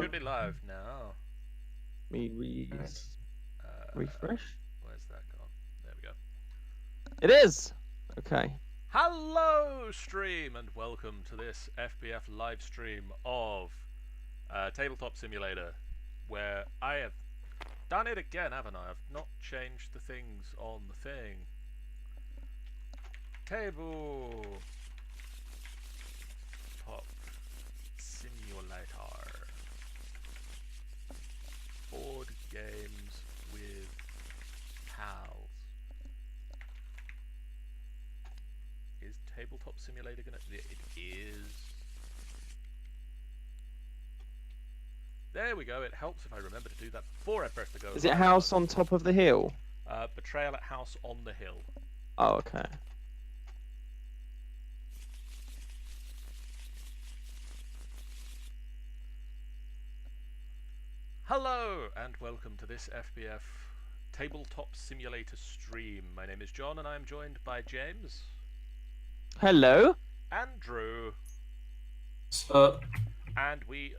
should be live now. Refresh. Where's that gone? There we go. It is. Okay. Hello, stream, and welcome to this FBF live stream of Tabletop Simulator, where I have done it again, haven't I? I've not changed the things on the thing. Tabletop Simulator. Board games with pals. Is Tabletop Simulator gonna... It is. There we go. It helps if I remember to do that before I press the go. Is it House on Top of the Hill? Betrayal at House on the Hill. Oh, okay. Hello and welcome to this FBF Tabletop Simulator stream. My name is John and I am joined by James. Hello. Andrew. And we,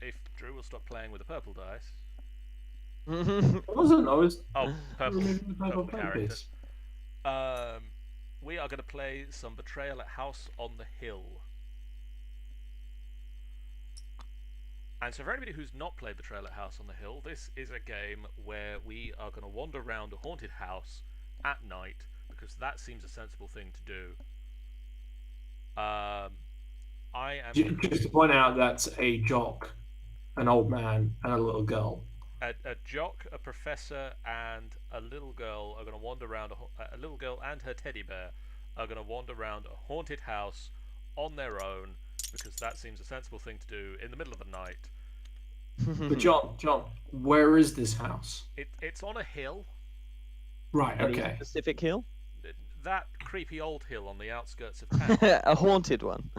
if Drew will stop playing with the purple dice. I wasn't. I was. Oh, purple purple character. We are going to play some Betrayal at House on the Hill. And so for anybody who's not played Betrayal at House on the Hill, this is a game where we are going to wander around a haunted house at night, because that seems a sensible thing to do. I am... Just to point out, that's a jock, an old man, and a little girl. A jock, a professor, and a little girl are going to wander around. A little girl and her teddy bear are going to wander around a haunted house on their own, because that seems a sensible thing to do in the middle of the night. But John, where is this house? It's on a hill. Right. Any Okay. specific hill? That creepy old hill on the outskirts of town. A haunted one.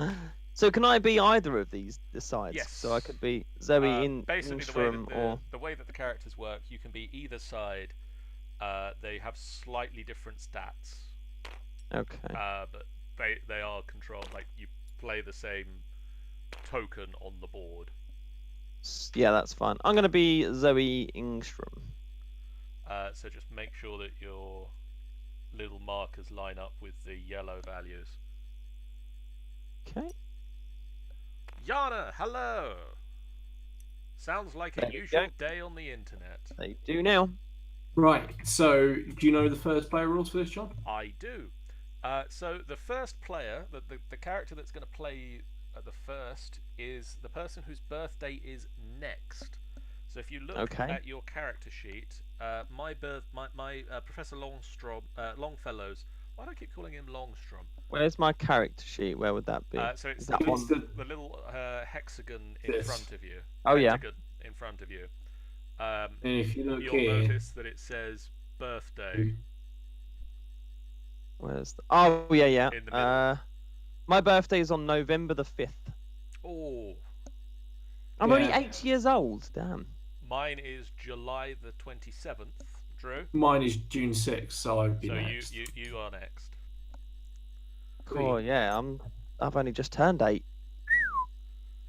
So can I be either of these sides? Yes. So I could be Zoe basically Ingstrom or... the way that the characters work, you can be either side. They have slightly different stats. Okay. But they are controlled, like you play the same token on the board. Yeah, that's fine. I'm going to be Zoe Ingstrom. So just make sure that your little markers line up with the yellow values. Okay. Yana, hello! Sounds like There a you usual go. day on the internet. They do now. Right. So, do you know the first player rules for this, John? I do. So the first player, the character that's going to play the first, is the person whose birthday is next. So if you look at your character sheet, my Professor Longfellow's. Why do I keep calling him Longstrom? Where's my character sheet? Where would that be? So it's that one? the little hexagon in This. front of you. Oh, yeah. Pentagon in front of you. And if you look You'll here, notice that it says birthday. Where's the... Oh, yeah. In the middle. My birthday is on November the 5th. Oh, I'm only Yeah. 8 years old. Damn. mine is July the 27th. Drew. mine is June 6th, so I'd be So next. you are next. Oh, yeah. I've only just turned 8.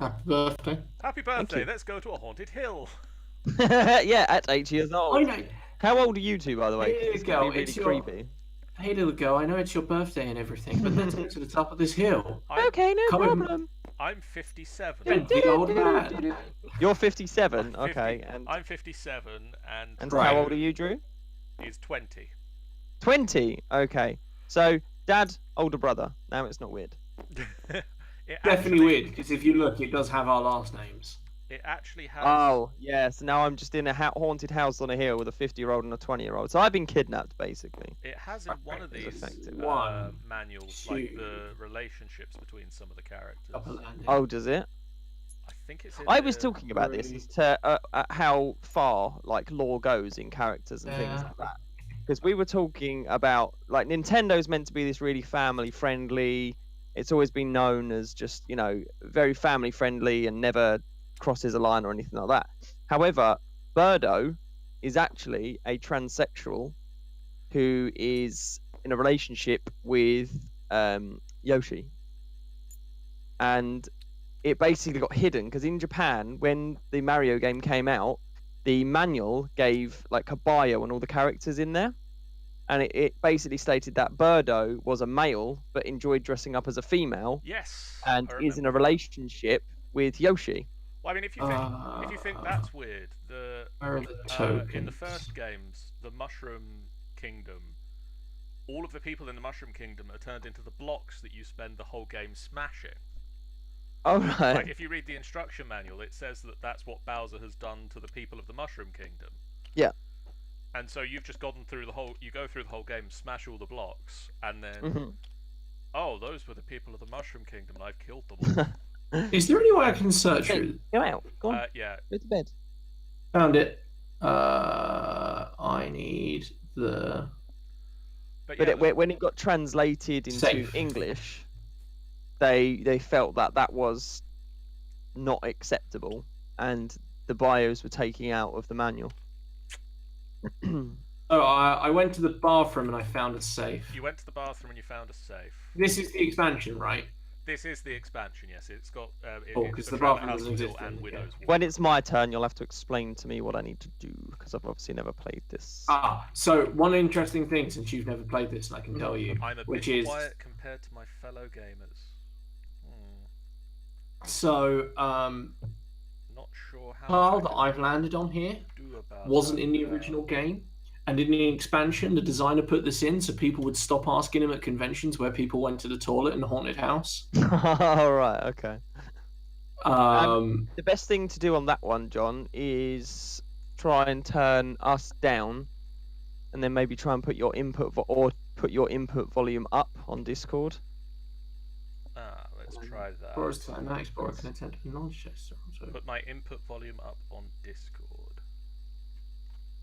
Happy birthday. Happy Thank birthday! you. Let's go to a haunted hill. Yeah, at 8 years I old. know. How old are you two, by the way? 'Cause Here it's you gonna go, be really it's your- creepy. Hey, little girl. I know it's your birthday and everything, but let's go to the top of this hill. Okay, no Come on. problem. I'm 57. Yeah. The old man. You're 57. I'm 50 Okay, and I'm 57, and Right. how old are you, Drew? Is 20. 20. Okay. So, dad, older brother. Now it's not weird. It Definitely actually- weird, because if you look, it does have our last names. It actually has. Oh, yeah. So now I'm just in a haunted house on a hill with a 50-year-old and a 20-year-old. So I've been kidnapped, basically. It has in one of It's these effective. One, manuals, like two. the relationships between some of the characters. Upper landing. Oh, does it? I think it's in I was the- talking about this Three. as to how far like lore goes in characters and things Yeah. like that. Because we were talking about like Nintendo's meant to be this really family friendly. It's always been known as just very family friendly and never crosses a line or anything like that. However, Birdo is actually a transsexual who is in a relationship with Yoshi, and it basically got hidden because in Japan, when the Mario game came out, the manual gave like a bio and all the characters in there. And it basically stated that Birdo was a male but enjoyed dressing up as a female. Yes. And is in a relationship with Yoshi. Well, I mean, if you think that's weird, in the first games, the Mushroom Kingdom, all of the people in the Mushroom Kingdom are turned into the blocks that you spend the whole game smashing. Oh, right. Like, if you read the instruction manual, it says that that's what Bowser has done to the people of the Mushroom Kingdom. Yeah. And so you've just gotten through you go through the whole game, smash all the blocks, and then, oh, those were the people of the Mushroom Kingdom, and I've killed them all. Is there any way I can search it? Go out. Go on. Yeah. Go to bed. Found it. I need the... But when it got translated into English, they felt that was not acceptable, and the bios were taking out of the manual. I went to the bathroom and I found a safe. You went to the bathroom and you found a safe. This is the expansion, right? This is the expansion, yes. It's got because the bathroom doesn't exist and Widow's Wall. When it's my turn, you'll have to explain to me what I need to do, because I've obviously never played this. So one interesting thing, since you've never played this, and I can tell you, I'm a bit quiet compared to my fellow gamers. So, not sure how tile that I've landed on here wasn't in the original game, and in the expansion, the designer put this in so people would stop asking him at conventions where people went to the toilet in the haunted house. All right, okay. The best thing to do on that one, John, is try and turn us down, and then maybe try and put your input volume up on Discord. Let's try that. Put my input volume up on Discord.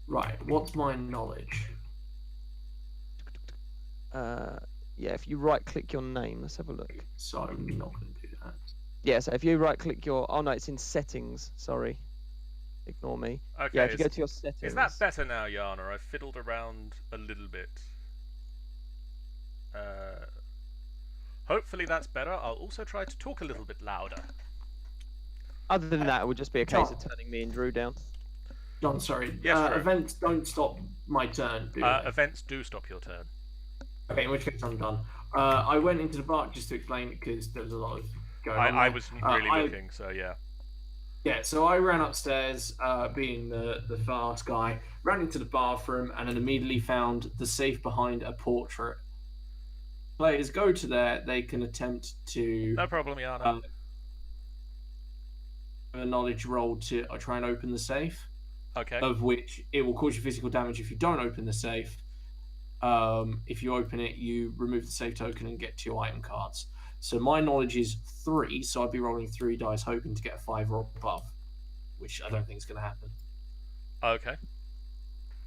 Right, what's my knowledge? Yeah, if you right-click your name, let's have a look. So I'm not going to do that. Yeah, so if you right-click your... Oh, no, it's in settings. Sorry. Ignore me. Okay, yeah, if you go to your settings... Is that better now, Yana? I've fiddled around a little bit. Hopefully that's better. I'll also try to talk a little bit louder. Other than that, it would just be a case of turning me and Drew down. John, sorry. Yes, events don't stop my turn, do they? Events do stop your turn. Okay, in which case I'm done. I went into the park just to explain it because there was a lot of going on. I wasn't really looking, so yeah. Yeah, so I ran upstairs, being the fast guy, ran into the bathroom, and then immediately found the safe behind a portrait. Players go to there, they can attempt to... No problem, Yana. A knowledge roll to try and open the safe. Okay. Of which it will cause you physical damage if you don't open the safe. If you open it, you remove the safe token and get 2 item cards. So my knowledge is 3, so I'd be rolling 3 dice hoping to get a 5 or above, which I don't think is going to happen. Okay.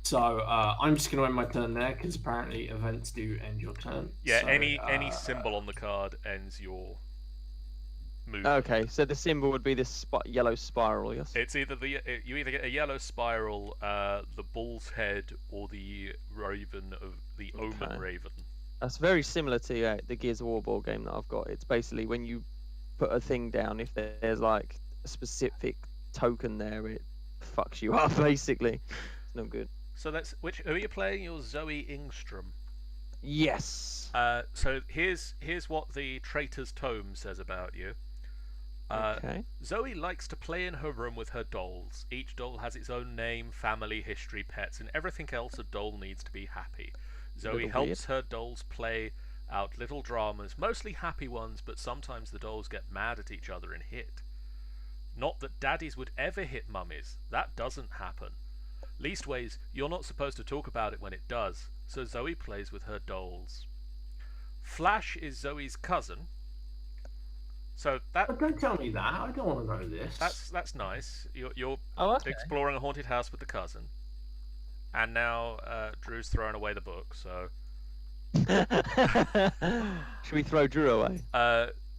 So I'm just going to end my turn there because apparently events do end your turn. Yeah, so, any symbol on the card ends your move. Okay, so the symbol would be this yellow spiral, yes? It's either you either get a yellow spiral, the bull's head, or the raven of the Omen Raven. That's very similar to the Gears of War board game that I've got. It's basically when you put a thing down, if there's like a specific token there, it fucks you up basically. It's no good. So who are you playing? You're Zoe Ingstrom. Yes. So here's what the Traitor's Tome says about you. Okay. Zoe likes to play in her room with her dolls. Each doll has its own name, family, history, pets, and everything else a doll needs to be happy. Zoe helps her dolls play out little dramas, mostly happy ones, but sometimes the dolls get mad at each other and hit. Not that daddies would ever hit mummies. That doesn't happen. Leastways, you're not supposed to talk about it when it does, so Zoe plays with her dolls. Flash is Zoe's cousin. So that... Don't tell me that. I don't want to know this. That's nice. You're okay. Exploring a haunted house with the cousin. And now Drew's throwing away the book, so... Should we throw Drew away?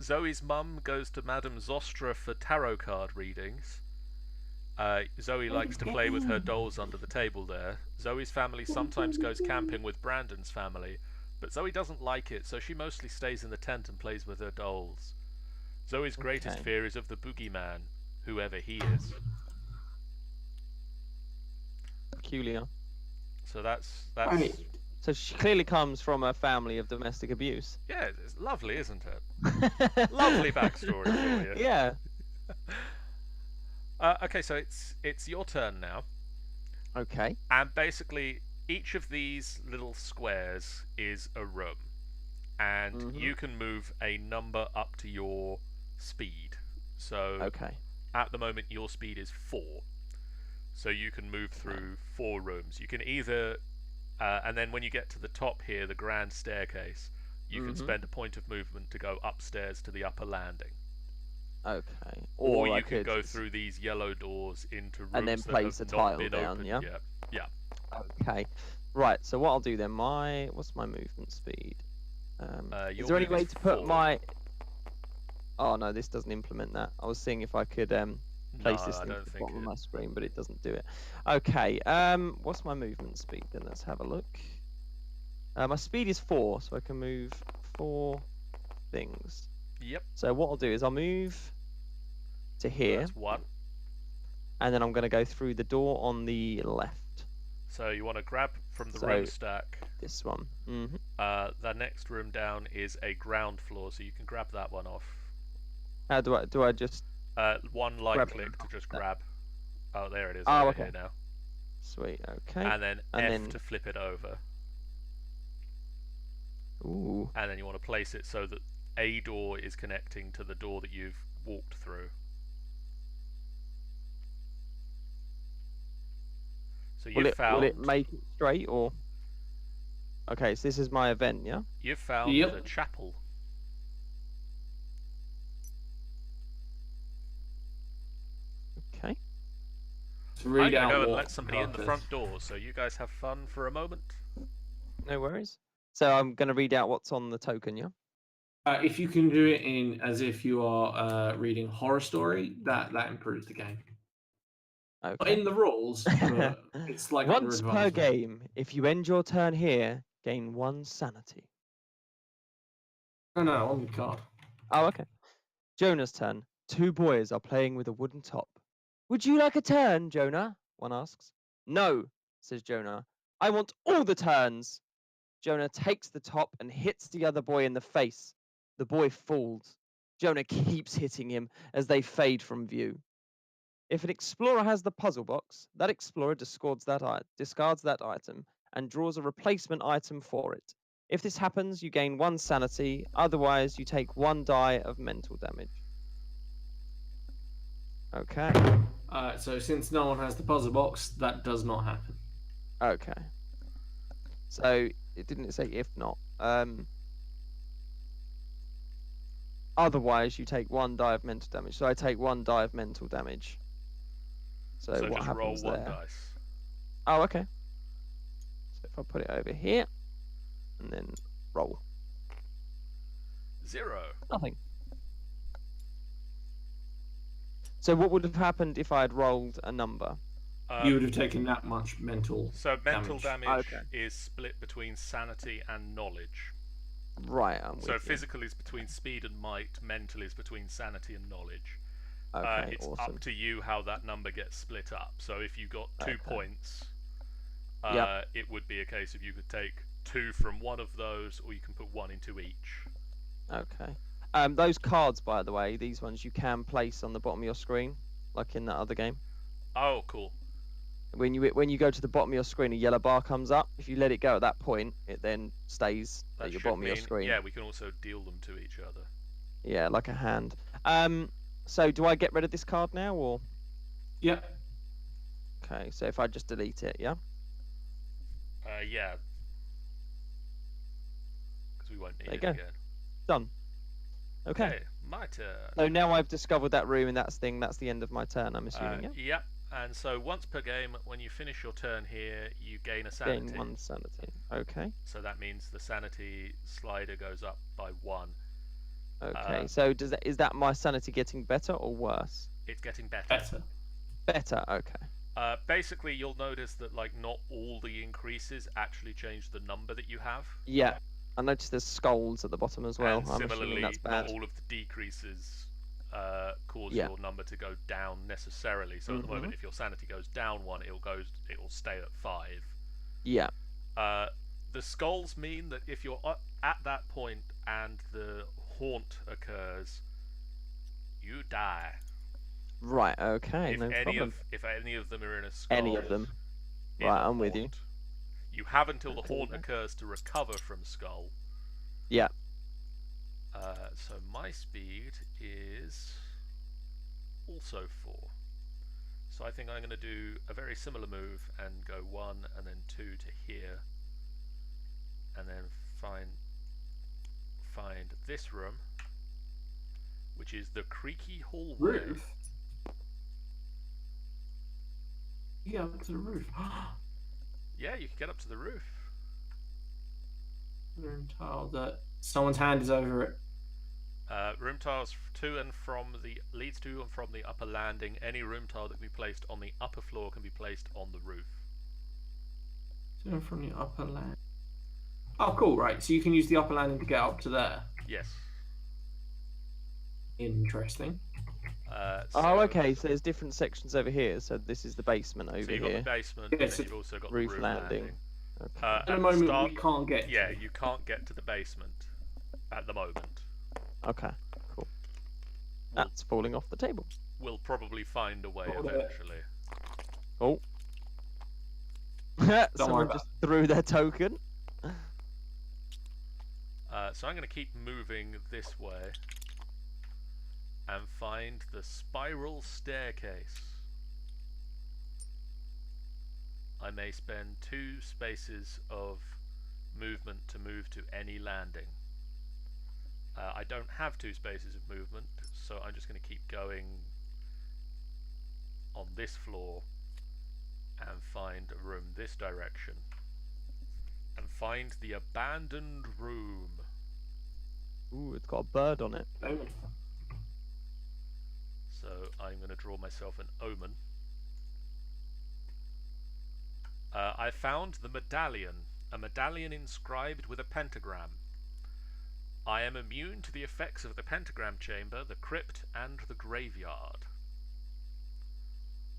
Zoe's mum goes to Madame Zostra for tarot card readings. Zoe likes to play with her dolls under the table there. Zoe's family sometimes goes camping with Brandon's family, but Zoe doesn't like it, so she mostly stays in the tent and plays with her dolls. Zoe's greatest fear is of the boogeyman, whoever he is. Peculiar. So that's. So she clearly comes from a family of domestic abuse. Yeah, it's lovely, isn't it? Lovely backstory for you. Yeah. Okay, so it's your turn now. Okay. And basically, each of these little squares is a room, and you can move a number up to your speed. So at the moment, your speed is 4. So you can move through 4 rooms. You can either, and then when you get to the top here, the grand staircase, you can spend a point of movement to go upstairs to the upper landing. Okay. Or you can go through these yellow doors into rooms and then place a tile down. Yeah. Okay. Right. So what I'll do then? What's my movement speed? Is there any way to put my? Oh no, this doesn't implement that. I was seeing if I could place this thing at the bottom of my screen, but it doesn't do it. Okay. What's my movement speed then? Let's have a look. My speed is 4, so I can move 4 things. Yep. So what I'll do is I'll move to here. That's 1. And then I'm going to go through the door on the left. So you want to grab from the room stack. This one. The next room down is a ground floor, so you can grab that one off. How do I just? One click to just grab. Oh, there it is. Oh, okay. Here now. Sweet. Okay. And then F to flip it over. Ooh. And then you want to place it so that a door is connecting to the door that you've walked through. So will it make it straight or? Okay, so this is my event, yeah? You've found the chapel. Okay. I'm going to go and let somebody in the front door, so you guys have fun for a moment. No worries. So I'm going to read out what's on the token, yeah? If you can do it in as if you are reading horror story, that improves the game. Okay. In the rules, it's like once per game. If you end your turn here, gain 1 sanity. No, on the card. Oh, okay. Jonah's turn. 2 boys are playing with a wooden top. Would you like a turn, Jonah? One asks. No, says Jonah. I want all the turns. Jonah takes the top and hits the other boy in the face. The boy falls. Jonah keeps hitting him as they fade from view. If an explorer has the puzzle box, that explorer discards that item and draws a replacement item for it. If this happens, you gain 1 sanity. Otherwise, you take 1 die of mental damage. Okay. So since no one has the puzzle box, that does not happen. Okay. So it didn't say if not. Otherwise, you take 1 die of mental damage. So I take 1 die of mental damage. So what just happens roll 1 there? dice. Oh, okay. So if I put it over here, and then roll. 0. Nothing. So what would have happened if I had rolled a number? You would have taken that much mental. So mental damage is split between sanity and knowledge. Right. So physical is between speed and might. Mental is between sanity and knowledge. Okay, it's awesome. up to you how that number gets split up. So if you got 2 points, it would be a case of you could take 2 from one of those, or you can put 1 into each. Okay. Those cards, by the way, these ones you can place on the bottom of your screen, like in that other game. Oh, cool. When you go to the bottom of your screen, a yellow bar comes up. If you let it go at that point, it then stays at your bottom of your screen. Yeah, we can also deal them to each other. Yeah, like a hand. So do I get rid of this card now, or? Yeah. Okay, so if I just delete it, yeah? Yeah. Because we won't need it again. Done. Okay. My turn. So now I've discovered that room and that's the end of my turn, I'm assuming, yeah? Yep. And so once per game, when you finish your turn here, you gain a sanity. Gain 1 sanity. Okay. So that means the sanity slider goes up by 1. Okay. So is that my sanity getting better or worse? It's getting better. Better. Okay. Basically, you'll notice that not all the increases actually change the number that you have. Yeah. I noticed there's skulls at the bottom as well. And I'm similarly, assuming that's bad. not all of the decreases cause your number to go down necessarily. So at the moment, if your sanity goes down 1, it will stay at 5. Yeah. The skulls mean that if you're at that point and the haunt occurs, you die. Right. Okay. No problem. If any of them are in a skull. Any of them. Right. I'm with you. You have until the haunt occurs to recover from skull. Yeah. So my speed is also 4. So I think I'm going to do a very similar move and go 1 and then 2 to here, and then find this room, which is the creaky hallway. Roof? Yeah, up to the roof. Yeah, you can get up to the roof. Room tile that someone's hand is over it. Room tiles leads to and from the upper landing. Any room tile that can be placed on the upper floor can be placed on the roof. To and from the upper landing. Oh, cool, right. So you can use the upper landing to get up to there. Yes. Interesting. Okay. So there's different sections over here. So this is the basement over here. So you've got the basement, and then you've also got roof the roof landing. Okay. At the moment, we can't get. Yeah, you can't get to the basement at the moment. Okay, cool. That's falling off the table. We'll probably find a way eventually. Oh. Someone just threw their token. So I'm going to keep moving this way and find the spiral staircase. I may spend 2 spaces of movement to move to any landing. I don't have 2 spaces of movement, so I'm just going to keep going on this floor and find a room this direction and find the abandoned room. Ooh, it's got a bird on it. So I'm going to draw myself an omen. I found the medallion, a medallion inscribed with a pentagram. I am immune to the effects of the pentagram chamber, the crypt, and the graveyard.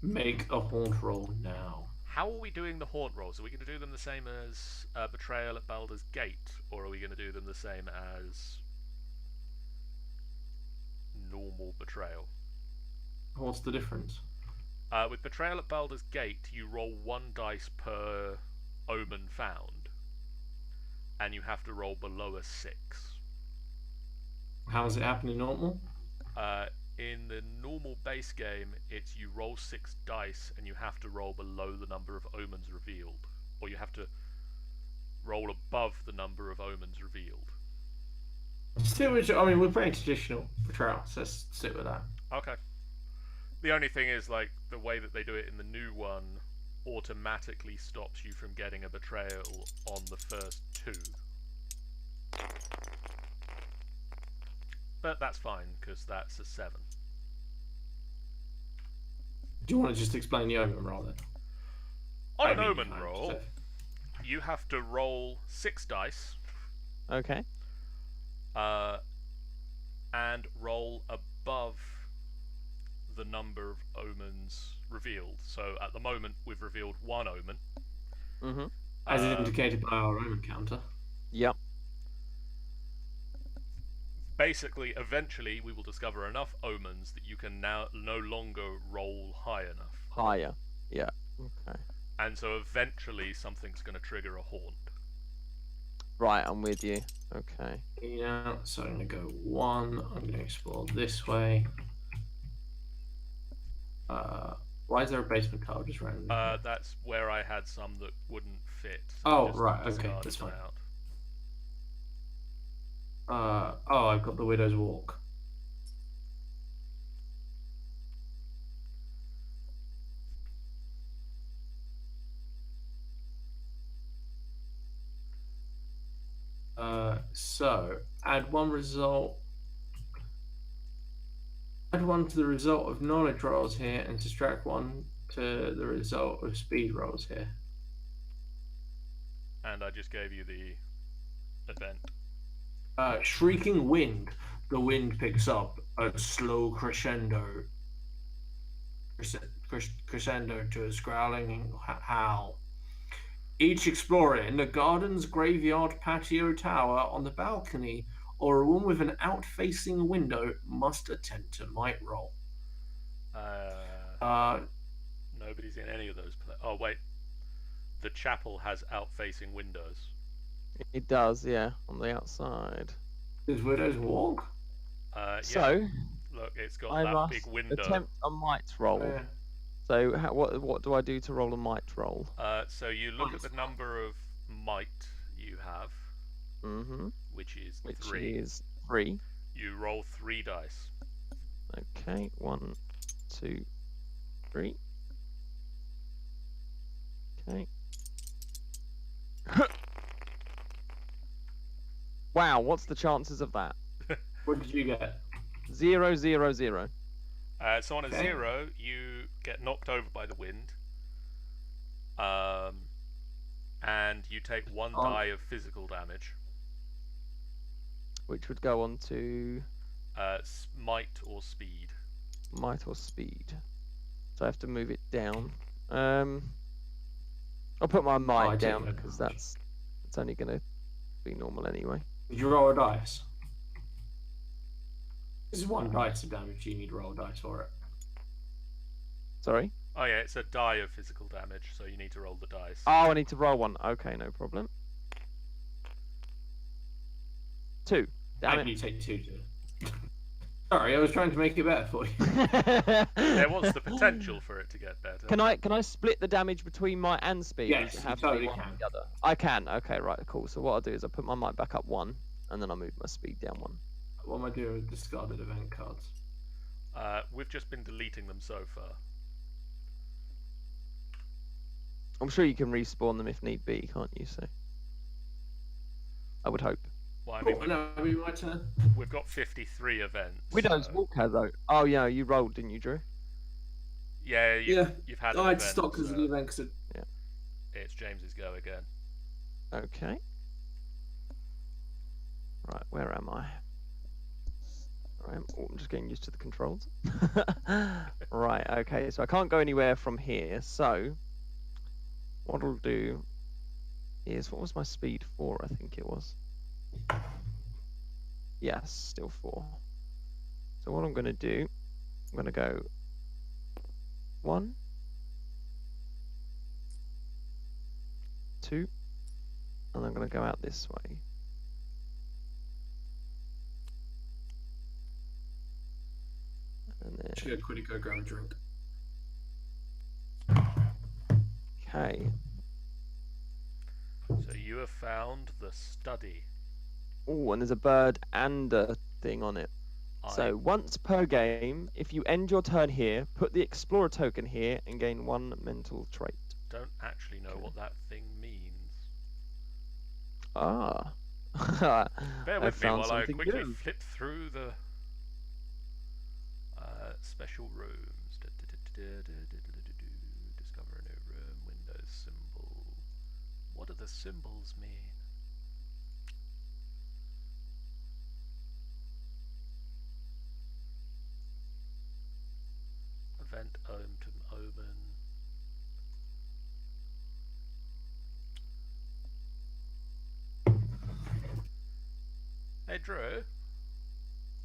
Make a haunt roll now. How are we doing the haunt rolls? Are we going to do them the same as Betrayal at Baldur's Gate, or are we going to do them the same as normal Betrayal? What's the difference? With Betrayal at Baldur's Gate, you roll 1 dice per omen found, and you have to roll below a 6. How does it happen in normal? In the normal base game, it's you roll 6 dice and you have to roll below the number of omens revealed, or you have to roll above the number of omens revealed. We're playing traditional Betrayal, so let's stick with that. Okay. The only thing is, like, the way that they do it in the new one automatically stops you from getting a betrayal on the first 2. But that's fine, because that's a 7. Do you want to just explain the omen roll then? On an omen roll, you have to roll 6 dice. Okay. And roll above the number of omens revealed. So at the moment, we've revealed 1 omen. Mm-hmm. As indicated by our omen counter. Yep. Basically, eventually, we will discover enough omens that you can now no longer roll high enough. Higher. Yeah. Okay. And so eventually, something's going to trigger a haunt. Right, I'm with you. Okay. Yeah, so I'm going to go 1. I'm going to explore this way. Why is there a basement tile just randomly? That's where I had some that wouldn't fit. So right, okay, that's fine. I've got the Widow's Walk. So add 1 result. Add 1 to the result of knowledge rolls here, and subtract 1 to the result of speed rolls here. And I just gave you the event. Shrieking Wind. the wind picks up a slow crescendo to a growling howl. Each explorer in the garden's graveyard patio tower, on the balcony, or a room with an out-facing window must attempt a might roll. Nobody's in any of those. Oh wait, the chapel has out-facing windows. It does, yeah, on the outside. Does windows walk? Yeah. So, look, it's got I that must big window. attempt a might roll. Yeah. So, what do I do to roll a might roll? So you look at the number of might you have, which is 3. You roll 3 dice. Okay, 1, 2, 3. Okay. Wow, what's the chances of that? What did you get? 0, 0, 0. So on a 0, you get knocked over by the wind, and you take 1 die of physical damage, which would go on to might or speed. Might or speed. So I have to move it down. I'll put my might down because it's only going to be normal anyway. Did you roll a dice? This is 1 dice of damage. You need to roll a dice for it. Sorry? Oh yeah, it's a die of physical damage, so you need to roll the dice. Oh, I need to roll 1. Okay, no problem. 2. Damn it. You take 2 to. Sorry, I was trying to make it better for you. There was the potential for it to get better. Can I split the damage between might and speed? Yes, you totally can. Together? I can. Okay, right, cool. So what I'll do is I'll put my might back up 1, and then I'll move my speed down 1. What am I doing with discarded event cards? We've just been deleting them so far. I'm sure you can respawn them if need be, can't you? So I would hope. Well, I mean, my turn. We've got 53 events. Widow's Walk has though. Oh yeah, you rolled, didn't you, Drew? Yeah, you've had. I had to stop because of the event. Yeah. It's James's go again. Okay. Right, where am I? I'm just getting used to the controls. Right, okay, so I can't go anywhere from here. So what I'll do is, what was my speed? 4, I think it was. Yes, still 4. So what I'm going to do, I'm going to go 1, 2, and I'm going to go out this way. And then... Should quickly go grab a drink. Okay. So you have found the study. Oh, and there's a bird and a thing on it. So once per game, if you end your turn here, put the Explorer token here and gain 1 mental trait. Don't actually know what that thing means. Ah. Bear with me while I quickly flip through the special rooms. Discover a new room. Windows symbol. What do the symbols mean? Event to open. Hey Drew.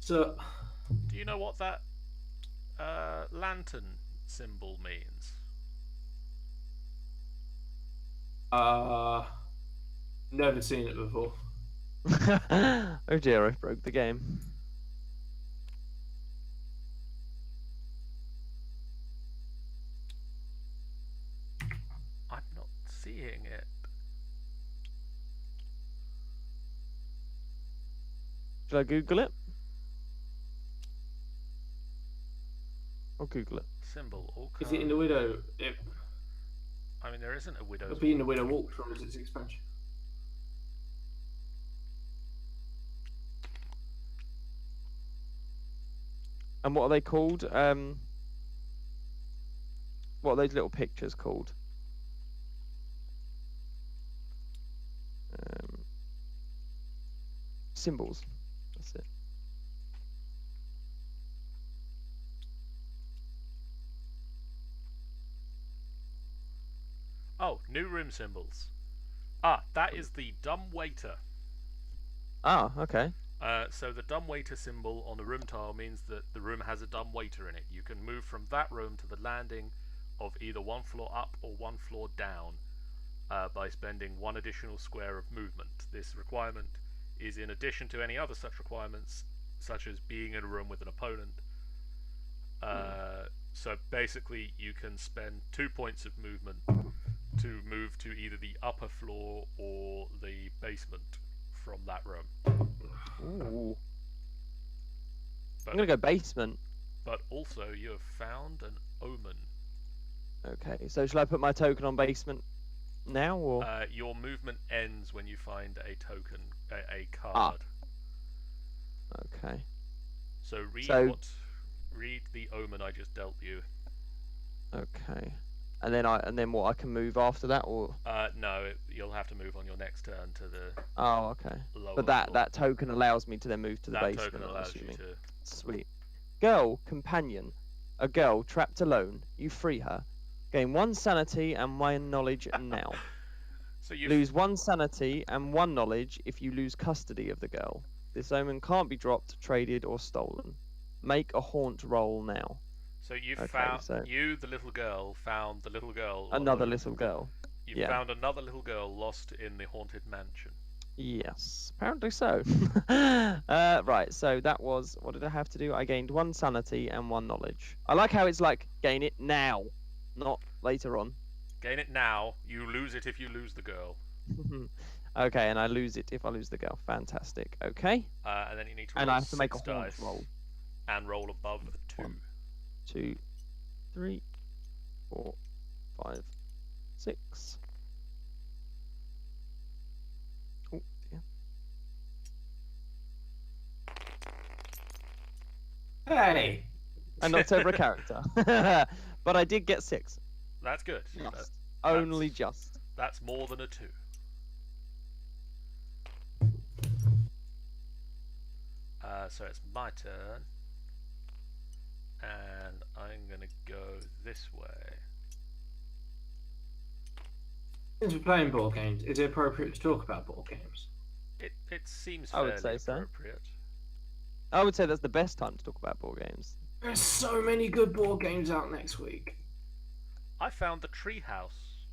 So, do you know what that lantern symbol means? Never seen it before. Oh dear, I broke the game. I'm not seeing it. Should I Google it? I'll Google it. Symbol. Is it in the Widow? I mean, there isn't a Widow's It'll be in the Widow Walkthrough as its expansion. And what are they called? What are those little pictures called? Symbols. That's it. Oh, new room symbols. Ah, that is the dumb waiter. Ah, okay. So the dumb waiter symbol on the room tile means that the room has a dumb waiter in it. You can move from that room to the landing of either one floor up or one floor down by spending 1 additional square of movement. This requirement is in addition to any other such requirements, such as being in a room with an opponent. So basically you can spend 2 points of movement to move to either the upper floor or the basement from that room. Ooh. I'm gonna go basement. But also you have found an omen. Okay, so shall I put my token on basement now, or? Your movement ends when you find a token, a card. Okay. So read the omen I just dealt you. Okay. And then what? I can move after that, or? No, you'll have to move on your next turn to the. Oh, okay. But that token allows me to then move to the basement. That token allows you to. Sweet. Girl companion, a girl trapped alone. You free her. Gain 1 sanity and 1 knowledge now. So you lose 1 sanity and 1 knowledge if you lose custody of the girl. This omen can't be dropped, traded, or stolen. Make a haunt roll now. So you found the little girl found the little girl. Another little girl. You found another little girl lost in the haunted mansion. Yes, apparently so. Right, so that was, what did I have to do? I gained 1 sanity and 1 knowledge. I like how it's like, gain it now, not later on. Gain it now, you lose it if you lose the girl. Okay, and I lose it if I lose the girl. Fantastic. Okay. And then you need to roll and I have to make a dice roll. And roll above a 2. 1, 2, 3, 4, 5, 6. Oh dear. Hey! I knocked over a character. But I did get 6. That's good. Only just. That's more than a 2. So it's my turn. And I'm going to go this way. Since we're playing board games, is it appropriate to talk about board games? It seems fairly appropriate. I would say that's the best time to talk about board games. There's so many good board games out next week. I found the Treehouse.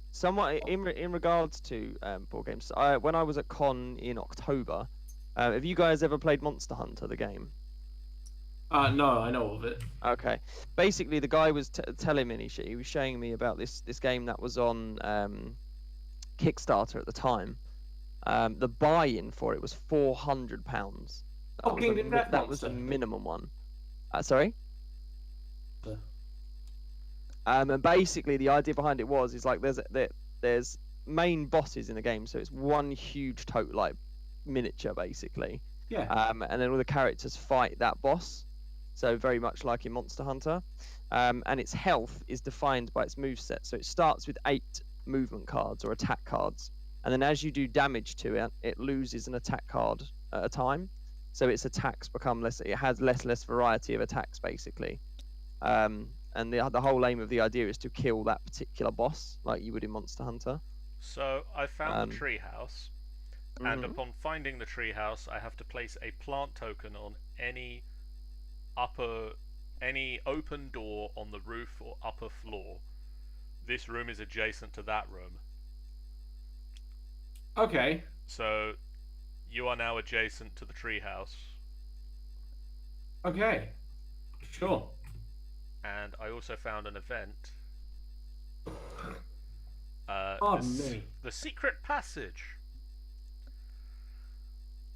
Somewhat in regards to board games, when I was at Con in October, have you guys ever played Monster Hunter, the game? No, I know of it. Okay. Basically, the guy was telling me, he was showing me about this game that was on Kickstarter at the time. The buy-in for it was £400. That was the minimum one. Sorry? And basically, the idea behind it is like there's main bosses in the game, so it's one huge like miniature basically. Yeah. And then all the characters fight that boss. So very much like in Monster Hunter. And its health is defined by its moveset. So it starts with 8 movement cards or attack cards. And then as you do damage to it, it loses an attack card at a time. So its attacks become less, it has less variety of attacks basically. And the whole aim of the idea is to kill that particular boss, like you would in Monster Hunter. So I found the treehouse, and upon finding the treehouse, I have to place a plant token on any open door on the roof or upper floor. This room is adjacent to that room. Okay. So you are now adjacent to the treehouse. Okay. Sure. And I also found an event. The Secret Passage.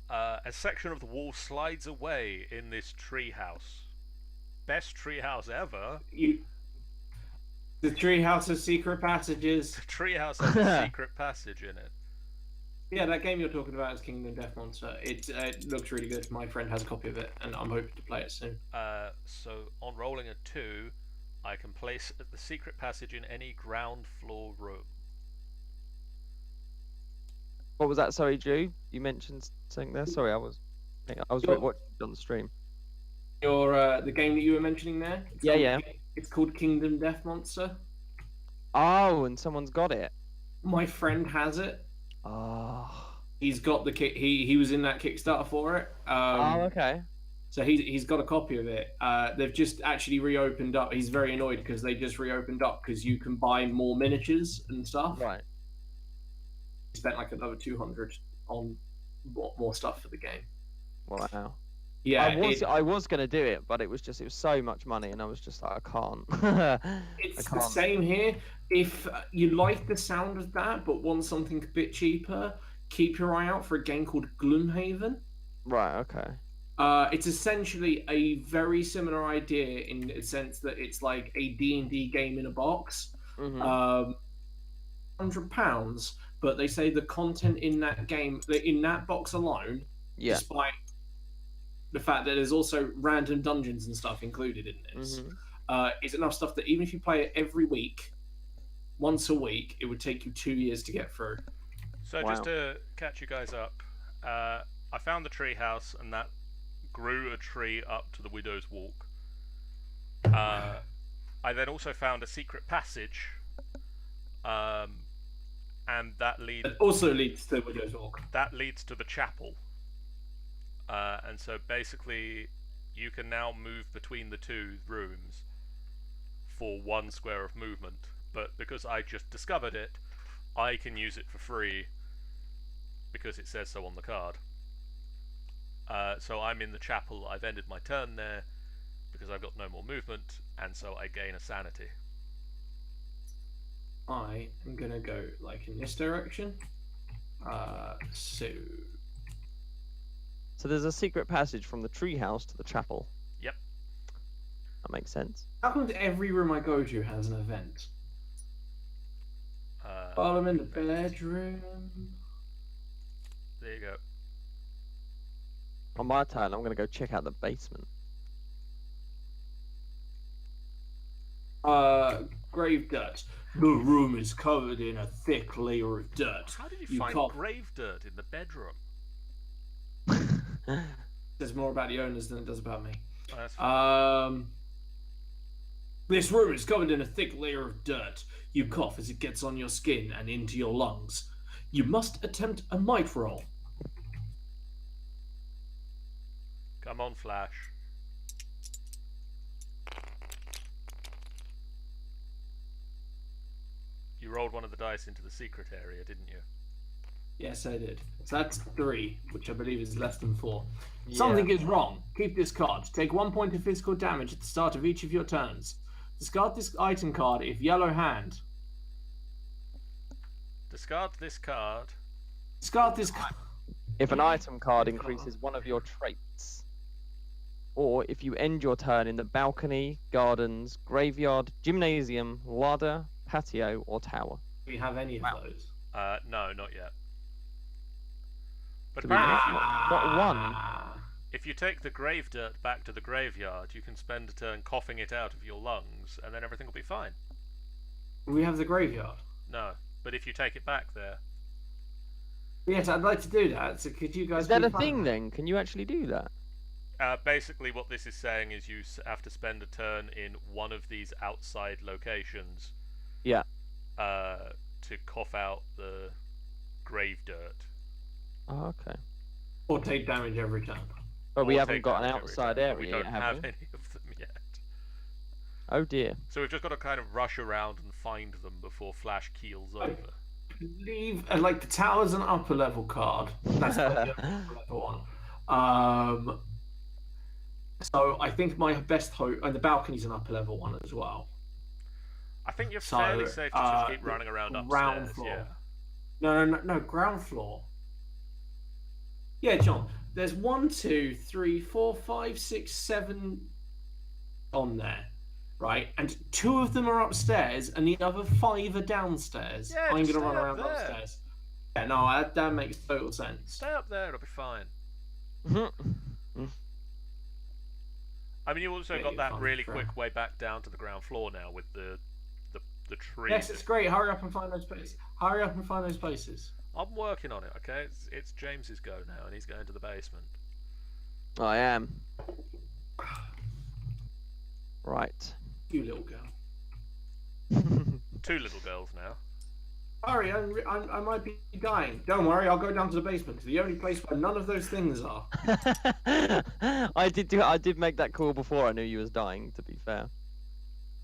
A section of the wall slides away in this treehouse. Best treehouse ever. The treehouse has secret passages. The treehouse has a secret passage in it. Yeah, that game you're talking about is Kingdom Death Monster. It looks really good. My friend has a copy of it, and I'm hoping to play it soon. So on rolling a 2, I can place the secret passage in any ground floor room. What was that? Sorry, Drew. You mentioned something there. Sorry, I was watching on the stream. The game that you were mentioning there. It's called Kingdom Death Monster. Oh, and someone's got it. My friend has it. Oh. He's got the kit. He was in that Kickstarter for it. Okay. So he's got a copy of it. They've just actually reopened up. He's very annoyed because they just reopened up because you can buy more miniatures and stuff. Right. He spent like another 200 on more stuff for the game. Wow. Yeah, I was gonna do it, but it was so much money, and I was just like, I can't. It's the same here. If you like the sound of that, but want something a bit cheaper, keep your eye out for a game called Gloomhaven. Right. Okay. It's essentially a very similar idea in the sense that it's like a D&D game in a box. Mm-hmm. £100, but they say the content in that game, in that box alone, despite the fact that there's also random dungeons and stuff included in this, is enough stuff that even if you play it every week, once a week, it would take you 2 years to get through. So just to catch you guys up, I found the tree house, and that grew a tree up to the Widow's Walk. I then also found a secret passage, and that also leads to the Widow's Walk. That leads to the chapel, and so basically, you can now move between the two rooms for 1 square of movement. But because I just discovered it, I can use it for free because it says so on the card. So I'm in the chapel. I've ended my turn there because I've got no more movement, and so I gain a sanity. I am gonna go like in this direction. So there's a secret passage from the treehouse to the chapel. Yep. That makes sense. How come every room I go to has an event? While I'm in the bedroom. There you go. On my turn, I'm going to go check out the basement. Grave dirt. The room is covered in a thick layer of dirt. How did you find grave dirt in the bedroom? There's more about the owners than it does about me. Oh, that's fine. This room is covered in a thick layer of dirt. You cough as it gets on your skin and into your lungs. You must attempt a might roll. Come on, Flash. You rolled one of the dice into the secret area, didn't you? Yes, I did. So that's 3, which I believe is less than 4. Yeah. Something is wrong. Keep this card. Take 1 point of physical damage at the start of each of your turns. Discard this item card if yellow hand. Discard this card. Discard this card. If an item card increases one of your traits. Or if you end your turn in the balcony, gardens, graveyard, gymnasium, larder, patio, or tower. Do we have any of those? No, not yet. But not one. If you take the grave dirt back to the graveyard, you can spend a turn coughing it out of your lungs, and then everything will be fine. We have the graveyard. No, but if you take it back there. Yes, I'd like to do that. So could you guys? Is that a thing then? Can you actually do that? Basically, what this is saying is you have to spend a turn in one of these outside locations. Yeah. To cough out the grave dirt. Oh, okay. Or take damage every turn. But we haven't got an outside area we don't yet, have any of them yet. Oh dear. So we've just got to kind of rush around and find them before Flash keels over. I believe, like, the tower's an upper level card. That's the upper level one. So I think my best hope, and the balcony's an upper level one as well. I think you're fairly safe to just keep running around upstairs. Ground floor. Yeah. No, ground floor. Yeah, John. There's 1, 2, 3, 4, 5, 6, 7 on there, right? And 2 of them are upstairs, and the other 5 are downstairs. Yeah, I'm just gonna run stay around up there. upstairs. Yeah, no, that makes total sense. Stay up there, it'll be fine. I mean, you also got that really quick way back down to the ground floor now with the tree. Yes, it's great. Hurry up and find those places. Hurry up and find those places. I'm working on it, okay? It's James's go now, and he's going to the basement. I am. Right. You little girl. two little girls now. Sorry, I might be dying. Don't worry, I'll go down to the basement. It's the only place where none of those things are. I did make that call before I knew you was dying, to be fair.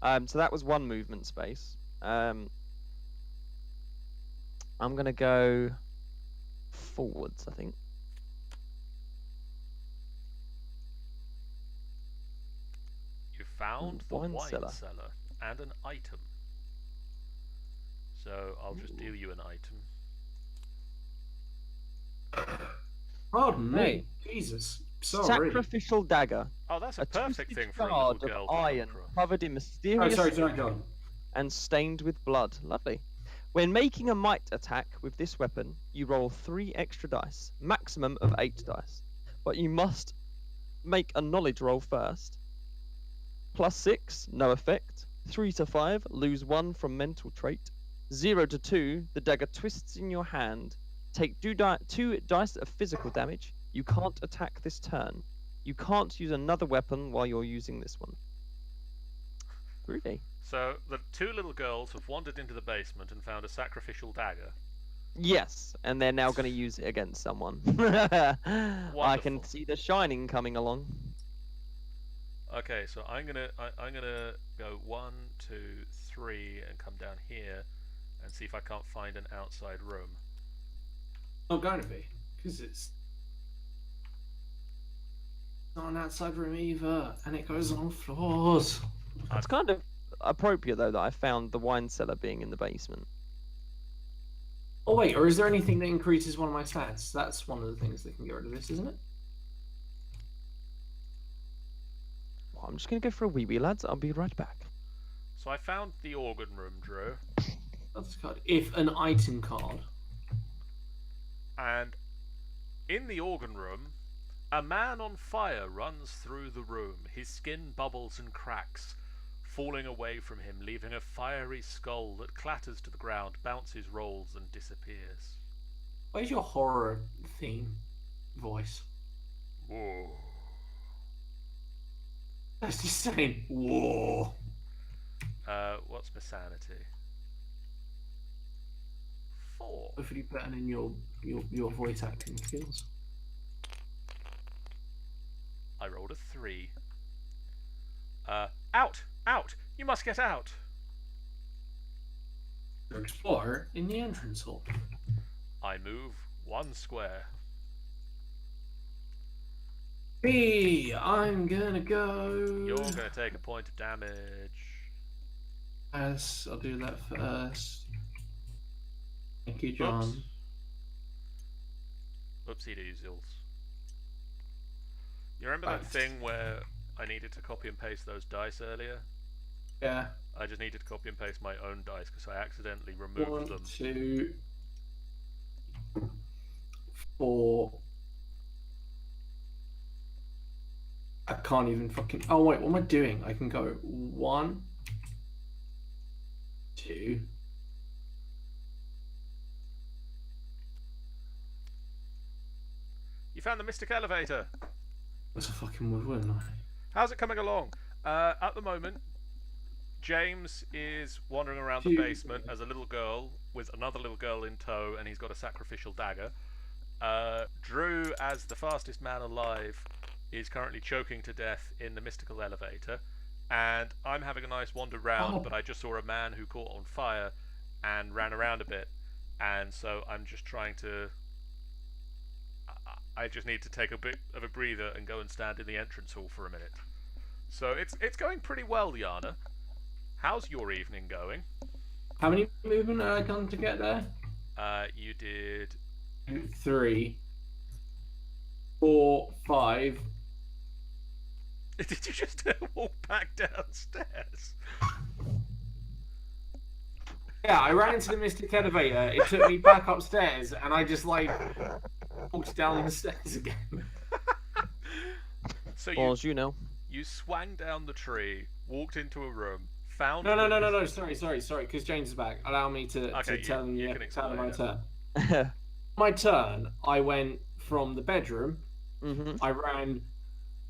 So that was one movement space. I'm gonna go forwards, I think. You found the wine cellar and an item. So I'll just deal you an item. Pardon me. Jesus. Sorry. Sacrificial dagger. Oh, that's a perfect thing for a little little girl. Of iron, covered in mysterious go on. and stained with blood. Lovely. When making a might attack with this weapon, you roll 3 extra dice, maximum of 8 dice. But you must make a knowledge roll first. +6, no effect. 3 to 5, lose 1 from mental trait. 0 to 2, the dagger twists in your hand. Take 2 dice of physical damage. You can't attack this turn. You can't use another weapon while you're using this one. Really? So the two little girls have wandered into the basement and found a sacrificial dagger. Yes, and they're now going to use it against someone. I can see the shining coming along. Okay, so I'm gonna go 1, 2, 3, and come down here and see if I can't find an outside room. Not going to be, because it's not an outside room either, and it goes on floors. It's kind of appropriate though that I found the wine cellar being in the basement. Oh wait, or is there anything that increases one of my stats? That's one of the things that can get rid of this, isn't it? Well, I'm just going to go for a wee lads. I'll be right back. So I found the organ room, Drew. That's card. If an item card. And in the organ room, a man on fire runs through the room. His skin bubbles and cracks, falling away from him, leaving a fiery skull that clatters to the ground, bounces, rolls, and disappears. Where's your horror theme voice? Whoa. That's just saying, whoa. What's my sanity? 4. Hopefully better in your voice acting skills. I rolled a 3. Out! Out! You must get out! The explorer in the entrance hall. I move 1 square. B, I'm gonna go. You're gonna take a point of damage. Yes, I'll do that first. Thank you, John. Oopsie doozles. You remember that thing where I needed to copy and paste those dice earlier? Yeah. I just needed to copy and paste my own dice because I accidentally removed them. 1, 2, 4. I can't even fucking. Oh wait, what am I doing? I can go 1, 2. You found the mystic elevator. That's a fucking word, wasn't I? How's it coming along? At the moment, James is wandering around the basement as a little girl with another little girl in tow, and he's got a sacrificial dagger. Drew, as the fastest man alive, is currently choking to death in the mystical elevator, and I'm having a nice wander round, but I just saw a man who caught on fire and ran around a bit, and so I'm just trying to. I just need to take a bit of a breather and go and stand in the entrance hall for a minute. So it's going pretty well, Yana. How's your evening going? How many movement have I done to get there? You did 3, 4, 5. Did you just walk back downstairs? Yeah, I ran into the mystic elevator. It took me back upstairs, and I just walked down the stairs again. So you swang down the tree, walked into a room, found. No. Sorry. Because James is back. Allow me to tell him my turn. My turn. I went from the bedroom. Mm-hmm. I ran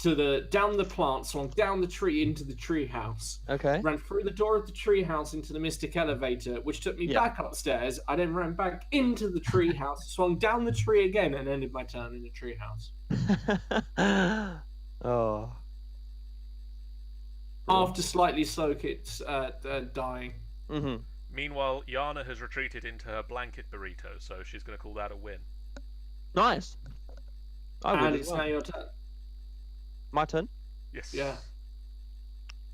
down the plant, swung down the tree into the tree house. Okay. Ran through the door of the tree house into the mystic elevator, which took me back upstairs. I then ran back into the tree house, swung down the tree again, and ended my turn in the tree house. Oh. After slightly slow kits dying. Mm-hmm. Meanwhile, Yana has retreated into her blanket burrito, so she's going to call that a win. Nice. And it's now your turn. My turn? Yes. Yeah.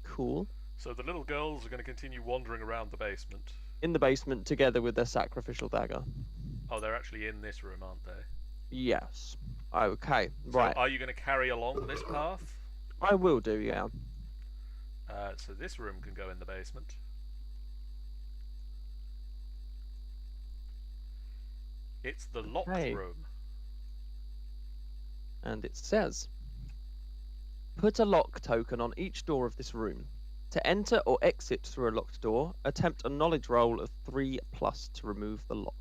Cool. So the little girls are going to continue wandering around the basement. In the basement together with their sacrificial dagger. Oh, they're actually in this room, aren't they? Yes. Okay, right. So are you going to carry along this path? I will do, yeah. So this room can go in the basement. It's the locked room. And it says, put a lock token on each door of this room. To enter or exit through a locked door, attempt a knowledge roll of 3+ to remove the lock.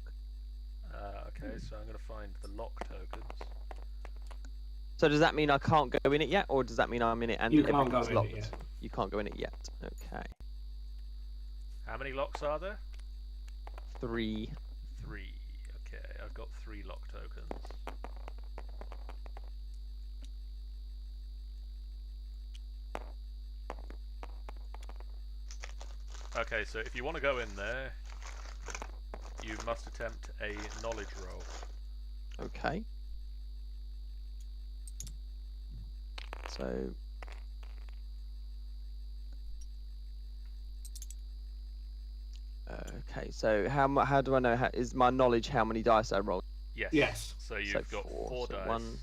Okay, so I'm going to find the lock tokens. So does that mean I can't go in it yet, or does that mean I'm in it and everything's locked? It yet. You can't go in it yet. Okay. How many locks are there? 3. 3. Okay, I've got 3 lock tokens. Okay, so if you want to go in there, you must attempt a knowledge roll. Okay. So... okay, so how do I know, is my knowledge how many dice I roll? Yes. Yes. So you've got 4 dice. 1,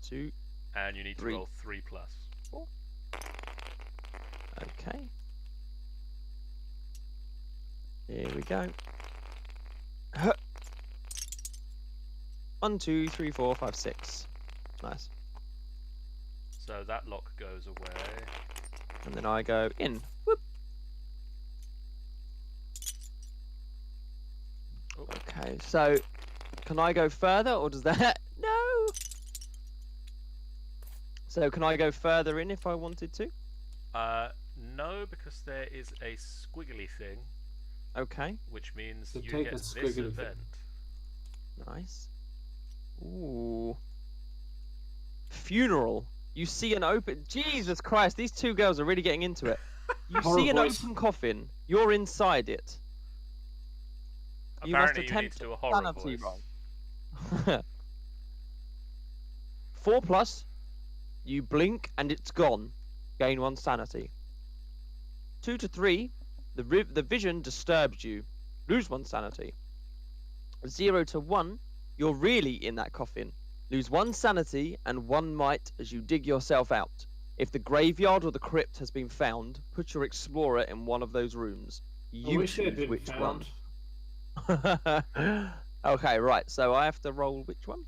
2, and you need 3. to roll 3+. 4. Okay. Here we go. 1, 2, 3, 4, 5, 6. Nice. So that lock goes away. And then I go in. Whoop. Oh. Okay, so can I go further, or does that... No! So can I go further in if I wanted to? No, because there is a squiggly thing. Okay. Which means So you take get a this squiggly event. Nice. Ooh. Funeral. You see an open... Jesus Christ, these two girls are really getting into it. You see an open coffin. You're inside it. Apparently you must attempt need to do a horror sanity voice. roll. 4+. You blink and it's gone. Gain 1 sanity. 2 to 3. The vision disturbs you. Lose 1 sanity. 0 to 1. You're really in that coffin. Lose 1 sanity and 1 might as you dig yourself out. If the graveyard or the crypt has been found, put your explorer in one of those rooms. You choose which one. Okay, right. So I have to roll which one?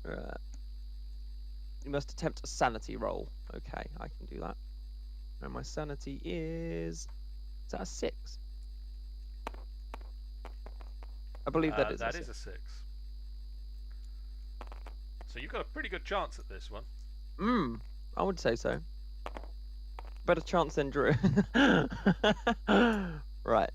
You must attempt a sanity roll. Okay, I can do that. And my sanity is that a 6? I believe that is. That is a 6. So you've got a pretty good chance at this one. I would say so. Better chance than Drew. Right.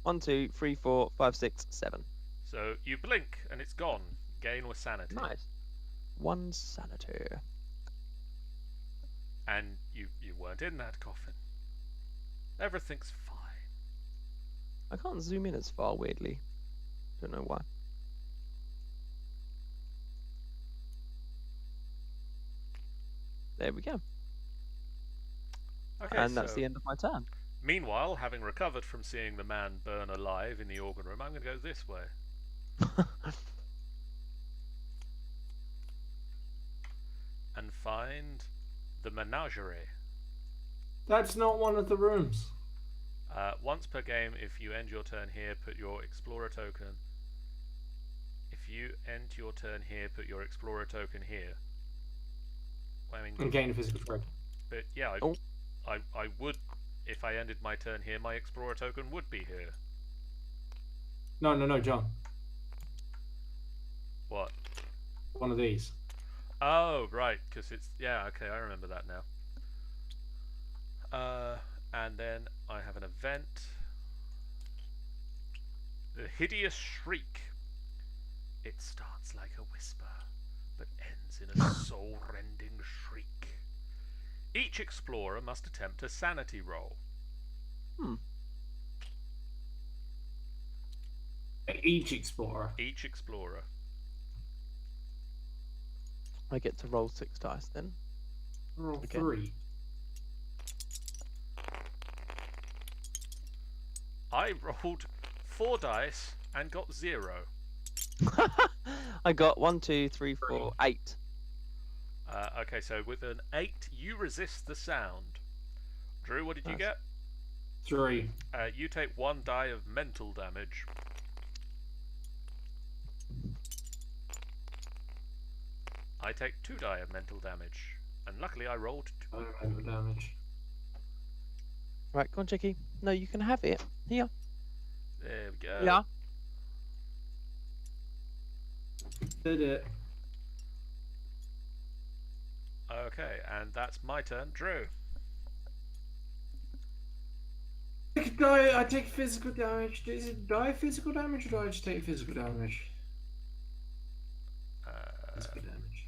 1, 2, 3, 4, 5, 6, 7. So you blink and it's gone. Gain with sanity. Nice. 1 sanity. And you weren't in that coffin. Everything's fine. I can't zoom in as far, weirdly. Don't know why. There we go. Okay, and that's the end of my turn. Meanwhile, having recovered from seeing the man burn alive in the organ room, I'm going to go this way. And find the menagerie. That's not one of the rooms. Once per game, if you end your turn here, put your explorer token. If you end your turn here, put your explorer token here. I mean, And gain a physical threat. But yeah, I would, if I ended my turn here, my explorer token would be here. No, John. What? One of these. Oh, right, because it's... Yeah, okay, I remember that now. And then I have an event. The Hideous Shriek. It starts like a whisper, but ends in a soul-rending shriek. Each explorer must attempt a sanity roll. Each explorer. Each explorer. I get to roll 6 dice then. Roll 3. I rolled 4 dice and got 0. I got 1, 2, 3, 4, 8. Okay, so with an 8, you resist the sound. Drew, what did you get? 3. You take 1 die of mental damage. I take 2 die of mental damage. And luckily I rolled 2. I don't remember damage. Right, go on, Chicky. No, you can have it. Here. There we go. Yeah. Did it. Okay, and that's my turn. Drew. I take physical damage. Is it die physical damage or do I just take physical damage? Physical damage.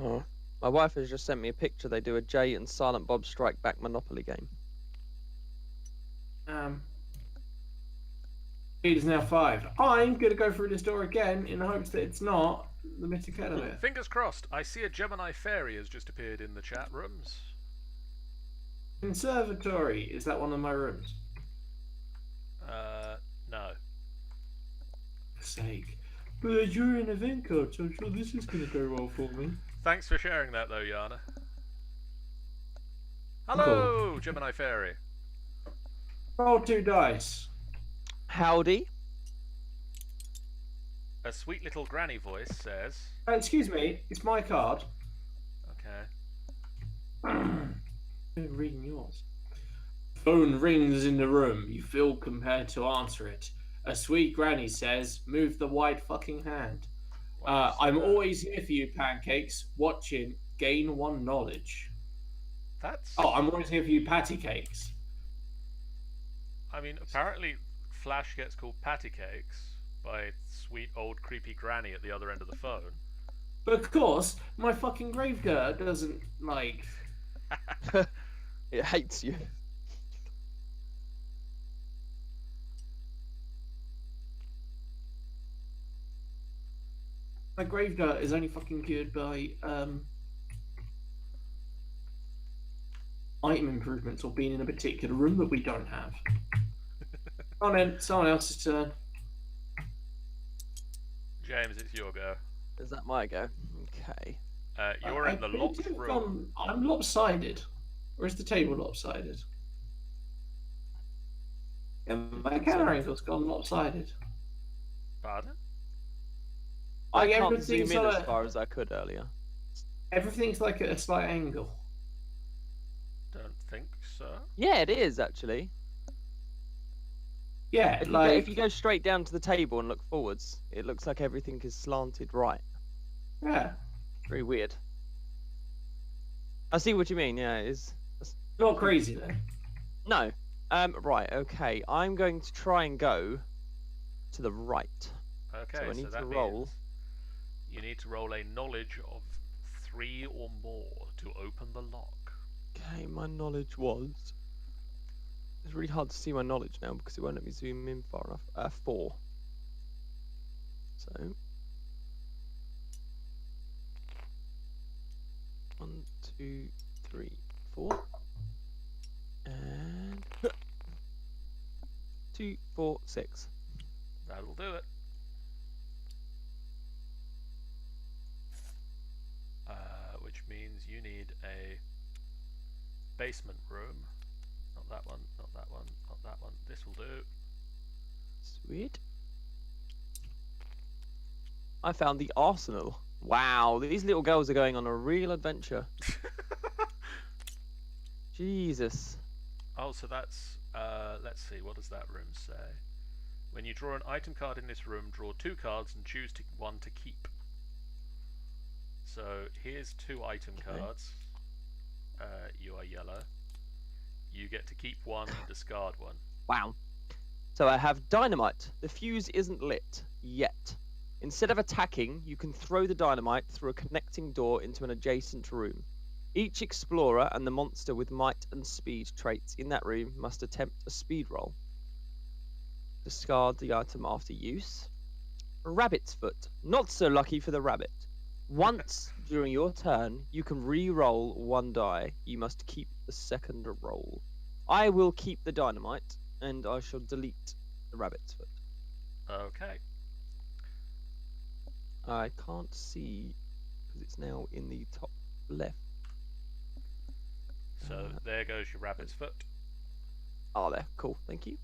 Oh. My wife has just sent me a picture. They do a Jay and Silent Bob Strike Back Monopoly game. It is now 5. I'm going to go through this door again in the hopes that it's not the mythic elevator. Fingers crossed. I see a Gemini fairy has just appeared in the chat rooms. Conservatory. Is that one of my rooms? No. For sake. But you're an event card, so I'm sure this is going to go well for me. Thanks for sharing that, though, Yana. Hello, Gemini fairy. Roll 2 dice. Howdy. A sweet little granny voice says... Excuse me, it's my card. Okay. I'm reading yours. Phone rings in the room. You feel compelled to answer it. A sweet granny says, move the white fucking hand. I'm always here for you, pancakes. Watching, gain 1 knowledge. That's... Oh, I'm always here for you, patty cakes. I mean, apparently Flash gets called patty cakes by sweet old creepy granny at the other end of the phone. But of course, my fucking Gravedigger doesn't, like... It hates you. My Gravedigger is only fucking cured by, item improvements or being in a particular room that we don't have. Come on then, someone else's turn. James, it's your go. Is that my go? Okay. You're in the locked room. I'm lopsided. Or is the table lopsided? Yeah, my camera angle's gone lopsided. Pardon? I Like, can't zoom in everything's as far as I could earlier. Everything's like at a slight angle. Don't think so. Yeah, it is actually. Yeah, If you go straight down to the table and look forwards, it looks like everything is slanted right. Yeah. Very weird. I see what you mean. Yeah, it is. Not crazy then. No. Right. Okay. I'm going to try and go to the right. Okay, So I need that to roll. means you need to roll a knowledge of 3 or more to open the lock. Okay, my knowledge was... It's really hard to see my knowledge now because it won't let me zoom in far enough. 4. So... 1, 2, 3, 4. And... 2, 4, 6. That'll do it. Which means you need a basement room. Not that one, not that one, not that one. This will do. Sweet. I found the arsenal. Wow, these little girls are going on a real adventure. Jesus. Oh, so that's, let's see, what does that room say? When you draw an item card in this room, draw 2 cards and choose one to keep. So here's 2 item cards. You are yellow. You get to keep 1 and discard 1. Wow. So I have dynamite. The fuse isn't lit yet. Instead of attacking, you can throw the dynamite through a connecting door into an adjacent room. Each explorer and the monster with might and speed traits in that room must attempt a speed roll. Discard the item after use. Rabbit's foot. Not so lucky for the rabbit. Once during your turn, you can re-roll 1 die. You must keep the second roll. I will keep the dynamite, and I shall delete the rabbit's foot. Okay. I can't see, because it's now in the top left. So there goes your rabbit's foot. Ah, there. Cool. Thank you.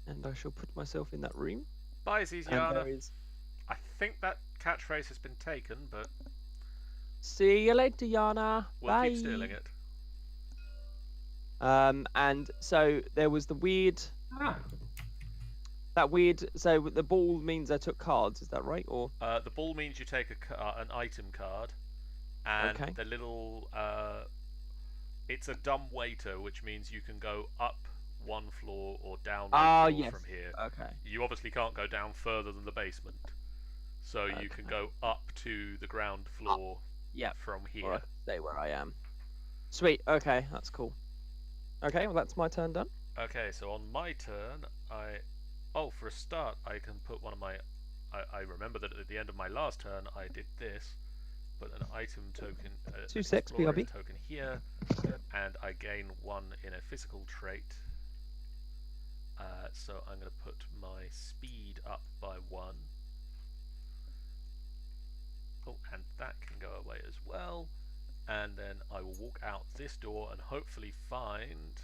And I shall put myself in that room. Bye, Ziziana. Is... I think that catchphrase has been taken, but... See you later, Yana. We'll Bye. keep stealing it. And so there was the weird... That weird... So the ball means I took cards, is that right? Or the ball means you take an item card. And the little... it's a dumb waiter, which means you can go up 1 floor or down 1 floor from here. Okay. You obviously can't go down further than the basement. So you can go up to the ground floor from here. Or I can stay where I am. Sweet. Okay, that's cool. Okay, well that's my turn done. Okay, so on my turn, for a start, I can put one of my... I remember that at the end of my last turn, I did this. Put an item token... 2/6 BRB. token here, and I gain 1 in a physical trait. So I'm going to put my speed up by 1. Oh, and that can go away as well. And then I will walk out this door and hopefully find...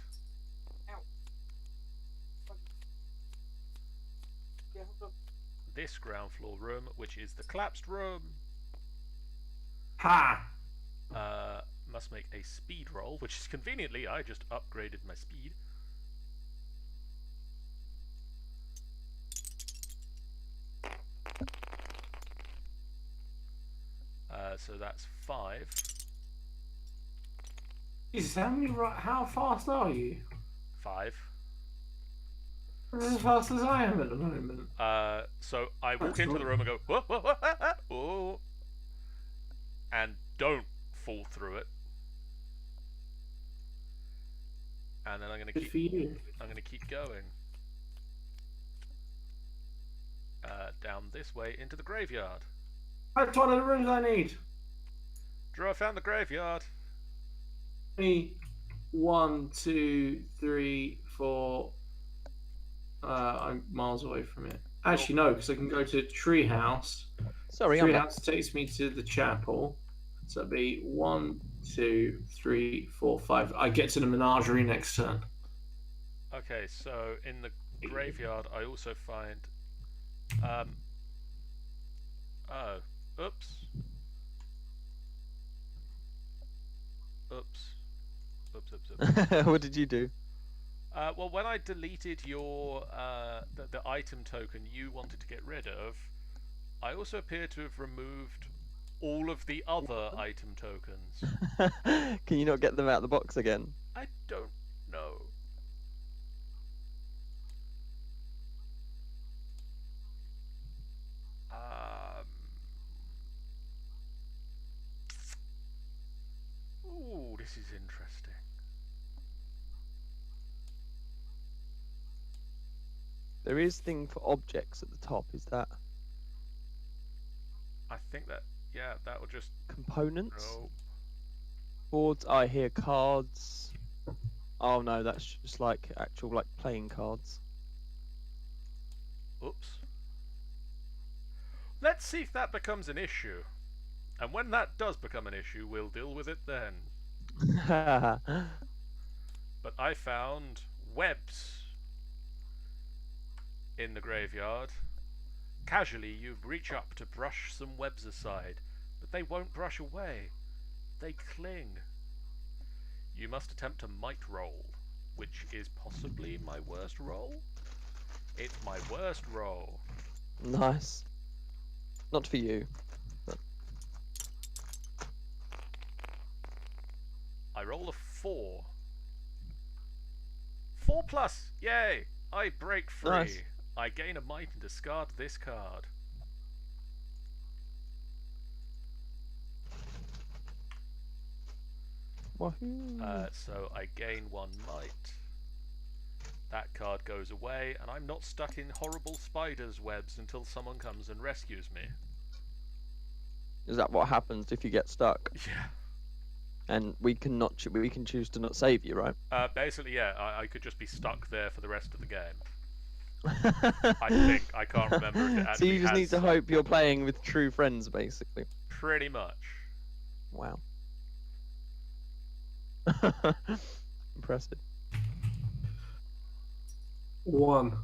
this ground floor room, which is the collapsed room. Ha! Must make a speed roll, which is conveniently, I just upgraded my speed. So that's 5. Jesus, how fast are you? 5. As fast as I am at the moment. So I walk into the room and go, whoa, whoa, whoa, whoa, and don't fall through it. And then I'm gonna keep going. Down this way into the graveyard. That's one of the rooms I need. Drew, I found the graveyard. 1, 2, 3, 4. I'm miles away from it. Actually, no, because I can go to Treehouse. Sorry, Treehouse takes me to the chapel. So it'd be 1, 2, 3, 4, 5. I get to the menagerie next turn. Okay, so in the graveyard, I also find. Oops. What did you do? Well, when I deleted your the item token you wanted to get rid of, I also appear to have removed all of the other item tokens. Can you not get them out of the box again? I don't know. Ooh, this is interesting. There is thing for objects at the top, is that? I think that, yeah, that will just... Components? No. Boards, I hear cards. Oh no, that's just like actual like playing cards. Oops. Let's see if that becomes an issue. And when that does become an issue, we'll deal with it then. But I found webs in the graveyard. Casually, you reach up to brush some webs aside, but they won't brush away. They cling. You must attempt a might roll, which is possibly my worst roll. It's my worst roll. Nice. Not for you. roll a 4. 4 plus! Yay! I break free. Nice. I gain a might and discard this card. Wahoo. So I gain 1 might. That card goes away, and I'm not stuck in horrible spiders' webs until someone comes and rescues me. Is that what happens if you get stuck? Yeah. And we can choose to not save you, right? Basically, yeah. I could just be stuck there for the rest of the game. I think. I can't remember if it actually So you just need to hope you're playing with true friends, basically. Pretty much. Wow. Impressive. 1,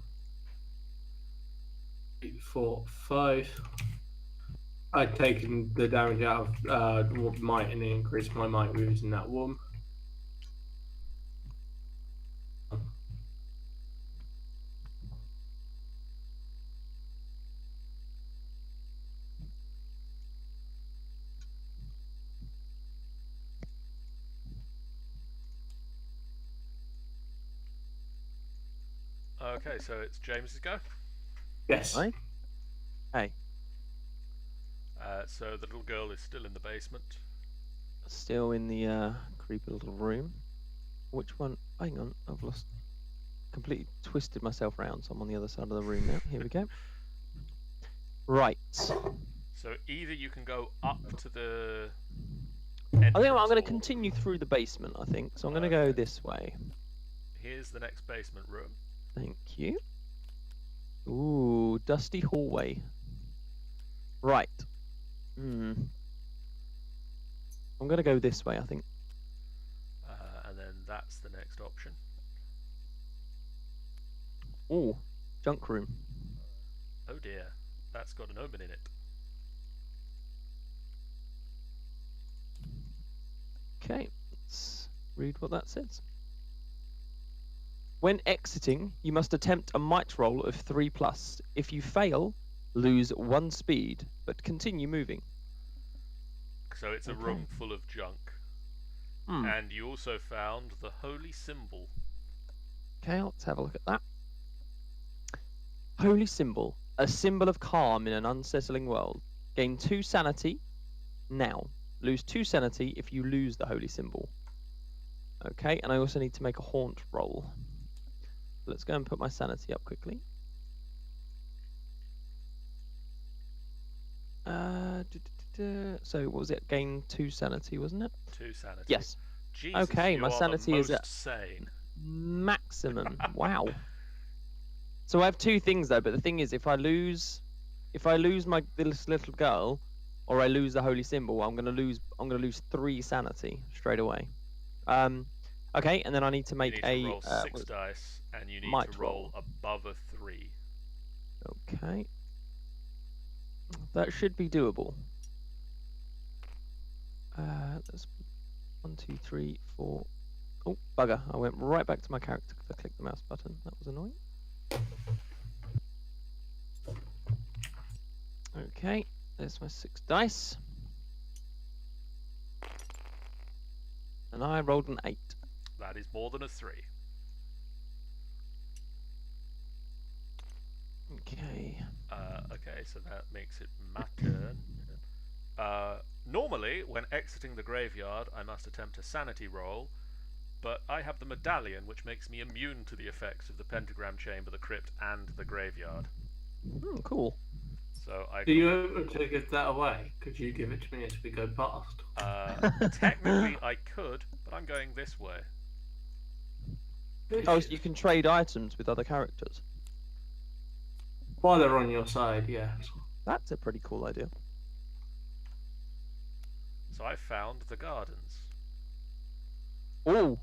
3, 4, 5. I've taken the damage out of might and increased my might using that 1. Okay, so it's James's go. Yes. Hi. Hey. So the little girl is still in the basement. Still in the creepy little room. Which one? Hang on, I've lost. Completely twisted myself around, so I'm on the other side of the room now. Here we go. Right. So either you can go up to the. I think I'm going to hall. continue through the basement. I think so. I'm going to go this way. Here's the next basement room. Thank you. Ooh, dusty hallway. Right. I'm going to go this way, I think. And then that's the next option. Ooh, junk room. Oh dear, that's got an omen in it. Okay, let's read what that says. When exiting, you must attempt a might roll of 3+. If you fail, lose 1 speed, but continue moving. So it's a room full of junk. And you also found the holy symbol. Okay, let's have a look at that. Holy symbol, a symbol of calm in an unsettling world. Gain 2 sanity now. Lose 2 sanity if you lose the holy symbol. Okay, and I also need to make a haunt roll. Let's go and put my sanity up quickly. So what was it? Gain 2 sanity, wasn't it? 2 sanity. Yes. Jesus, okay, my sanity is at sane. maximum. Wow. So I have 2 things though, but the thing is, if I lose this little girl, or I lose the holy symbol, I'm gonna lose 3 sanity straight away. Okay, and then I need to make you need to roll 6 dice, and you need to roll above a 3. Okay. That should be doable. That's 1, 2, 3, 4. Oh, bugger. I went right back to my character because I clicked the mouse button. That was annoying. Okay, there's my 6 dice. And I rolled an 8. That is more than a 3. Okay. Okay, so that makes it my turn. Normally, when exiting the graveyard, I must attempt a sanity roll, but I have the medallion, which makes me immune to the effects of the pentagram chamber, the crypt, and the graveyard. Cool. So Do you to give that away? Could you give it to me as we go past? Technically, I could, but I'm going this way. Oh, so you can trade items with other characters. While they're on your side, yeah. That's a pretty cool idea. So I found the gardens. Oh,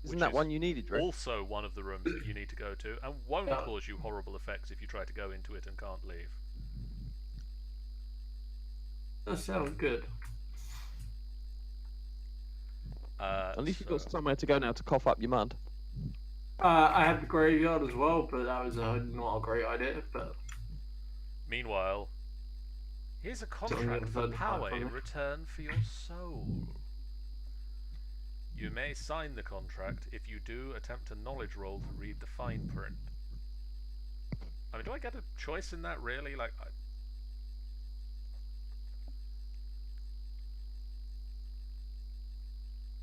isn't that one you needed, Drew? Also one of the rooms that you need to go to, and won't cause you horrible effects if you try to go into it and can't leave. That sounds good. At least you've got somewhere to go now to cough up your mud. I had the graveyard as well, but that was not a great idea. But meanwhile, here's a contract for power in return for your soul. You may sign the contract. If you do, attempt a knowledge roll to read the fine print. I mean, do I get a choice in that, really? Like,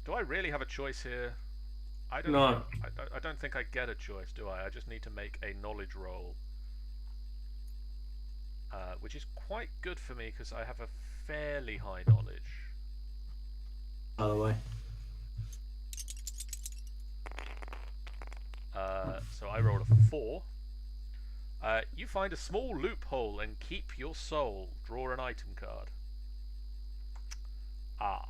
do I really have a choice here? I don't know. I don't think I get a choice, do I? I just need to make a knowledge roll. Which is quite good for me, because I have a fairly high knowledge. By the way. So I rolled a 4. You find a small loophole and keep your soul. Draw an item card. Ah.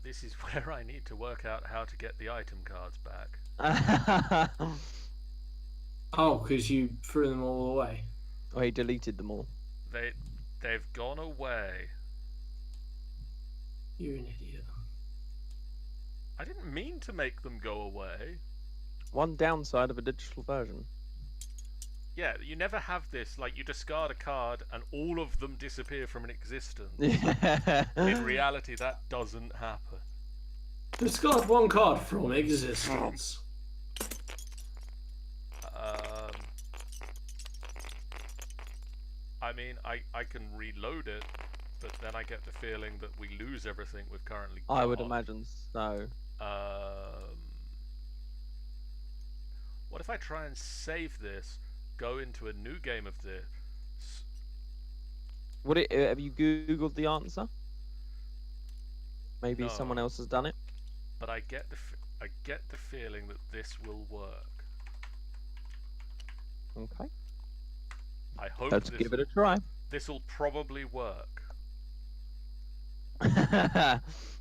This is where I need to work out how to get the item cards back. Oh, because you threw them all away. Oh, he deleted them all. They've gone away. You're an idiot. I didn't mean to make them go away. One downside of a digital version. Yeah, you never have this, like, you discard a card and all of them disappear from an existence. Yeah. In reality, that doesn't happen. Discard one card from existence. I mean, I can reload it, but then I get the feeling that we lose everything we've currently got. I would imagine so. What if I try and save this, go into a new game of this? Have you Googled the answer? Maybe someone else has done it. But I get the feeling that this will work. Okay. I hope. Let's give it a try. This will probably work.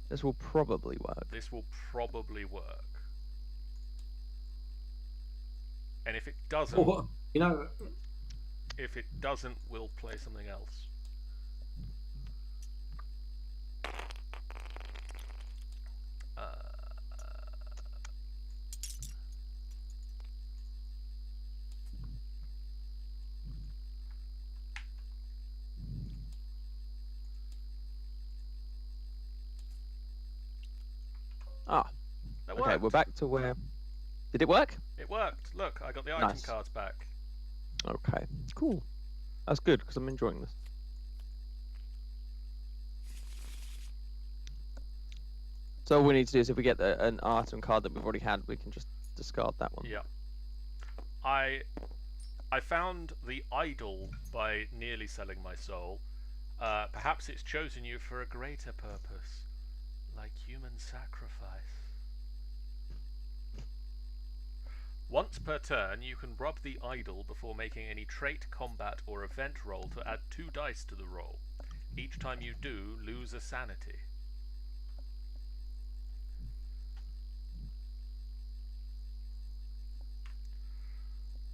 This will probably work. This will probably work. And if it doesn't, you know, if it doesn't, we'll play something else. Okay, we're back to where... Did it work? It worked. Look, I got the item cards back. Okay, cool. That's good, because I'm enjoying this. So all we need to do is if we get an item card that we've already had, we can just discard that one. Yeah. I found the idol by nearly selling my soul. Perhaps it's chosen you for a greater purpose, like human sacrifice. Once per turn, you can rub the idol before making any trait, combat, or event roll to add 2 dice to the roll. Each time you do, lose a sanity.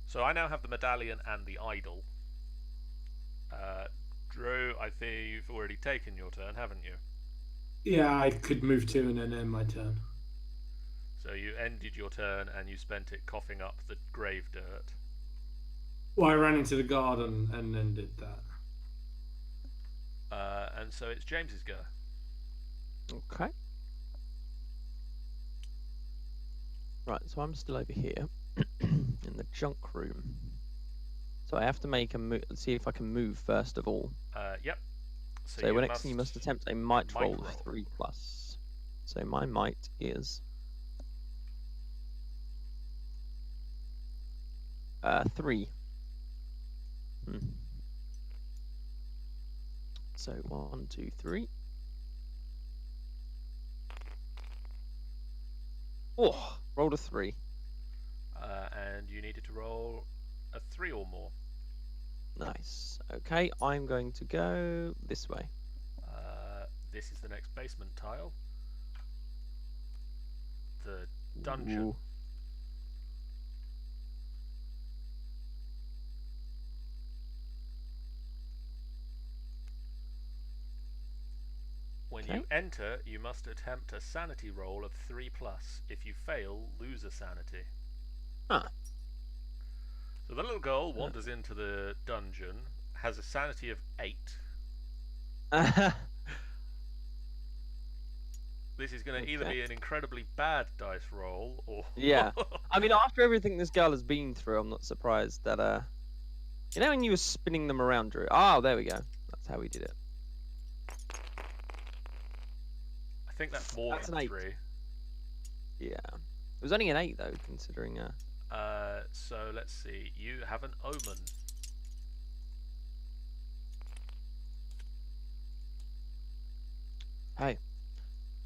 So I now have the medallion and the idol. Drew, I think you've already taken your turn, haven't you? Yeah, I could move 2 and then end my turn. So you ended your turn and you spent it coughing up the grave dirt. Well, I ran into the garden and then did that. And so it's James's go. Okay. Right, so I'm still over here in the junk room. So I have to make a move. Let's see if I can move first of all. Yep. So next you must attempt a might roll of 3+. So my might is 3. So 1, 2, 3. Oh, rolled a 3. And you needed to roll a 3 or more. Nice. Okay, I'm going to go this way. This is the next basement tile. The dungeon. Ooh. When you enter, you must attempt a sanity roll of 3+. If you fail, lose a sanity. Huh. So the little girl wanders into the dungeon, has a sanity of 8. This is going to either be an incredibly bad dice roll or... Yeah. I mean, after everything this girl has been through, I'm not surprised that, You know when you were spinning them around, Drew? Oh, there we go. That's how we did it. I think that's more than an 3. Yeah. It was only an 8, though, considering... So, let's see. You have an omen. Hey.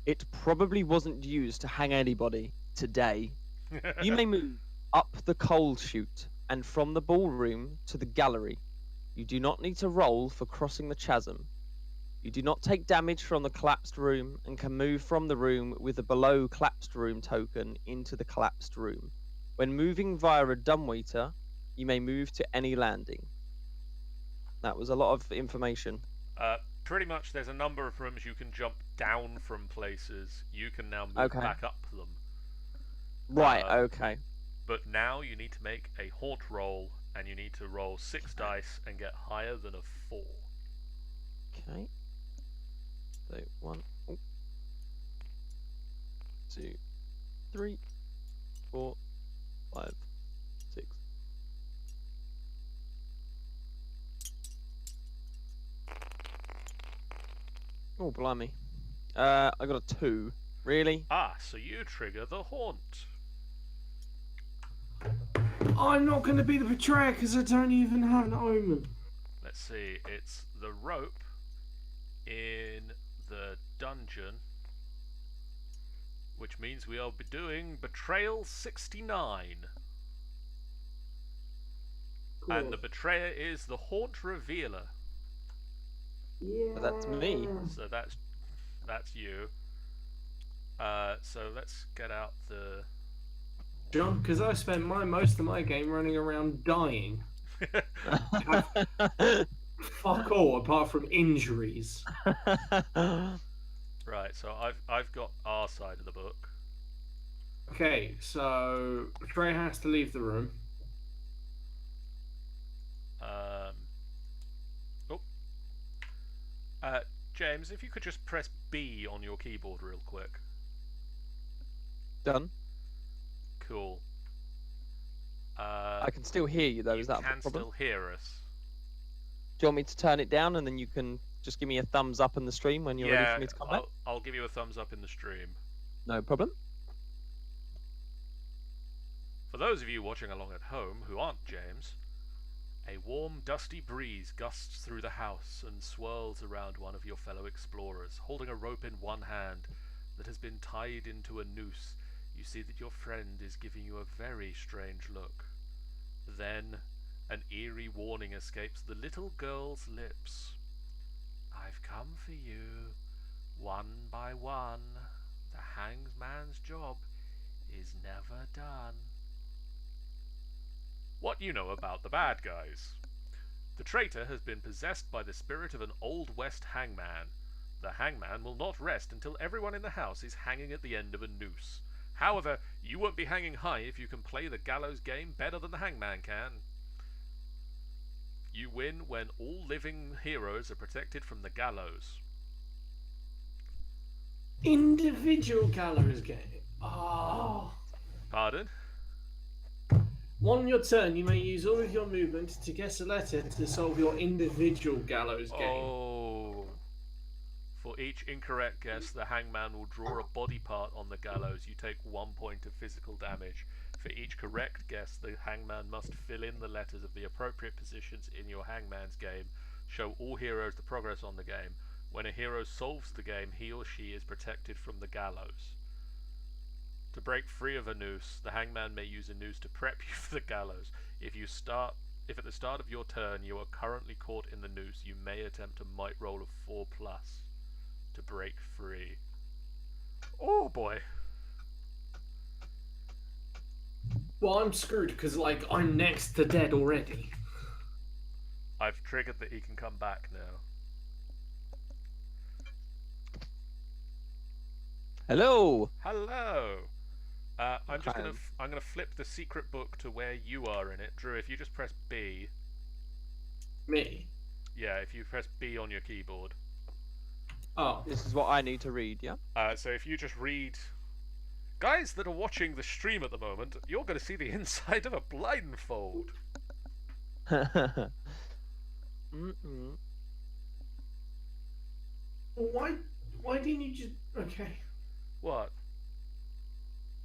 It probably wasn't used to hang anybody today. You may move up the coal chute and from the ballroom to the gallery. You do not need to roll for crossing the chasm. You do not take damage from the collapsed room and can move from the room with the below collapsed room token into the collapsed room. When moving via a dumbwaiter, you may move to any landing. That was a lot of information. Pretty much there's a number of rooms you can jump down from places. You can now move back up them. Right, okay. But now you need to make a haunt roll, and you need to roll 6 dice and get higher than a 4. Okay. So 1, 2, 3, 4, 5, 6. Oh, blimey. I got a 2. Really? Ah, so you trigger the haunt. I'm not going to be the betrayer because I don't even have an omen. Let's see. It's the rope in the dungeon, which means we'll be doing Betrayal 69. Cool. And the betrayer is the Haunt Revealer. Yeah. That's me. So that's you. So let's get out the... John, because I spent most of my game running around dying. Fuck all, apart from injuries. Right, so I've got our side of the book. Okay, so Betrayer has to leave the room. James, if you could just press B on your keyboard real quick. Done. Cool. I can still hear you though. Is that a problem? You can still hear us. Do you want me to turn it down and then you can just give me a thumbs up in the stream when you're ready for me to come back? I'll give you a thumbs up in the stream. No problem. For those of you watching along at home who aren't James, a warm, dusty breeze gusts through the house and swirls around one of your fellow explorers, holding a rope in one hand that has been tied into a noose. You see that your friend is giving you a very strange look. Then, an eerie warning escapes the little girl's lips. I've come for you, one by one. The hangman's job is never done. What you know about the bad guys. The traitor has been possessed by the spirit of an Old West hangman. The hangman will not rest until everyone in the house is hanging at the end of a noose. However, you won't be hanging high if you can play the gallows game better than the hangman can. You win when all living heroes are protected from the gallows. Individual gallows game. Oh. Pardon? On your turn, you may use all of your movement to guess a letter to solve your individual gallows game. Oh. For each incorrect guess, the hangman will draw a body part on the gallows. You take 1 point of physical damage. For each correct guess, the hangman must fill in the letters of the appropriate positions in your hangman's game. Show all heroes the progress on the game. When a hero solves the game, he or she is protected from the gallows. To break free of a noose, the hangman may use a noose to prep you for the gallows. If at the start of your turn you are currently caught in the noose, you may attempt a might roll of 4+ to break free. Oh boy. Well, I'm screwed because, like, I'm next to dead already. I've triggered that he can come back now. Hello. Hello. I'm gonna flip the secret book to where you are in it, Drew. If you just press B. Me. Yeah, if you press B on your keyboard. Oh. This is what I need to read, yeah? So if you just read... Guys that are watching the stream at the moment, you're going to see the inside of a blindfold. Why didn't you just... Okay. What?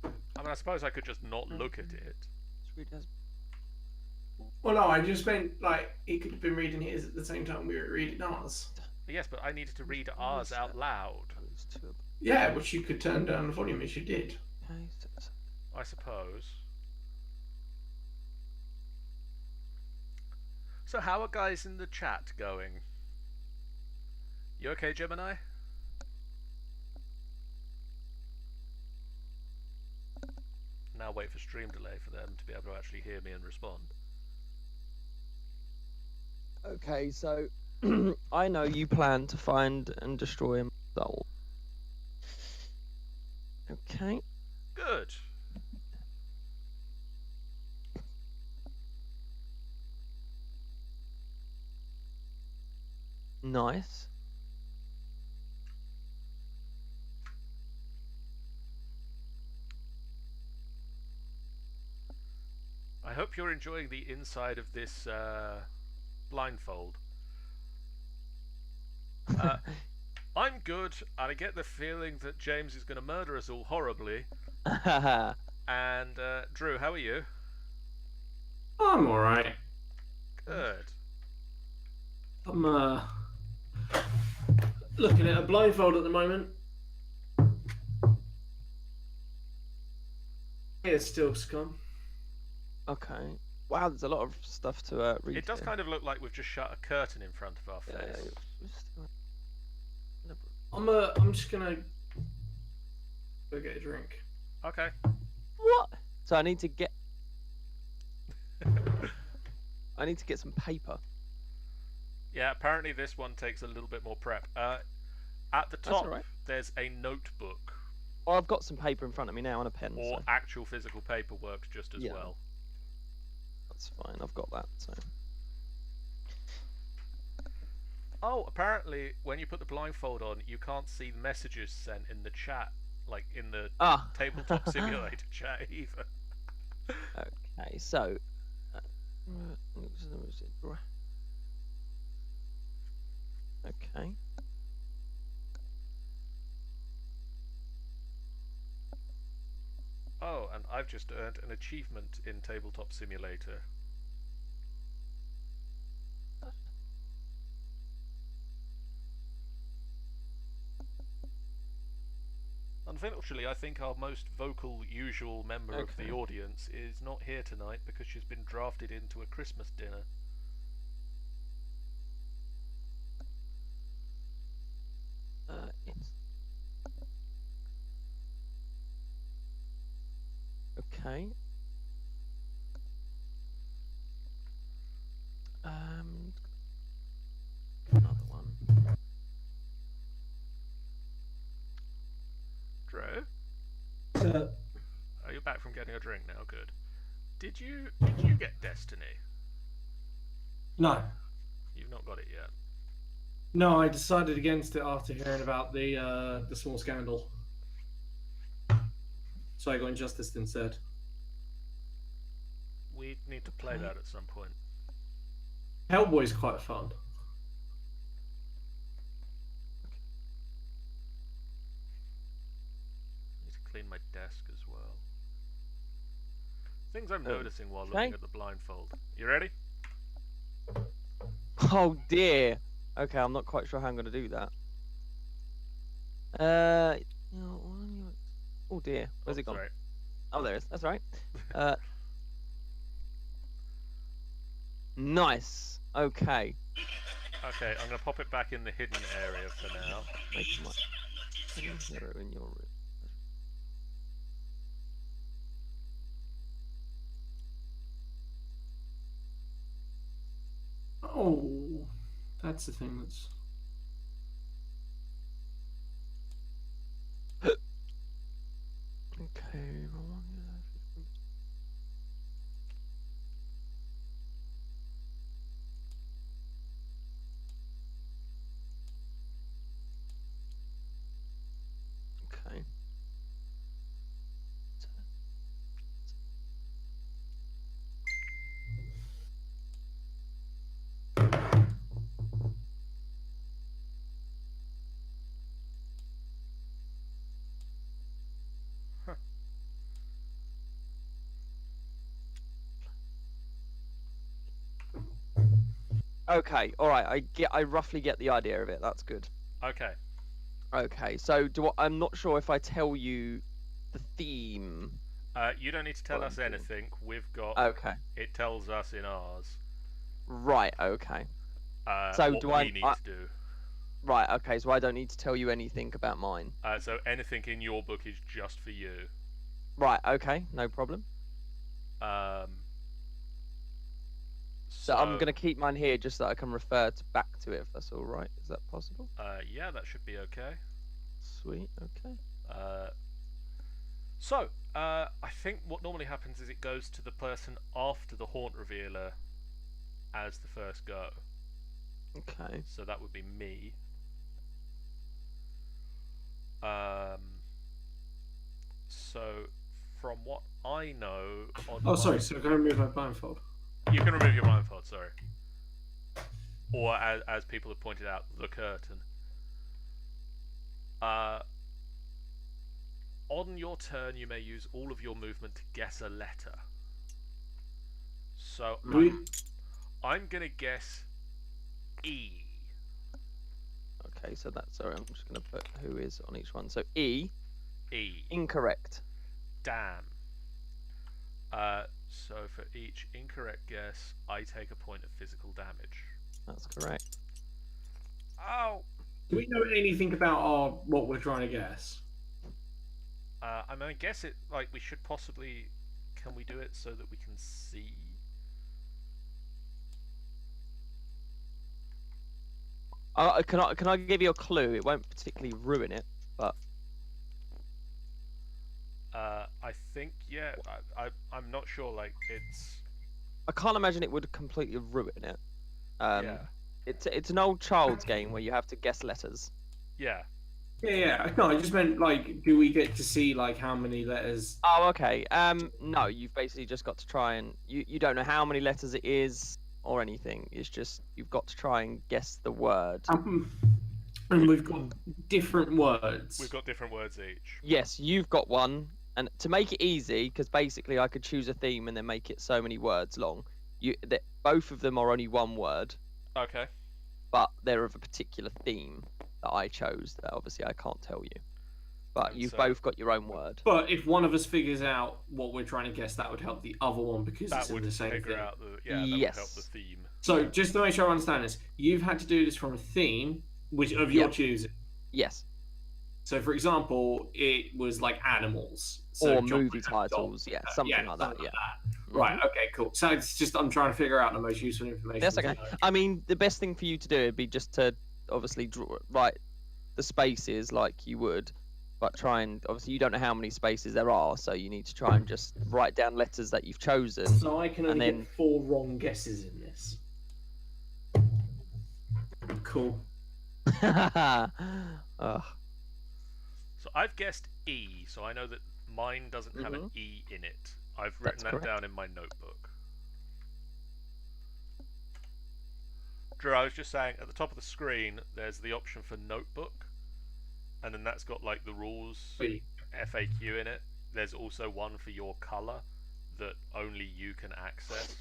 I mean, I suppose I could just not look at it. Well, no, I just meant, like, he could have been reading his at the same time we were reading ours. Yes, but I needed to read ours out loud. Yeah, which you could turn down the volume as you did. I suppose. So how are guys in the chat going? You okay, Gemini? Now wait for stream delay for them to be able to actually hear me and respond. Okay, so I know you plan to find and destroy my soul. Okay. Good. Nice. I hope you're enjoying the inside of this blindfold. I'm good, and I get the feeling that James is going to murder us all horribly. And Drew, how are you? I'm alright. Good. I'm looking at a blindfold at the moment. It's still scum. Okay. Wow, there's a lot of stuff to read. It does here. kind of look like we've just shut a curtain in front of our face. I'm just gonna go get a drink. Okay. What? So I need to get. I need to get some paper. Yeah, apparently this one takes a little bit more prep. At the top, right. There's a notebook. Well, I've got some paper in front of me now and a pen. Or so. actual physical paper works just as well. That's fine, I've got that. So. Oh, apparently when you put the blindfold on, you can't see the messages sent in the chat, like in the Tabletop Simulator chat either. Okay, so. Okay. Oh, and I've just earned an achievement in Tabletop Simulator. Unfortunately, I think our most vocal usual member of the audience is not here tonight because she's been drafted into a Christmas dinner. Okay. Another one. Drew? Oh, you're back from getting a drink now, good. Did you get Destiny? No. You've not got it yet. No, I decided against it after hearing about the small scandal. So I got Injustice instead. We need to play that at some point. Hellboy's quite fun. Need to clean my desk as well. Things I'm noticing while looking at the blindfold. You ready? Oh dear. Okay, I'm not quite sure how I'm going to do that. Oh dear, where's it gone? Sorry. Oh, there it is. That's right. Nice. Okay. Okay, I'm going to pop it back in the hidden area for now. Make my hero in your room. Oh, that's the thing that's... Okay. Okay. Okay, all right. I roughly get the idea of it. That's good. Okay. Okay, so I'm not sure if I tell you the theme. You don't need to tell us anything. We've got. Okay. It tells us in ours. Right. Okay. So what we need to do. Right. Okay. So I don't need to tell you anything about mine. So anything in your book is just for you. Right. Okay. No problem. So I'm gonna keep mine here just so I can refer back to it if that's all right. Is that possible? Yeah, that should be okay. Sweet. Okay. So I think what normally happens is it goes to the person after the haunt revealer as the first go. Okay. So that would be me. So from what I know on sorry, so can I remove my blindfold? You can remove your blindfold, sorry. Or as people have pointed out, the curtain. On your turn you may use all of your movement to guess a letter. So I'm gonna guess E. Okay, so that's sorry, I'm just gonna put who is on each one. So E. E. Incorrect. Damn. So for each incorrect guess, I take a point of physical damage. That's correct. Oh. Do we know anything about what we're trying to guess? I mean, I guess it we should possibly. Can we do it so that we can see? Can I give you a clue? It won't particularly ruin it, but. I think I'm not sure. It's. I can't imagine it would completely ruin it. Yeah. It's an old child's game where you have to guess letters. Yeah. Yeah. No, I just meant do we get to see how many letters? Oh, okay. No, you've basically just got to try and you don't know how many letters it is or anything. It's just you've got to try and guess the word. And we've got different words. We've got different words each. Yes, you've got one, and to make it easy, because basically I could choose a theme and then make it so many words long. Both of them are only one word. Okay. But they're of a particular theme that I chose. That obviously I can't tell you. But you've both got your own word. But if one of us figures out what we're trying to guess, that would help the other one because it's in the same thing. That would help the theme. So just to make sure I understand this, you've had to do this from a theme of your choosing. Yes. So, for example, it was animals. Or movie titles, something like that. Right, okay, cool. So it's just I'm trying to figure out the most useful information. That's okay. I mean, the best thing for you to do would be just to obviously write the spaces like you would, but try and obviously you don't know how many spaces there are, so you need to try and just write down letters that you've chosen. So I can only get 4 wrong guesses in this. Cool. So I've guessed E, so I know that mine doesn't have an E in it. I've written that down in my notebook. Drew, I was just saying, at the top of the screen, there's the option for notebook, and then that's got the rules FAQ in it. There's also one for your colour that only you can access.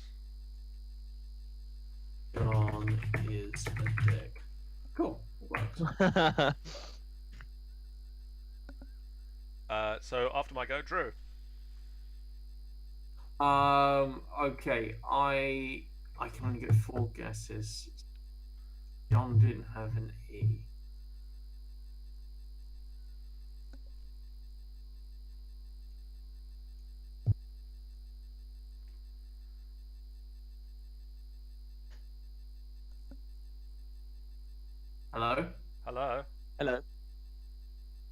John is a dick. Cool. So after my go, Drew. Okay. I can only get 4 guesses. John didn't have an E. Hello? Hello? Hello?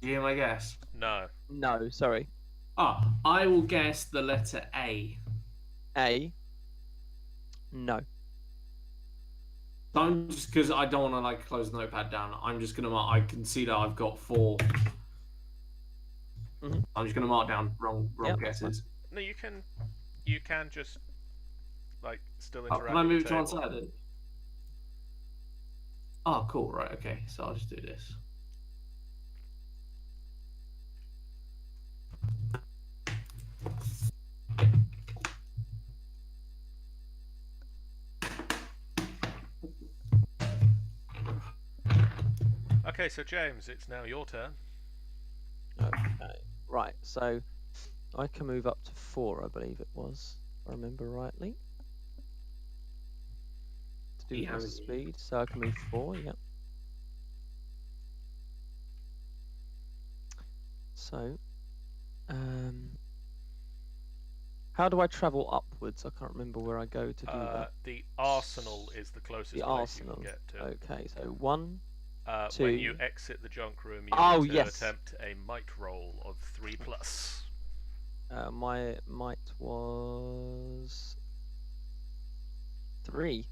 Do you hear my guess? No. No, sorry. I will guess the letter A. A? No. I'm just because I don't want to close the notepad down. I'm just gonna. I can see that I've got 4 I'm just going to mark down wrong guesses. No, you can just like still interact. Can I move it to one side then? Oh, cool. Right. Okay. So I'll just do this. Okay, so James, it's now your turn. Okay, right. So I can move up to 4, I believe it was, if I remember rightly. To do my speed, so I can move 4. Yep. So, how do I travel upwards? I can't remember where I go to do that. The arsenal is the closest place you can get to. Okay, so 1, 2. When you exit the junk room, you need to attempt a might roll of 3+. My might was 3.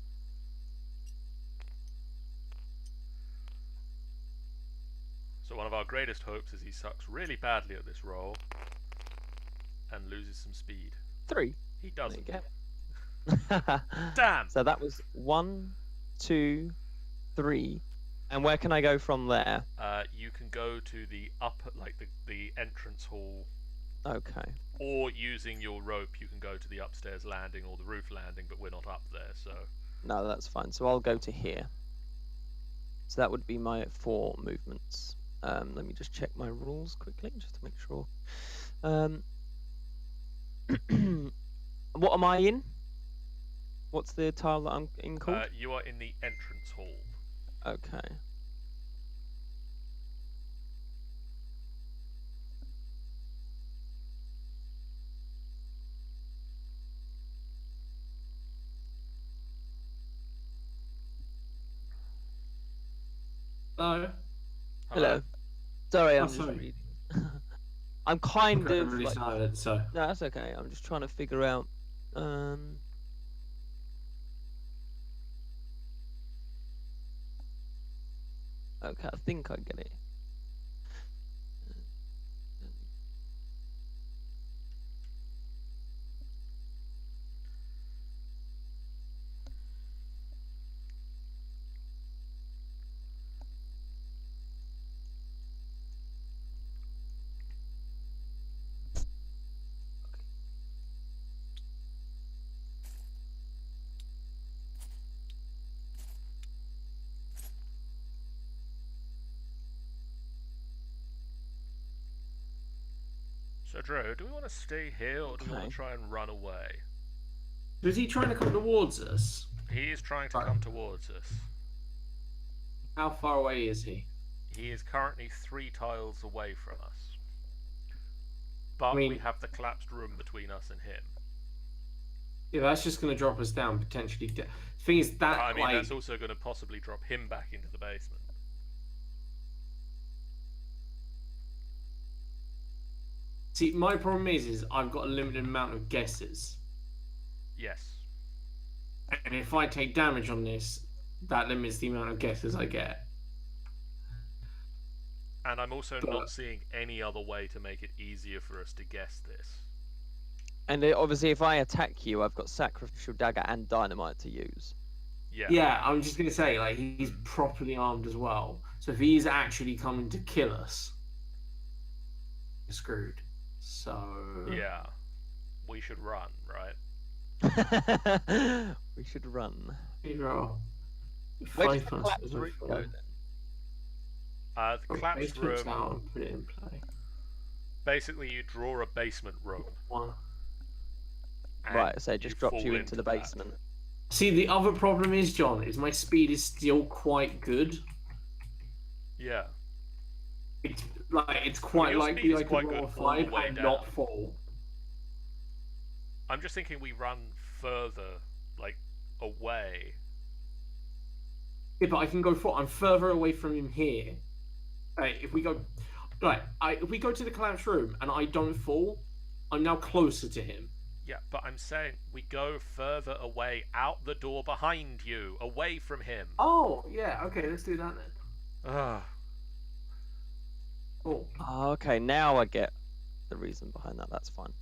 So one of our greatest hopes is he sucks really badly at this roll and loses some speed. 3. He doesn't. There you go. Damn! So that was 1, 2, 3. And where can I go from there? You can go to the upper, like the entrance hall. Okay. Or using your rope, you can go to the upstairs landing or the roof landing, but we're not up there, so... No, that's fine. So I'll go to here. So that would be my 4 movements. Let me just check my rules quickly, just to make sure. What am I in? What's the tile that I'm in called? You are in the entrance hall. Okay. Hello. Hello. Sorry, I'm just sorry. reading. I'm kind of really like... silent, so. No, that's okay. I'm just trying to figure out. Okay, I think I get it. So Drew, do we want to stay here or do we want to try and run away? Is he trying to come towards us? He is trying to come towards us. How far away is he? He is currently 3 tiles away from us. But we have the collapsed room between us and him. Yeah, that's just going to drop us down, potentially. The thing is that... I mean, that's also going to possibly drop him back into the basement. See, my problem is I've got a limited amount of guesses. Yes. And if I take damage on this, that limits the amount of guesses I get. And I'm also not seeing any other way to make it easier for us to guess this. And obviously, if I attack you, I've got Sacrificial Dagger and Dynamite to use. Yeah. Yeah, I'm just going to say, like, he's properly armed as well. So if he's actually coming to kill us, we're screwed. So... Yeah. We should run, right? We should run. Where does the collapsed room go, then? The collapsed room... Out and put it in play. Basically, you draw a basement rope. Right, so it just drops you into the basement. See, the other problem is, John, is my speed is still quite good. Yeah. It's quite likely I could roll a 5 and not fall. I'm just thinking we run further, like, away. Yeah, but I can go I'm further away from him here. If we go... Right, if we go to the collapsed room and I don't fall, I'm now closer to him. Yeah, but I'm saying we go further away, out the door behind you, away from him. Oh, yeah, okay, let's do that then. Ah. Cool. Oh, okay, now I get the reason behind that. That's fine.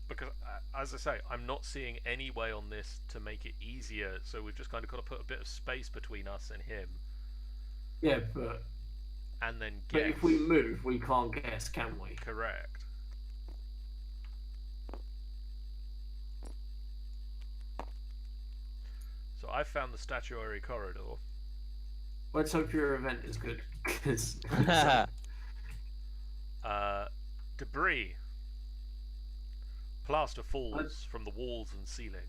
Because, as I say, I'm not seeing any way on this to make it easier, so we've just kind of got to put a bit of space between us and him. Yeah, but... And then guess. But if we move, we can't guess, can we? Correct. So I found the statuary corridor. Let's hope your event is good. Debris. Plaster falls from the walls and ceiling.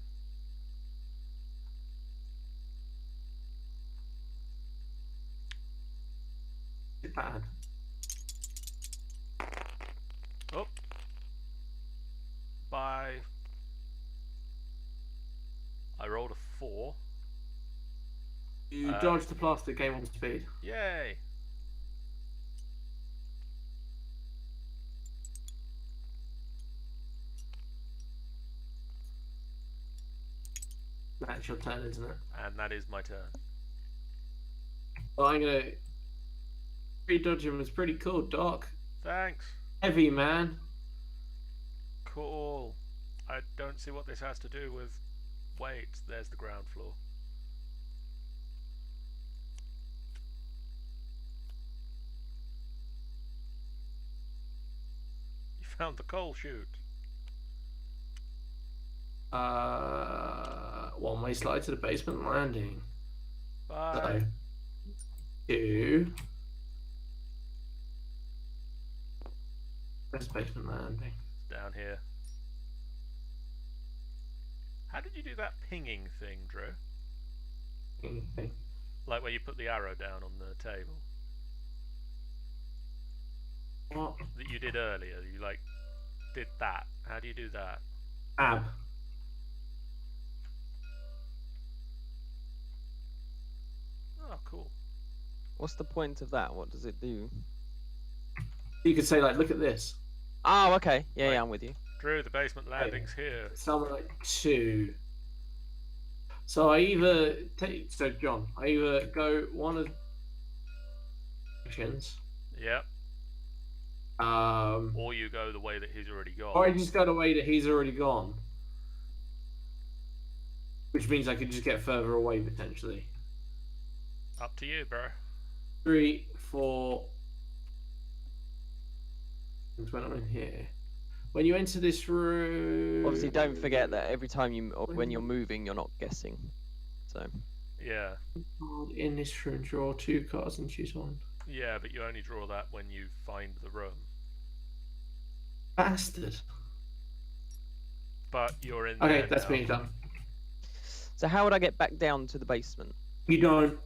Bad. Oh. I rolled a 4. You dodged the plaster, game on speed. Yay! That's your turn, isn't it? And that is my turn. Well, I'm gonna... Dodging was pretty cool, Doc. Thanks. Heavy, man. Cool. I don't see what this has to do with... Wait, there's the ground floor. You found the coal chute. One way slide to the basement landing. Bye. So, 2. Where's basement landing? Down here. How did you do that pinging thing, Drew? Anything. Like where you put the arrow down on the table? What? That you did earlier. You like did that. How do you do that? Ab. Oh, cool. What's the point of that? What does it do? You could say, like, look at this. Oh, okay. Yeah, Right. yeah, I'm with you. Drew, the basement landing's here. Something like 2. So I either take... So, John, I either go one of... Actions. Yep. Or Or you go the way that he's already gone. I just go the way that he's already gone. Which means I could just get further away, potentially. Up to you, bro. 3, 4... When I'm in here. When you enter this room... Obviously, don't forget that every time when you're moving, you're not guessing. So. Yeah. In this room, draw 2 cards and choose one. Yeah, but you only draw that when you find the room. Bastard. But you're in Okay, there that's now. me done. So how would I get back down to the basement? You don't.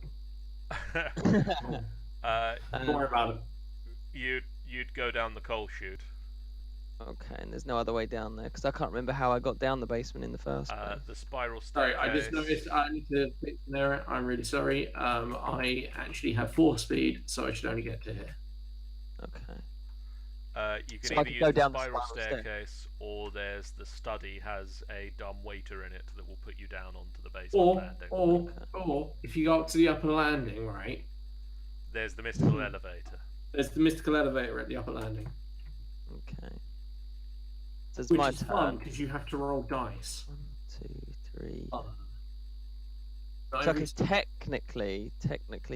Don't worry about it. You'd go down the coal chute. Okay, and there's no other way down there because I can't remember how I got down the basement in the first place. The spiral Sorry, staircase. I just noticed I need to fix an error. I'm really sorry. I actually have 4 speed, so I should only get to here. Okay. You can So I either could use go the down the spiral spiral staircase, or there's the study has a dumb waiter in it that will put you down onto the basement landing. Or if you go up to the upper landing, right? There's the mystical elevator. There's the mystical elevator at the upper landing. Okay. So it's Which my is turn. fun because you have to roll dice. 1, 2, 3. Fun. So I could technically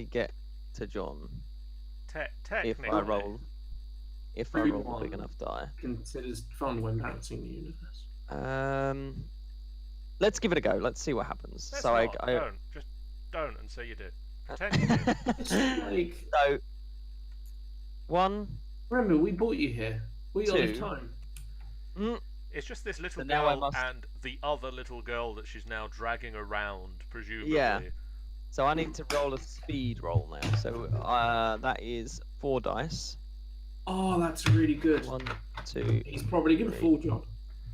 get to John if I roll a big enough die. Considers fun when bouncing the universe. Let's give it a go. Let's see what happens. Let's So not. Just don't and say you did. Pretend you did. It's like, So 1. remember, we bought you here. We got 2. time. It's just this little So now I girl must- and the other little girl that she's now dragging around, presumably. Yeah. So I need to roll a speed roll now. So that is 4 dice. Oh, that's really good. 1, 2, He's probably going to 3. fall, John.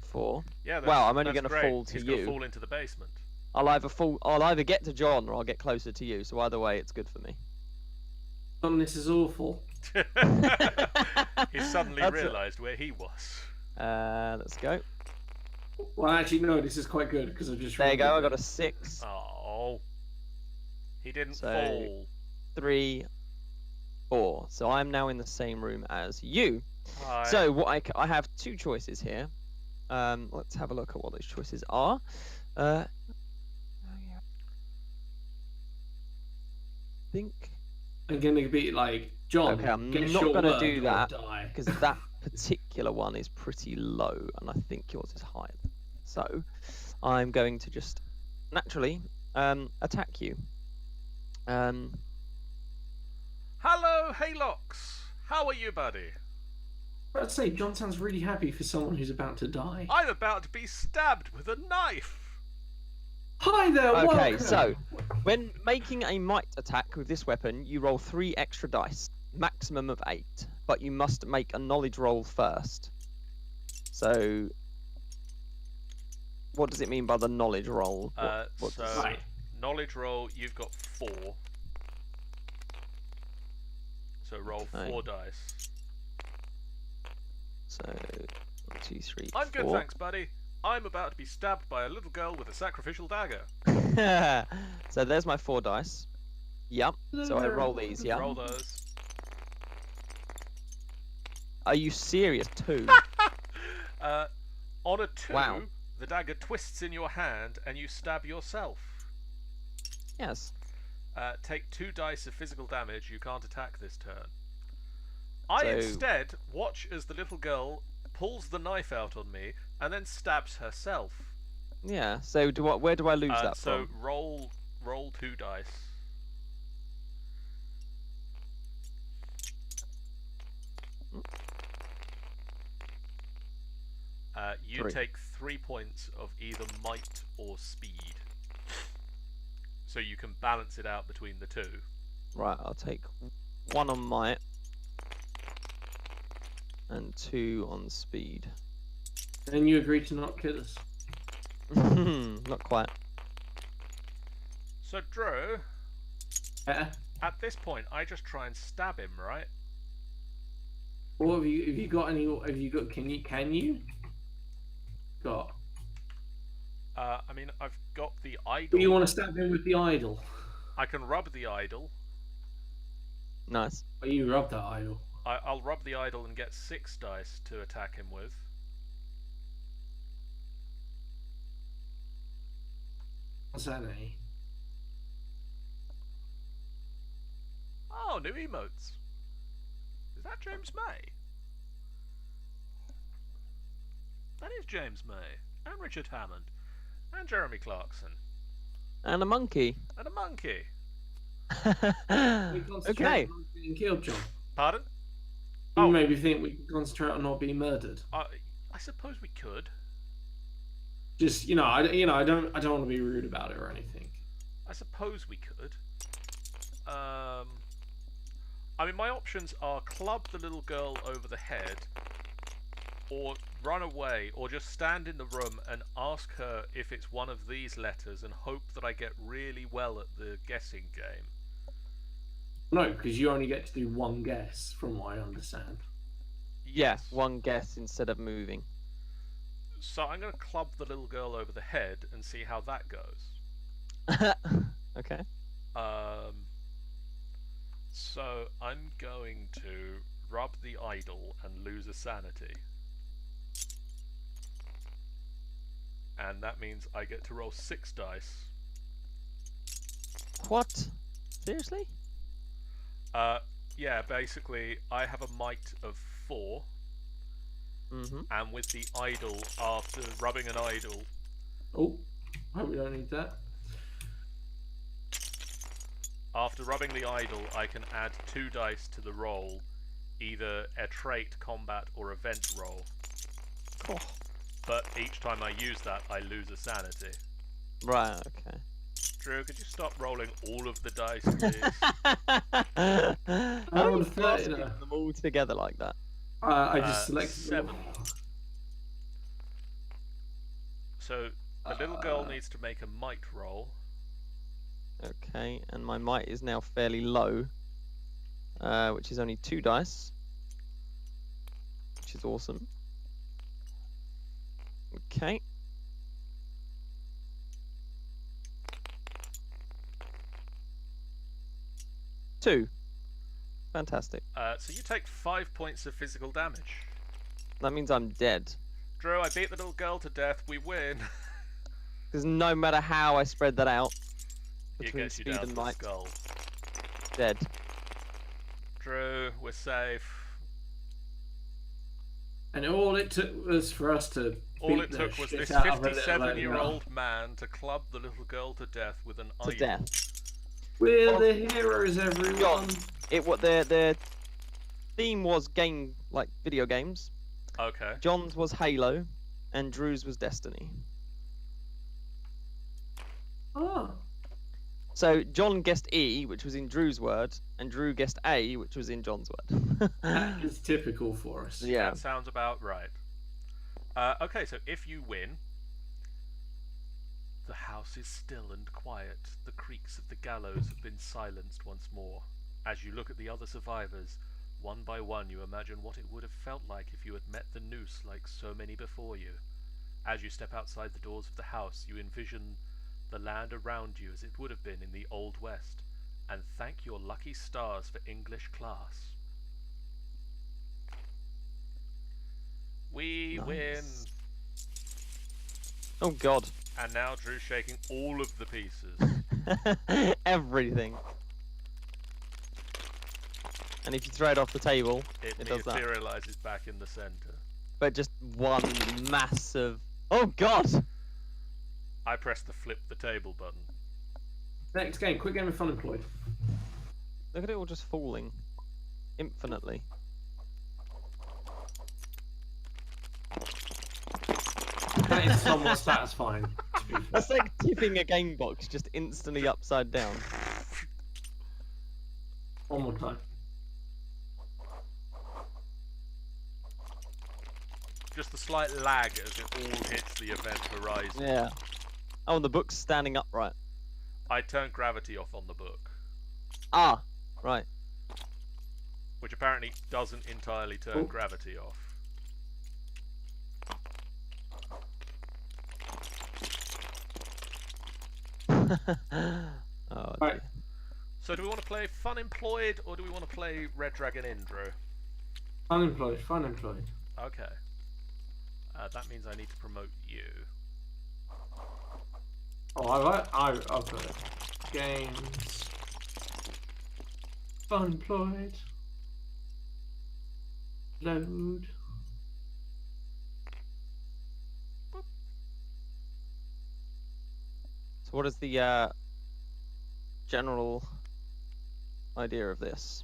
4. Yeah. Well, I'm only that's gonna great. fall to He's gonna you. fall into the basement. I'll either get to John or I'll get closer to you. So either way, it's good for me. John, this is awful. He suddenly That's realised where he was. Let's go. Well, actually, no, this is quite good because I've just. There you go. I got a remembered 6, Oh. He didn't So- fall. 3, 4. So I'm now in the same room as you, Hi. So what I have two choices here. Let's have a look at what those choices are. Think. I'm gonna be like, John. Okay, I'm get not your gonna word do or that die. because that particular one is pretty low, and I think yours is higher. So I'm going to just naturally attack you. Hello, Halox. How are you, buddy? I'd say John sounds really happy for someone who's about to die. I'm about to be stabbed with a knife. Hi there. Okay, welcome. so when making a might attack with this weapon, you roll 3 extra dice, maximum of 8, but you must make a knowledge roll first. So, what does it mean by the knowledge roll? Right. Knowledge roll, you've got 4. So roll 4 dice. So, 1, 2, 3, I'm 4. good, thanks, buddy. I'm about to be stabbed by a little girl with a sacrificial dagger. So there's my 4 dice. Yep. So I roll these, yeah? Roll those. Are you serious? 2? On a 2, wow. The dagger twists in your hand and you stab yourself. Yes. Take 2 dice of physical damage. You can't attack this turn. I instead watch as the little girl pulls the knife out on me and then stabs herself. Yeah. So where do I lose that from? from? So roll 2 dice. You 3. take 3 points of either might or speed. So you can balance it out between the 2. Right, I'll take 1 on might and 2 on speed. And you agree to not kill us? Not quite. So Drew, Yeah. at this point, I just try and stab him, right? Or have you got any? Have you got? Can you? Got. I mean, I've got the idol. Do you want to stab him with the idol? I can rub the idol. Nice. Oh, you rub that idol. I'll rub the idol and get 6 dice to attack him with. What's that, eh? Oh, new emotes. Is that James May? That is James May, and Richard Hammond, and Jeremy Clarkson. And a monkey. And a monkey. Okay. On being killed, John. Pardon? You maybe think we can concentrate on not being murdered. I suppose we could. Just I don't want to be rude about it or anything. I suppose we could. I mean, my options are club the little girl over the head, or run away, or just stand in the room and ask her if it's one of these letters and hope that I get really well at the guessing game. No, because you only get to do one guess, from what I understand. Yes, one guess instead of moving. So I'm going to club the little girl over the head and see how that goes. Okay. So I'm going to rub the idol and lose a sanity. And that means I get to roll 6 dice. What? Seriously? Yeah, basically, I have a might of 4. Mm-hmm. And with the idol, after rubbing an idol... Oh, I hope we don't need that. After rubbing the idol, I can add 2 dice to the roll, either a trait, combat, or event roll. Cool. But each time I use that, I lose a sanity. Right, okay. Drew, could you stop rolling all of the dice, please? How are you casting them all together like that? I just selected 7. So the little girl needs to make a might roll. Okay, and my might is now fairly low, which is only 2 dice, which is awesome. Okay. Two. Fantastic. So you take 5 points of physical damage. That means I'm dead. Drew, I beat the little girl to death. We win. Because no matter how I spread that out between It gets you speed down and to the might, skull. dead. Drew, we're safe. And all it took was for us to. All it took was this 57-year-old man to club the little girl to death with an To idol. death. We're the heroes, everyone. John, their theme was video games. Okay. John's was Halo, and Drew's was Destiny. Oh. So John guessed E, which was in Drew's word, and Drew guessed A, which was in John's word. That is typical for us. Yeah. That sounds about right. Okay, so if you win, the house is still and quiet. The creaks of the gallows have been silenced once more. As you look at the other survivors, one by one you imagine what it would have felt like if you had met the noose like so many before you. As you step outside the doors of the house, you envision the land around you as it would have been in the Old West, and thank your lucky stars for English class. We win! Oh God. And now Drew's shaking all of the pieces. Everything. And if you throw it off the table, it does that. It materializes back in the center. But just one massive... Oh God! I pressed the flip the table button. Next game, quick game of Fun Employed. Look at it all just falling. Infinitely. That is somewhat satisfying. That's like tipping a game box just instantly upside down. One more time. Just the slight lag as it all hits the event horizon. Yeah. Oh, and the book's standing upright. I turned gravity off on the book. Ah, right. Which apparently doesn't entirely turn gravity off. Oh, right. So do we want to play Fun Employed or do we want to play Red Dragon Inn, Drew? Unemployed, Fun Employed. Okay. That means I need to promote you. Oh, I've got it. Games. Fun Employed. Load. So what is the general idea of this?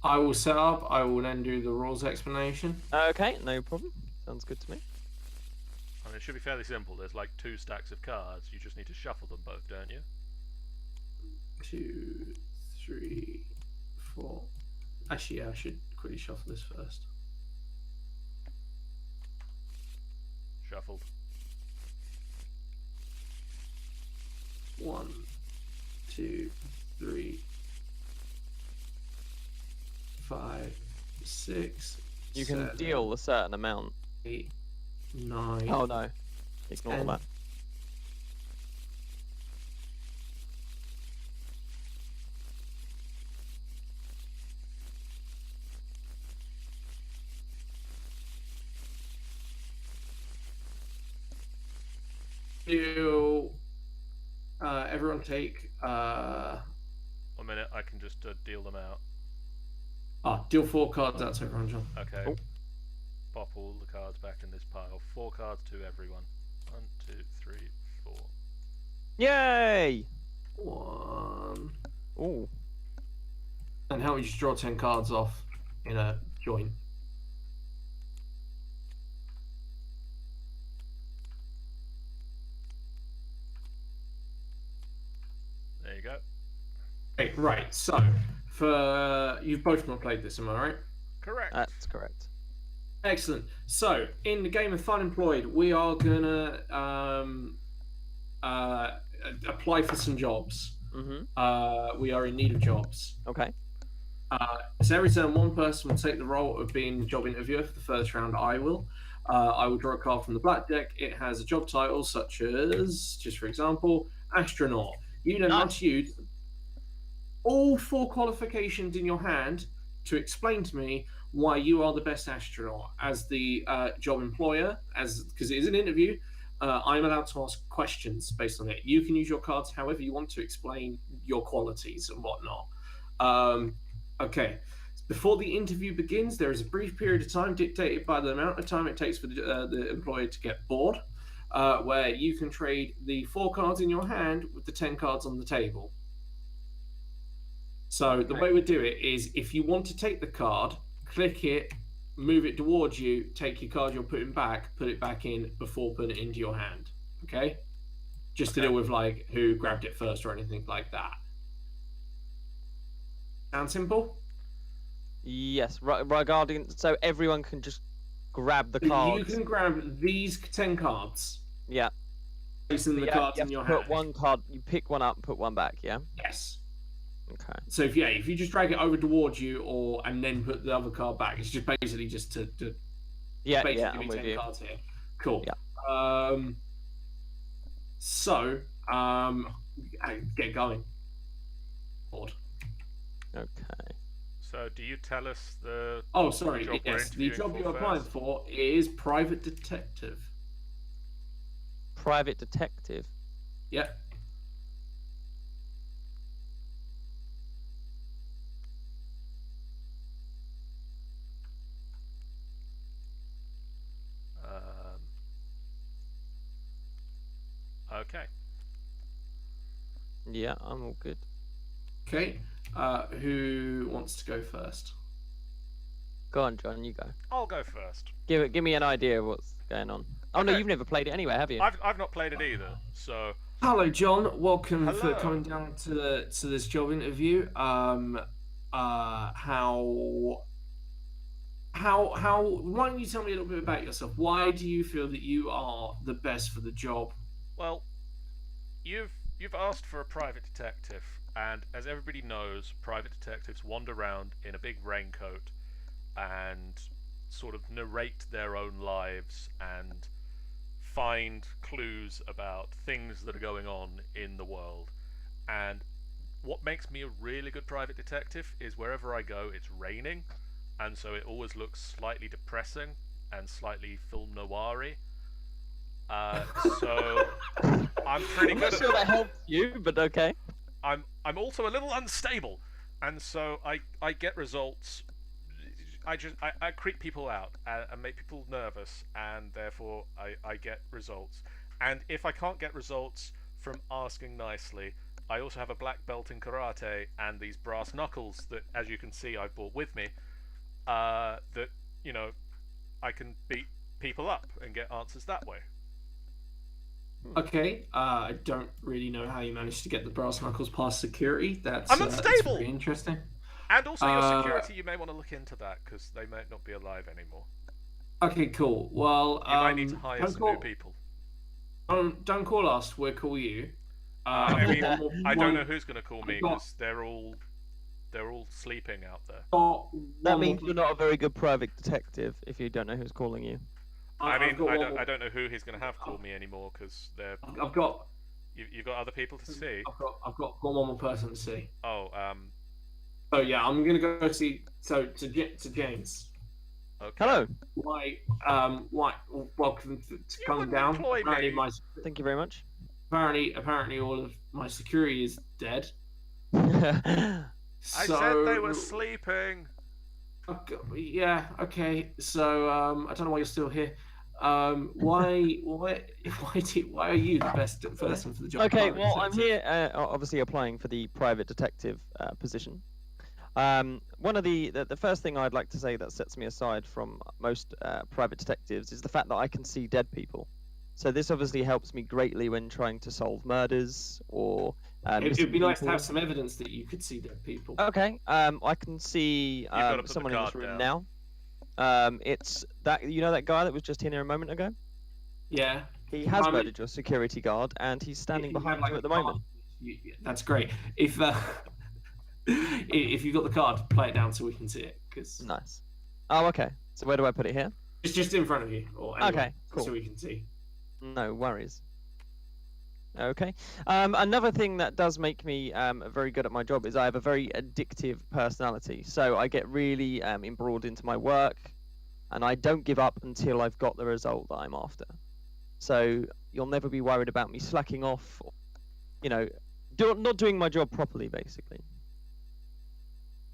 I will set up, I will then do the rules explanation. Okay, no problem. Sounds good to me. I mean, it should be fairly simple. There's like 2 stacks of cards. You just need to shuffle them both, don't you? 2, 3, 4. Actually, yeah, I should quickly shuffle this first. Shuffled. 1, 2, 3, 5, 6. You can 7, deal a certain amount. 8, 9. Oh no. Ignore 10. that. Do everyone take 1 minute, I can just deal them out. deal 4 cards out to everyone, John. Okay. Oh. Pop all the cards back in this pile. 4 cards to everyone. 1, 2, 3, 4. Yay! 1. Ooh. And how would you draw 10 cards off in a joint? There you go. Okay, right, so for you've both not played this, am I right? Correct. That's correct. Excellent. So in the game of Fun Employed, we are gonna apply for some jobs. Mm-hmm. We are in need of jobs. Okay. So every turn, one person will take the role of being the job interviewer. For the first round, I will. I will draw a card from the black deck. It has a job title such as, just for example, astronaut. You then must use all 4 qualifications in your hand to explain to me why you are the best astronaut. As the job employer, because it is an interview, I'm allowed to ask questions based on it. You can use your cards however you want to explain your qualities and whatnot. Okay. Before the interview begins, there is a brief period of time dictated by the amount of time it takes for the employer to get bored, where you can trade the 4 cards in your hand with the 10 cards on the table. So the way we do it is, if you want to take the card, click it, move it towards you, take your card you're putting back, put it back in before putting it into your hand. Okay? Just to deal with like who grabbed it first or anything like that. Sound simple? Yes, regarding, so everyone can just grab the cards. You can grab these 10 cards. Yeah. Placing the cards in your hand. Put one card, you pick one up, put one back. Yeah. Yes. Okay. So if you just drag it over towards you, and then put the other card back, it's just basically just to basically I'm with 10 you. cards here. Cool. Yeah. So get going. Board. Okay. So, do you tell us the? Oh, sorry. Job Yes, the job you're applying for is private detective. Private detective. Yeah. Okay. Yeah, I'm all good. Okay. Who wants to go first? Go on, John. You go. I'll go first. Give me an idea of what's going on. Oh no, Okay. you've never played it anyway, have you? I've not played it either. So. Hello, John. Welcome for Hello. coming down to this job interview. How? Why don't you tell me a little bit about yourself? Why do you feel that you are the best for the job? Well, you've asked for a private detective, and as everybody knows, private detectives wander around in a big raincoat and sort of narrate their own lives and find clues about things that are going on in the world. And what makes me a really good private detective is wherever I go, it's raining, and so it always looks slightly depressing and slightly film noir-y. So I'm pretty I'm good. not sure that helps you, but okay. I'm also a little unstable, and so I get results. I creep people out and make people nervous, and therefore I get results. And if I can't get results from asking nicely, I also have a black belt in karate and these brass knuckles that, as you can see, I've brought with me. That I can beat people up and get answers that way. Okay, I don't really know how you managed to get the brass knuckles past security. That's I'm unstable. That's very interesting. And also your security, you may want to look into that because they might not be alive anymore. Okay, cool. Well, you might need to hire some new people. Don't call us. We'll call you. I mean, I don't know who's going to call me because they're all sleeping out there. That means you're not a very good private detective if you don't know who's calling you. I don't know who he's going to have call me anymore because they're. I've got. You've got other people to see. I've got one more person to see. Oh. So yeah, I'm gonna go see. So to James. Okay. Hello. Why? Welcome to coming down. Apparently Thank you very much. Apparently, all of my security is dead. I said they were sleeping. Okay, yeah. Okay. So I don't know why you're still here. Why are you the best person for the job? Okay. Well, I'm here, obviously applying for the private detective position. One of the first thing I'd like to say that sets me aside from most private detectives is the fact that I can see dead people. So this obviously helps me greatly when trying to solve murders or. It'd be nice to have some evidence that you could see dead people. Okay. I can see someone in this room now. It's that that guy that was just in here a moment ago. Yeah. He has murdered your security guard, and he's standing behind you at the moment. That's great. If you've got the card, play it down so we can see it. Nice. Oh, okay. So where do I put it here? It's just in front of you. Or anywhere, okay, cool. So we can see. No worries. Okay. Another thing that does make me very good at my job is I have a very addictive personality. So I get really embroiled into my work, and I don't give up until I've got the result that I'm after. So you'll never be worried about me slacking off, or, you know, not doing my job properly, basically.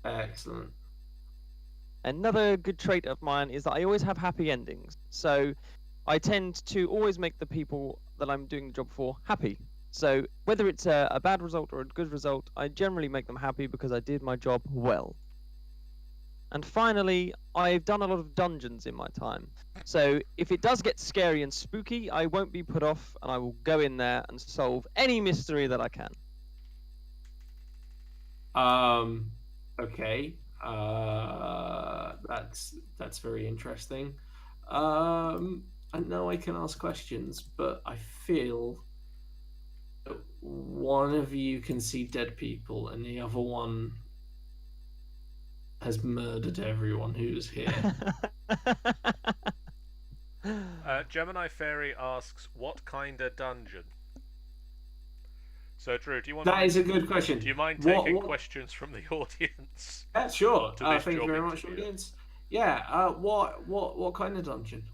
Excellent. Another good trait of mine is that I always have happy endings. So I tend to always make the people that I'm doing the job for happy. So whether it's a bad result or a good result, I generally make them happy because I did my job well. And finally, I've done a lot of dungeons in my time. So if it does get scary and spooky, I won't be put off, and I will go in there and solve any mystery that I can. Okay. That's very interesting. I know I can ask questions, but I feel that one of you can see dead people and the other one has murdered everyone who's here. Gemini Fairy asks, what kind of dungeon? So, Drew, do you want? That is a good question. Do you mind taking questions from the audience? Yeah, sure. Thank you very much, audience. Yeah. What kind of dungeon?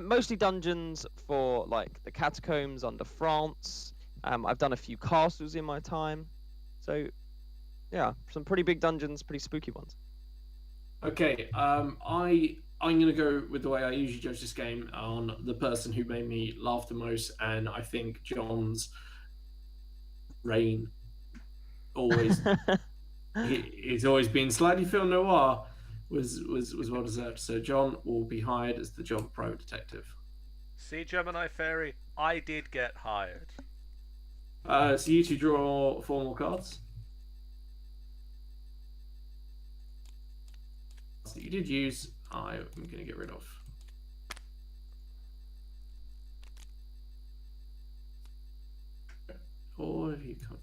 Mostly dungeons for like the catacombs under France. I've done a few castles in my time, so yeah, some pretty big dungeons, pretty spooky ones. Okay. I'm gonna go with the way I usually judge this game on the person who made me laugh the most, and I think John's reign always he's always been slightly film noir was well deserved. So John will be hired as the job of private detective. See, Gemini Fairy, I did get hired. So you two draw 4 more cards. That you did use, I'm going to get rid of. Or have you come?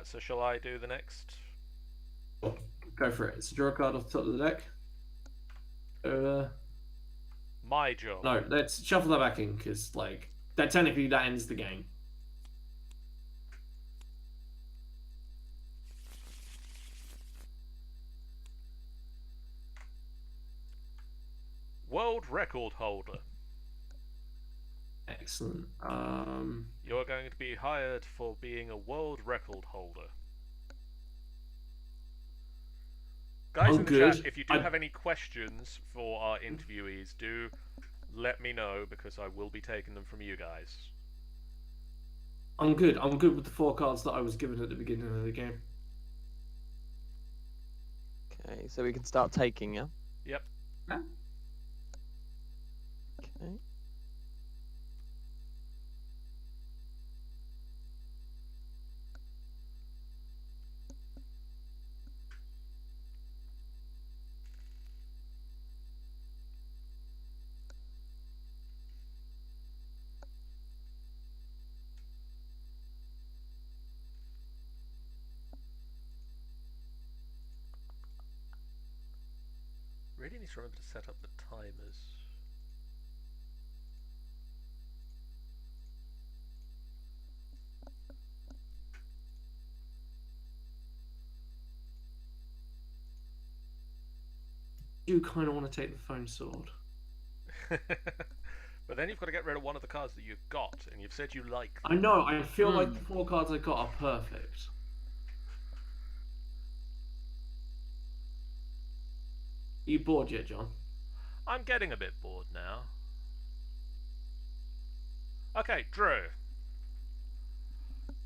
So shall I do the next? Go for it. So draw a card off the top of the deck. My job. No, let's shuffle that back in because, like, that technically that ends the game. World record holder. Excellent. You're going to be hired for being a world record holder. Guys in the chat, if you do have any questions for our interviewees, do let me know because I will be taking them from you guys. I'm good. I'm good with the 4 cards that I was given at the beginning of the game. Okay, so we can start taking, yeah? Yep. Yeah. Okay. Really need to remember to set up the timers. You kind of want to take the phone sword. But then you've got to get rid of one of the cards that you've got, and you've said you like them. I know. I feel like the 4 cards I got are perfect. Are you bored yet, John? I'm getting a bit bored now. Okay, Drew.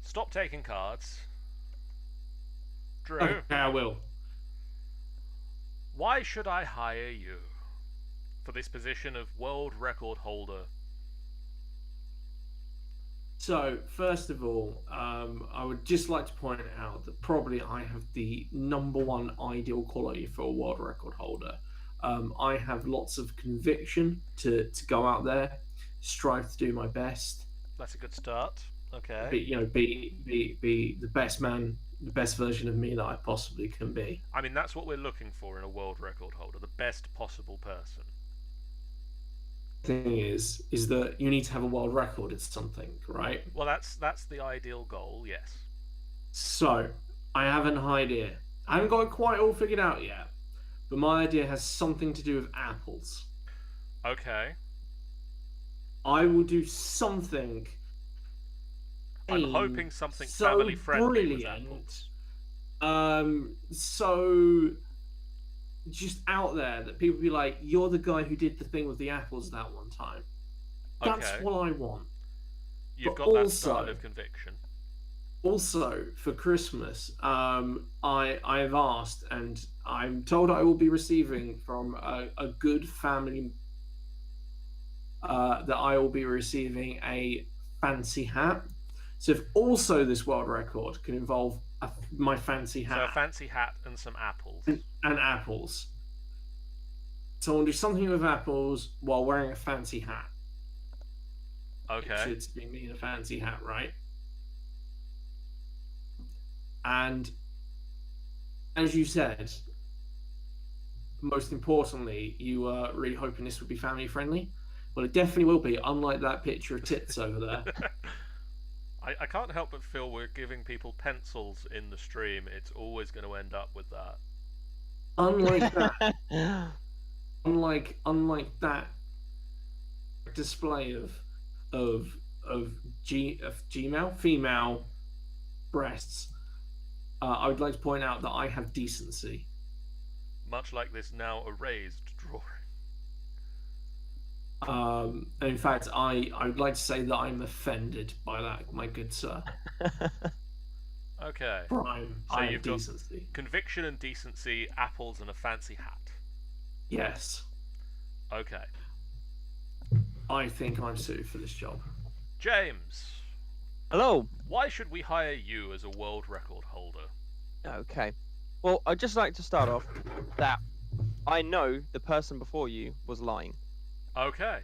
Stop taking cards. Drew. Okay, I will. Why should I hire you for this position of world record holder? So, first of all, I would just like to point out that probably I have the #1 ideal quality for a world record holder. I have lots of conviction to go out there, strive to do my best. That's a good start. Okay. Be the best man, the best version of me that I possibly can be. I mean, that's what we're looking for in a world record holder, the best possible person. thing is that you need to have a world record at something, right? Well, that's the ideal goal, yes. So, I have an idea. I haven't got it quite all figured out yet, but my idea has something to do with apples. Okay. I will do something. I'm hoping something family friendly with apples. So just out there that people be like, "You're the guy who did the thing with the apples that one time." That's what I want. You've got that style of conviction. Also, for Christmas, I've asked, and I'm told I will be receiving from a good family that I will be receiving a fancy hat. So if also this world record can involve my fancy hat. So a fancy hat and some apples. And apples. So I'll do something with apples while wearing a fancy hat. Okay. It should be me in a fancy hat, right? And as you said, most importantly, you were really hoping this would be family friendly. Well, it definitely will be, unlike that picture of tits over there. I can't help but feel we're giving people pencils in the stream. It's always going to end up with that. Unlike that, unlike that display of female breasts, I would like to point out that I have decency. Much like this now erased drawing. And in fact, I would like to say that I'm offended by that, my good sir. Okay. Prime. So you've got decency. Conviction and decency, apples and a fancy hat. Yes. Okay. I think I'm suited for this job. James. Hello. Why should we hire you as a world record holder? Okay. Well, I'd just like to start off that I know the person before you was lying. Okay.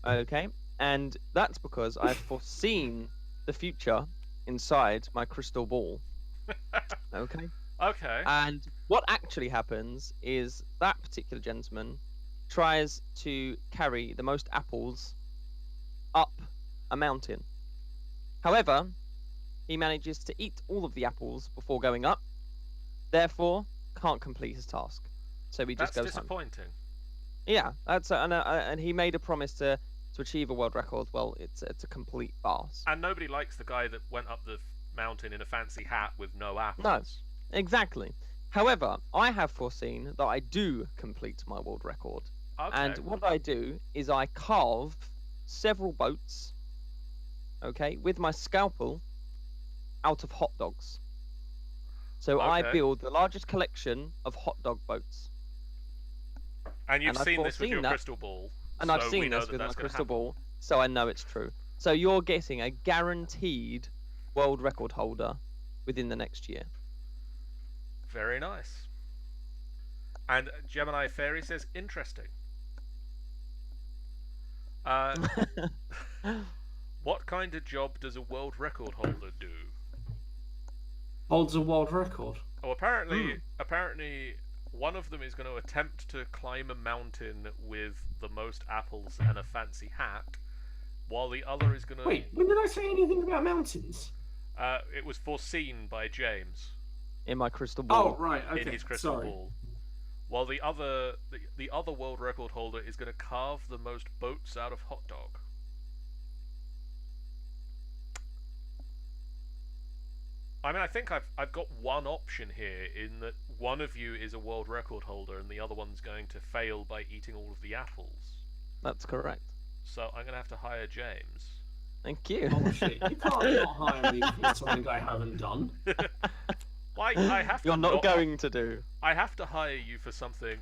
Okay. And that's because I've foreseen the future inside my crystal ball. Okay. Okay. And what actually happens is that particular gentleman tries to carry the most apples up a mountain. However, he manages to eat all of the apples before going up, therefore can't complete his task. So he just goes home. That's disappointing. Yeah, and he made a promise to achieve a world record. Well, it's a complete farce. And nobody likes the guy that went up the mountain in a fancy hat with no apples. No, exactly. However, I have foreseen that I do complete my world record. Okay. And what I do is I carve several boats, okay, with my scalpel out of hot dogs. So I build the largest collection of hot dog boats. And you've seen this with your crystal ball. And I've seen this with my crystal ball, so I know it's true. So you're getting a guaranteed world record holder within the next year. Very nice. And Gemini Fairy says, interesting. What kind of job does a world record holder do? Holds a world record? Oh, apparently one of them is going to attempt to climb a mountain with the most apples and a fancy hat, while the other is going to... Wait, when did I say anything about mountains? It was foreseen by James. In my crystal ball. Oh, right, okay. In his crystal ball. While the other world record holder is going to carve the most boats out of hot dog. I mean, I think I've got one option here in that one of you is a world record holder and the other one's going to fail by eating all of the apples. That's correct. So I'm going to have to hire James. Thank you. Oh shit, you can't not hire me for something I haven't done. I have to. You're not going to do. I have to hire you for something,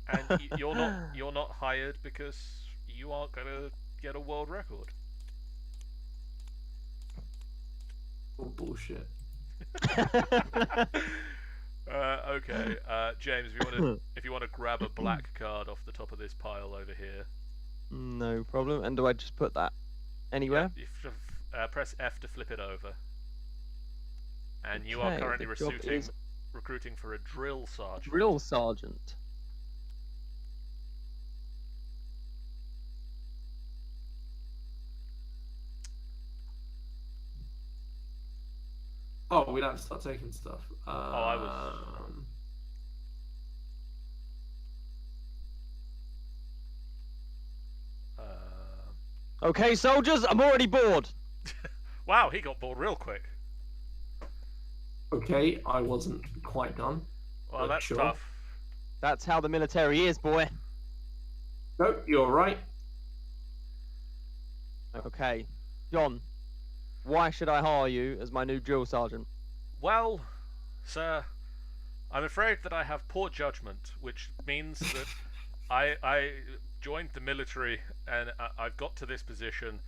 and you're not hired because you aren't going to get a world record. Oh, bullshit. Okay, James, if you want to grab a black card off the top of this pile over here. No problem. And do I just put that anywhere? Yeah, you press F to flip it over. And you are currently recruiting for a drill sergeant. Drill sergeant. Oh, we'd have to start taking stuff. I was. Okay, soldiers, I'm already bored. Wow, he got bored real quick. Okay, I wasn't quite done. Well, that's tough. That's how the military is, boy. No, you're right. Okay, John, why should I hire you as my new drill sergeant? Well, sir, I'm afraid that I have poor judgment, which means that I joined the military and I've got to this position,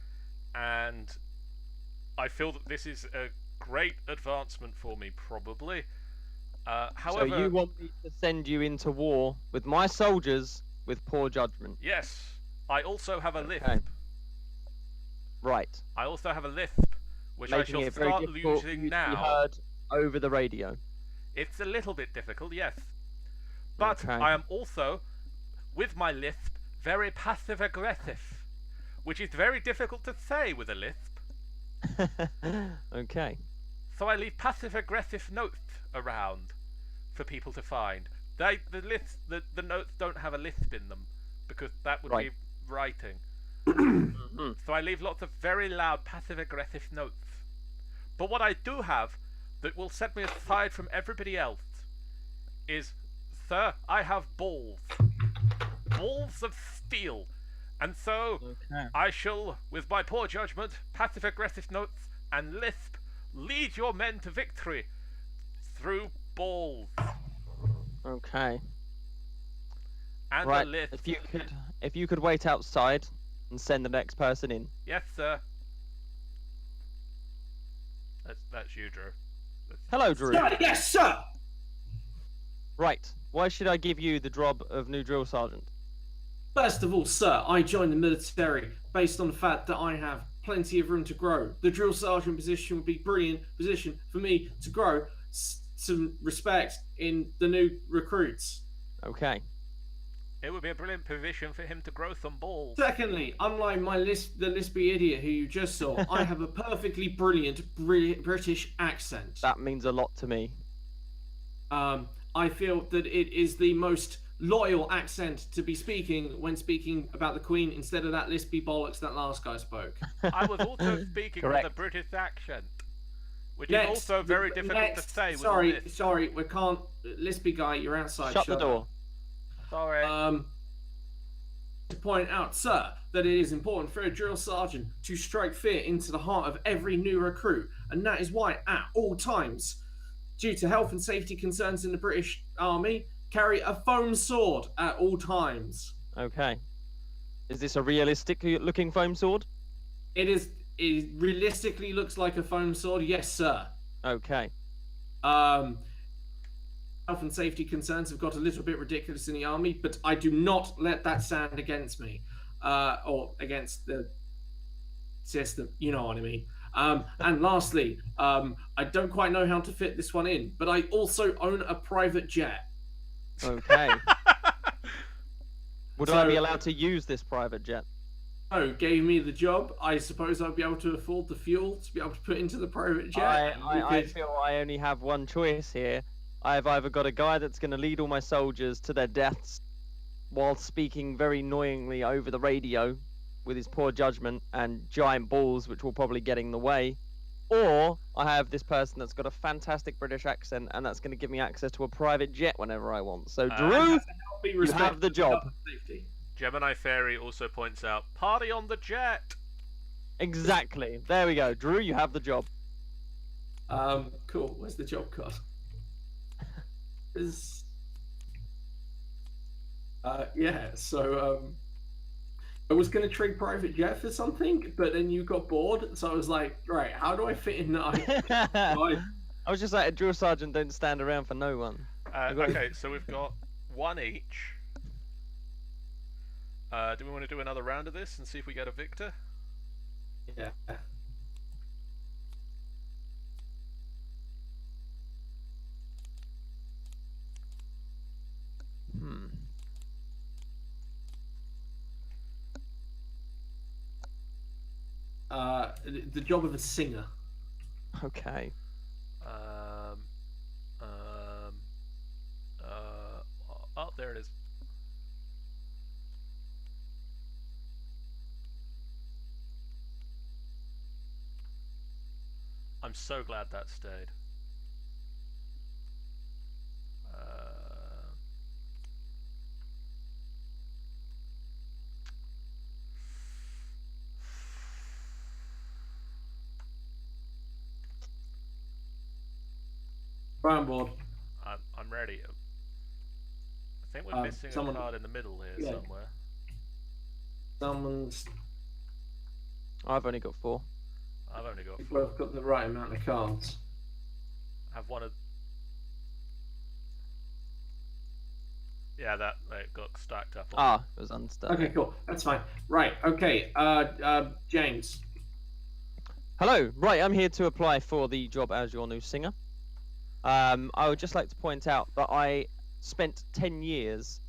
and I feel that this is a great advancement for me, probably. However, so you want me to send you into war with my soldiers with poor judgment? Yes. I also have a lisp. Right. I also have a lisp, which Making I shall start using now. To be heard over the radio. It's a little bit difficult, yes. But I am also, with my lisp, very passive-aggressive, which is very difficult to say with a lisp. Okay. So I leave passive-aggressive notes around for people to find. The notes don't have a lisp in them, because that would be writing. So I leave lots of very loud passive-aggressive notes. But what I do have that will set me aside from everybody else is, sir, I have balls. Balls of steel. And so I shall, with my poor judgment, passive-aggressive notes, and lisp, lead your men to victory through balls. Okay. And right. the lisp. If you could wait outside and send the next person in. Yes, sir. That's you, Drew. Hello, Drew. Yes, sir. Right. Why should I give you the job of new drill sergeant? First of all, sir, I joined the military based on the fact that I have plenty of room to grow. The drill sergeant position would be a brilliant position for me to grow some respect in the new recruits. Okay. It would be a brilliant position for him to grow some balls. Secondly, unlike the lispy idiot who you just saw, I have a perfectly brilliant British accent. That means a lot to me. I feel that it is the most loyal accent to be speaking when speaking about the Queen instead of that lispy bollocks that last guy spoke. I was also speaking with a British accent, which is also very difficult to say. Sorry, we can't. Lispy guy, you're outside. Shut the door. Sorry. To point out, sir, that it is important for a drill sergeant to strike fear into the heart of every new recruit, and that is why, at all times, due to health and safety concerns in the British Army, carry a foam sword at all times. Okay. Is this a realistic-looking foam sword? It realistically looks like a foam sword, yes, sir. Okay. Health and safety concerns have got a little bit ridiculous in the army, but I do not let that stand against me, or against the system. You know what I mean. And lastly, I don't quite know how to fit this one in, but I also own a private jet. Okay. Would I be allowed to use this private jet? Oh, gave me the job. I suppose I'd be able to afford the fuel to be able to put into the private jet. I feel I only have one choice here. I've either got a guy that's going to lead all my soldiers to their deaths while speaking very annoyingly over the radio with his poor judgment and giant balls, which will probably get in the way, or I have this person that's got a fantastic British accent and that's going to give me access to a private jet whenever I want. So, Drew, you have the job. Gemini Fairy also points out, party on the jet! Exactly. There we go. Drew, you have the job. Cool. Where's the job card? I was going to trade private jet for something, but then you got bored, so I was like, right, how do I fit in that? I was just like, a drill sergeant don't stand around for no one. Okay, so we've got one each. Do we want to do another round of this and see if we get a victor? Yeah. The job of a singer. Okay. I'm so glad that stayed. Right on board. I'm ready. I think we're missing a card in the middle here somewhere. Someone's. I've only got 4. I've only got 4. We've both got the right amount of cards. I have one of. Yeah, that it got stacked up. It was unstuck. Okay, cool. That's fine. Right. Okay. James. Hello. Right, I'm here to apply for the job as your new singer. I would just like to point out that I spent 10 years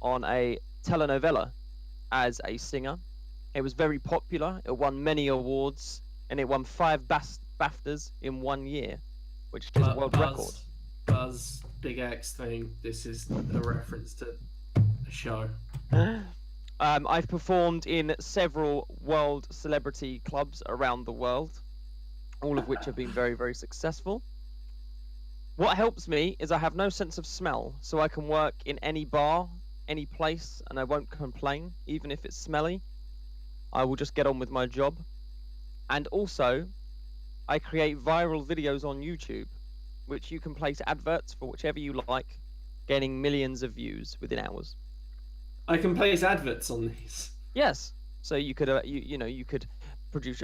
on a telenovela as a singer. It was very popular. It won many awards, and it won 5 BAFTAs in 1 year, which is a world record. Buzz, Big X thing. This is a reference to a show. I've performed in several world celebrity clubs around the world, all of which have been very, very successful. What helps me is I have no sense of smell, so I can work in any bar, any place, and I won't complain, even if it's smelly. I will just get on with my job. And also, I create viral videos on YouTube, which you can place adverts for whichever you like, gaining millions of views within hours. I can place adverts on these. Yes. So you could, you could produce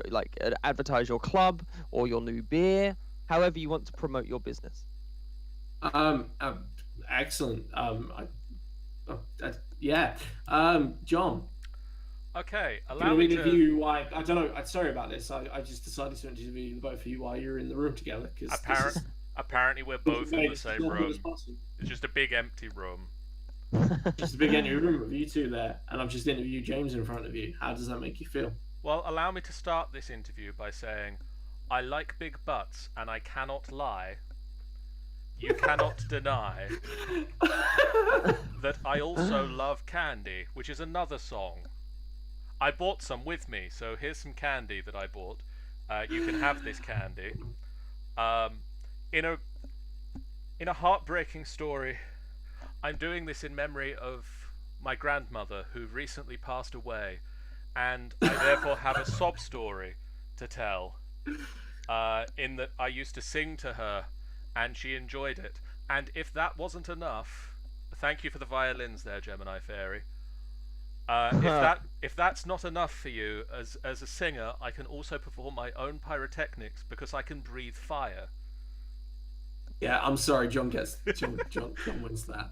advertise your club or your new beer, however you want to promote your business. Excellent. Yeah. John. Okay, allow me to interview why. I don't know. Sorry about this. I just decided to interview the both of you while you're in the room together. Apparently, we're both in the same room. It's just a big empty room. Just a big empty room with you two there, and I've just interviewed James in front of you. How does that make you feel? Well, allow me to start this interview by saying, I like big butts, and I cannot lie. You cannot deny that I also love candy, which is another song. I bought some with me, so here's some candy that I bought. You can have this candy. In a heartbreaking story, I'm doing this in memory of my grandmother, who recently passed away, and I therefore have a sob story to tell. In that I used to sing to her, and she enjoyed it. And if that wasn't enough, thank you for the violins there, Gemini Fairy. If that's not enough for you as a singer, I can also perform my own pyrotechnics because I can breathe fire. Yeah, I'm sorry, John wins that.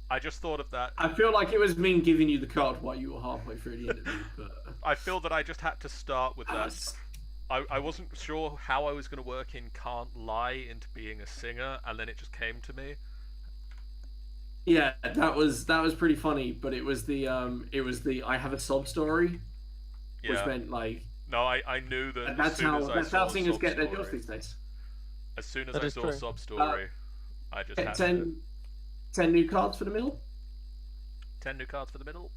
I just thought of that. I feel like it was me giving you the card while you were halfway through the interview, but I feel that I just had to start with that. I wasn't sure how I was going to work in Can't Lie into being a singer, and then it just came to me. Yeah, that was pretty funny, but it was the I have a sob story, which meant like. No, I knew that. That's how singers get their jobs these days. As soon as I saw sob story, I just had 10 new cards for the middle. 10 new cards for the middle.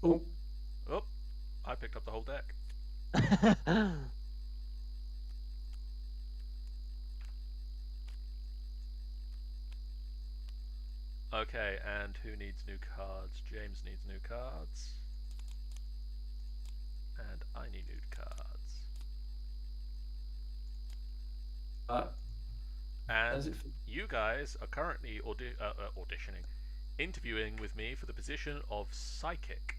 Oh, I picked up the whole deck. Okay, and who needs new cards? James needs new cards. And I need new cards. And you guys are currently auditioning, interviewing with me for the position of psychic.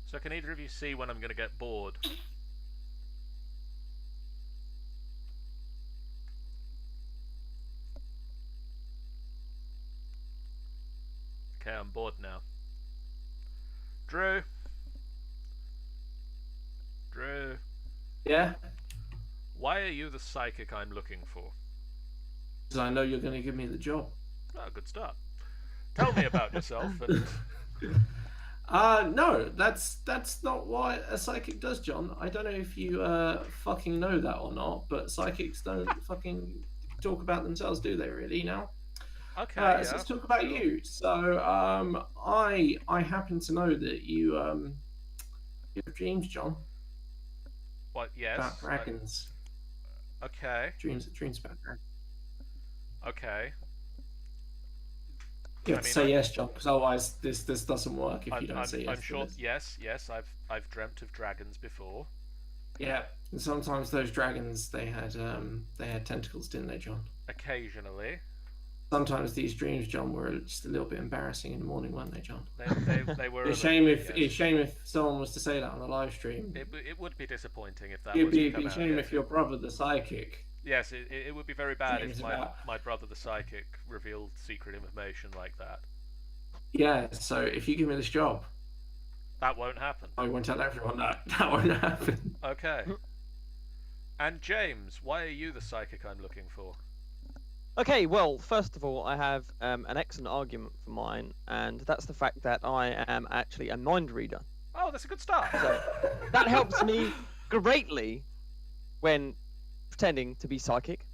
So can either of you see when I'm going to get bored? Okay, I'm bored now. Drew. Yeah? Why are you the psychic I'm looking for? Because I know you're going to give me the job. Oh, good start. Tell me about yourself. No, that's not what a psychic does, John. I don't know if you fucking know that or not, but psychics don't fucking talk about themselves, do they? Really now? Okay. So let's talk about you. So I happen to know that you have dreams, John. What? Yes. About dragons. Okay. Dreams about dragons. Okay. You have to say yes, John, because otherwise this doesn't work if you don't say yes. I'm sure. Yes. I've dreamt of dragons before. Yeah, and sometimes those dragons they had tentacles, didn't they, John? Occasionally. Sometimes these dreams, John, were just a little bit embarrassing in the morning, weren't they, John? They were. It's a shame if someone was to say that on the live stream. It would be disappointing if that. It'd be a shame if your brother, the psychic. Yes, it would be very bad if my brother, the psychic, revealed secret information like that. Yeah, so if you give me this job... That won't happen. I won't tell everyone that. That won't happen. Okay. And James, why are you the psychic I'm looking for? Okay, well, first of all, I have an excellent argument for mine, and that's the fact that I am actually a mind reader. Oh, that's a good start. So that helps me greatly when pretending to be psychic.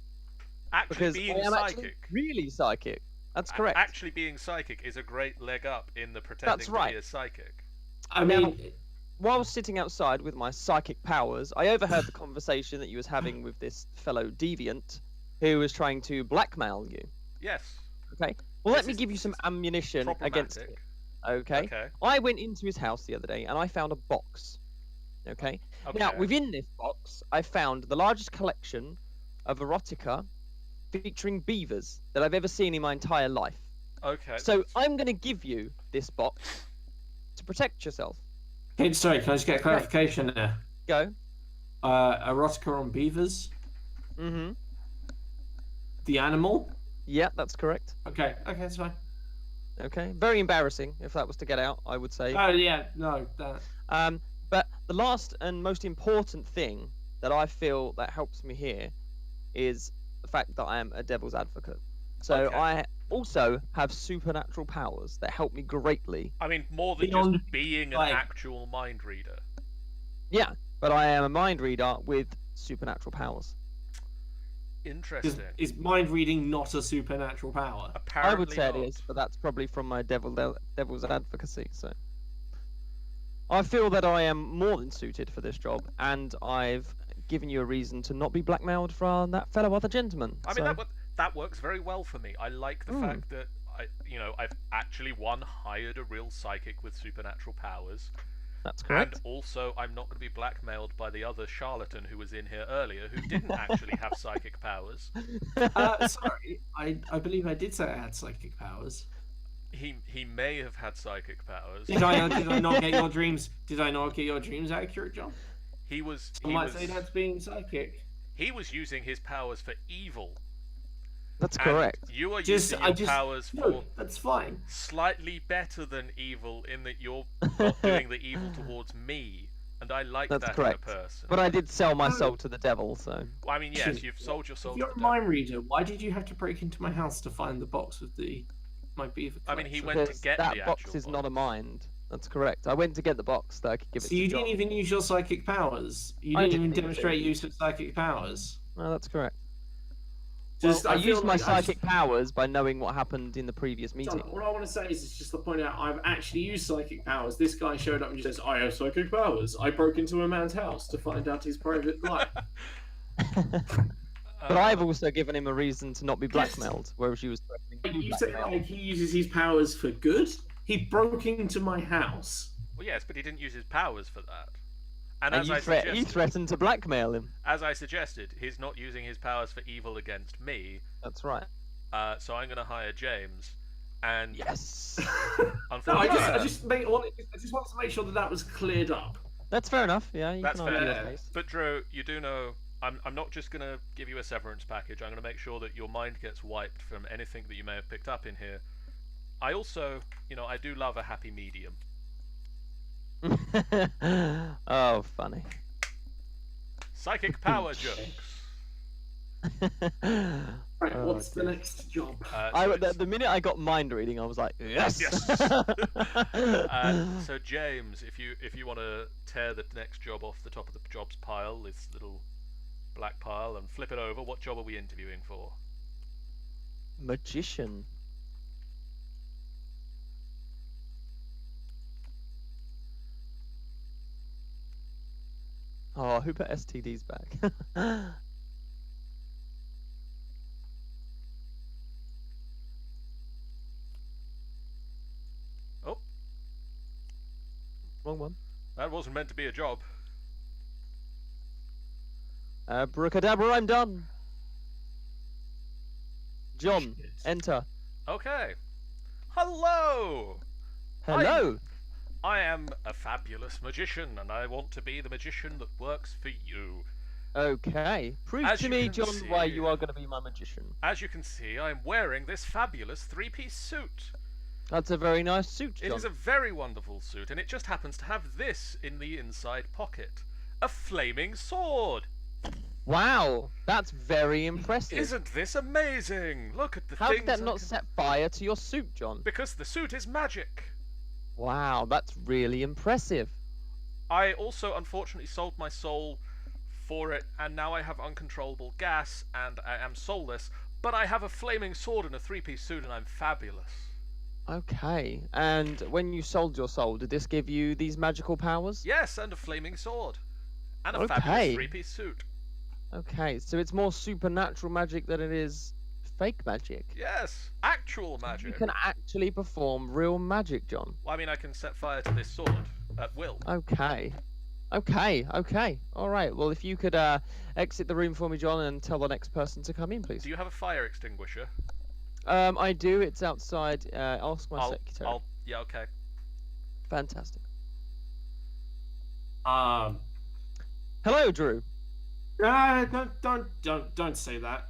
Because being psychic. Actually really psychic. That's correct. Actually being psychic is a great leg up in the pretending to be a psychic. I mean... Now, while sitting outside with my psychic powers, I overheard the conversation that you was having with this fellow deviant who was trying to blackmail you. Yes. Okay. Well, let me give you some ammunition against it. Okay. I went into his house the other day and I found a box. Okay. Now, within this box, I found the largest collection of erotica featuring beavers that I've ever seen in my entire life. Okay. So I'm going to give you this box to protect yourself. Hey, sorry, can I just get clarification there? Go. Erotica on beavers? Mm-hmm. The animal? Yeah, that's correct. Okay, that's fine. Okay. Very embarrassing if that was to get out, I would say. Oh, yeah, no. But the last and most important thing that I feel that helps me here is the fact that I am a devil's advocate. So I also have supernatural powers that help me greatly. I mean, more than just being an actual mind reader. Yeah, but I am a mind reader with supernatural powers. Interesting. Is mind reading not a supernatural power? Apparently I would say not. it is, but that's probably from my devil's advocacy. So I feel that I am more than suited for this job, and I've given you a reason to not be blackmailed from that fellow other gentleman. I mean, that works very well for me. I like the fact that I've actually hired a real psychic with supernatural powers. That's correct. And also, I'm not going to be blackmailed by the other charlatan who was in here earlier, who didn't actually have psychic powers. Sorry, I believe I did say I had psychic powers. He may have had psychic powers. Did I not get your dreams? Did I not get your dreams accurate, John? He was. Say that's being psychic. He was using his powers for evil. That's correct. You are using your powers for. That's fine. Slightly better than evil in that you're not doing the evil towards me, and I like that correct. in a person. But I did sell my soul to the devil, so. Well, I mean, yes, you've sold your soul. If you're a mind reader, why did you have to break into my house to find the box with my beaver collection? I mean, he went to get the actual box. That box is not a mind. That's correct. I went to get the box that I could give it to So you didn't even use your psychic powers? You didn't even demonstrate use of psychic powers? No, that's correct. I used my psychic powers by knowing what happened in the previous meeting. What I want to say is just to point out I've actually used psychic powers. This guy showed up and just says, I have psychic powers. I broke into a man's house to find out his private life. But I've also given him a reason to not be blackmailed, whereas you was threatening. You said he uses his powers for good? He broke into my house. Well, yes, but he didn't use his powers for that. And as you threatened to blackmail him. As I suggested, he's not using his powers for evil against me. That's right. So I'm going to hire James. And yes. Unfortunately, I just wanted to make sure that was cleared up. That's fair enough. Yeah, that's fair. But Drew, you do know I'm not just going to give you a severance package. I'm going to make sure that your mind gets wiped from anything that you may have picked up in here. I also, I do love a happy medium. Oh, funny. Psychic power jokes. Right, what's the next job? The minute I got mind reading, I was like, yes. So James, if you want to tear the next job off the top of the jobs pile, this little black pile, and flip it over, what job are we interviewing for? Magician. Oh, who put STDs back? Oh. Wrong one. That wasn't meant to be a job. Abracadabra, I'm done. John, enter. Okay. Hello! Hello! I am a fabulous magician, and I want to be the magician that works for you. Okay. Prove to me, John, why you are going to be my magician. As you can see, I am wearing this fabulous three-piece suit. That's a very nice suit, John. It is a very wonderful suit, and it just happens to have this in the inside pocket. A flaming sword! Wow, that's very impressive. Isn't this amazing? Look at the How things. did that not set fire to your suit, John? Because the suit is magic. Wow, that's really impressive. I also unfortunately sold my soul for it, and now I have uncontrollable gas, and I am soulless, but I have a flaming sword and a three-piece suit, and I'm fabulous. Okay, and when you sold your soul, did this give you these magical powers? Yes, and a flaming sword. And a fabulous three-piece suit. Okay, so it's more supernatural magic than it is fake magic. Yes, actual magic. You can actually perform real magic, John. Well, I mean, I can set fire to this sword at will. Okay. All right, well, if you could exit the room for me, John, and tell the next person to come in, please. Do you have a fire extinguisher? I do. It's outside. Ask my secretary. Yeah, okay. Fantastic. Hello, Drew. Don't say that.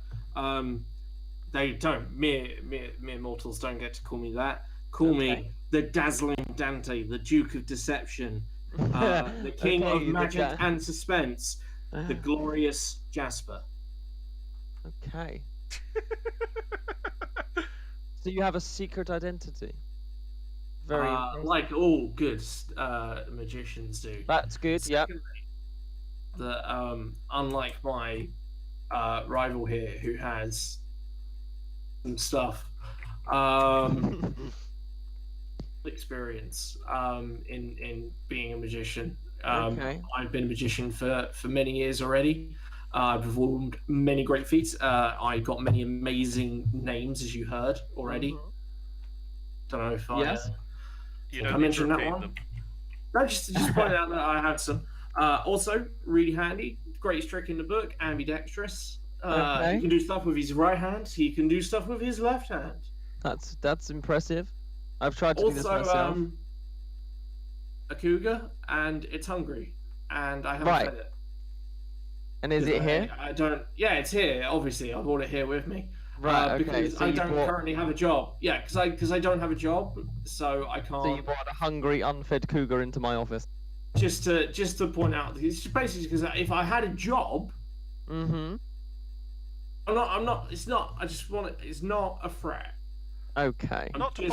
They don't. Mere mortals don't get to call me that. Call me the dazzling Dante, the Duke of Deception, the King of Magic and Suspense, the glorious Jasper. Okay. So you have a secret identity. Very like all good magicians do. That's good. Yep. That unlike my rival here, who has some stuff, experience in being a magician. I've been a magician for many years already. I've performed many great feats. I got many amazing names, as you heard already. Don't know if I mentioned that one. Them. No, just point out that I had some. Also, really handy, greatest trick in the book, ambidextrous. He can do stuff with his right hand. He can do stuff with his left hand. That's impressive. I've tried to do this myself. A cougar, and it's hungry, and I haven't fed it. And is it here? I don't. Yeah, it's here. Obviously, I brought it here with me. Right. Because I don't currently have a job. Yeah, because I don't have a job, so I can't. So you brought a hungry, unfed cougar into my office. Just to point out, it's basically because if I had a job, I'm not. It's not. I just want it. It's not a threat. Okay. Not to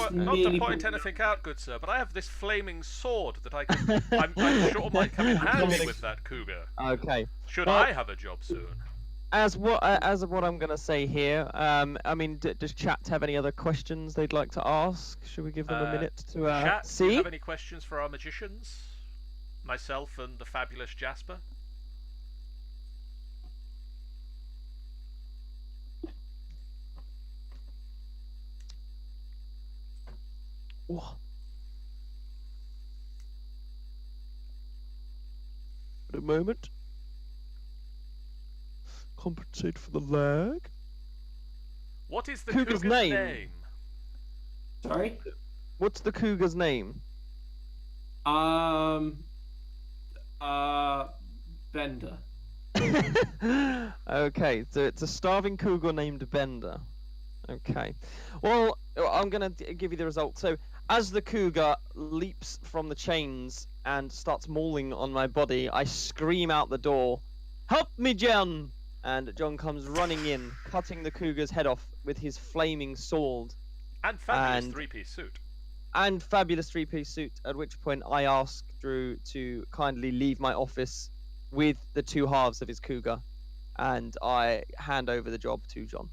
point anything out, good sir, but I have this flaming sword that I can. I'm sure might come in handy with that cougar. Okay. Should I have a job soon? As what I'm gonna say here, I mean, does chat have any other questions they'd like to ask? Should we give them a minute to chat, see? Do you have any questions for our magicians? Myself and the fabulous Jasper? Oh. Wait a moment. Compensate for the lag. What is the cougar's name? Sorry? What's the cougar's name? Bender. Okay, so it's a starving cougar named Bender. Okay. Well, I'm gonna give you the result. So as the cougar leaps from the chains and starts mauling on my body, I scream out the door, "Help me, John!" And John comes running in, cutting the cougar's head off with his flaming sword. And fabulous three-piece suit. And fabulous three-piece suit, at which point I ask Drew to kindly leave my office with the two halves of his cougar, and I hand over the job to John.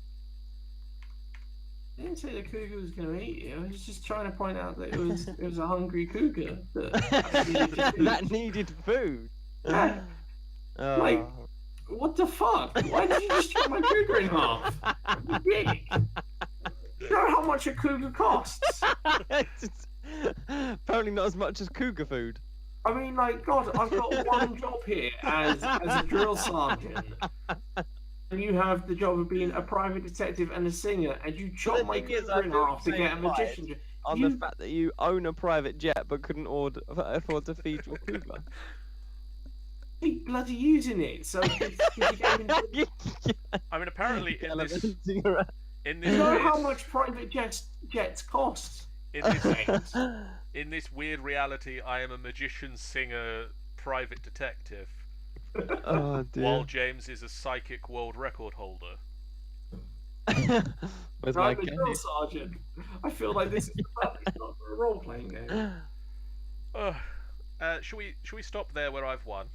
I didn't say the cougar was going to eat you. I was just trying to point out that it was a hungry cougar that needed food. Yeah. Like, what the fuck? Why did you just chop my cougar in half? You dick. You know how much a cougar costs? Apparently not as much as cougar food. I mean, like, God, I've got one job here as a drill sergeant. And you have the job of being a private detective and a singer, and you chop my cougar in half to get a magician. On the fact that you own a private jet but couldn't afford to feed your cougar. Keep bloody using it, so I mean, apparently in this you know how much private jets cost? In this weird reality, I am a magician, singer, private detective. Oh, dear. While James is a psychic world record holder. With I'm a drill sergeant. I feel like this is the perfect spot for a role-playing game. Should we stop there where I've won?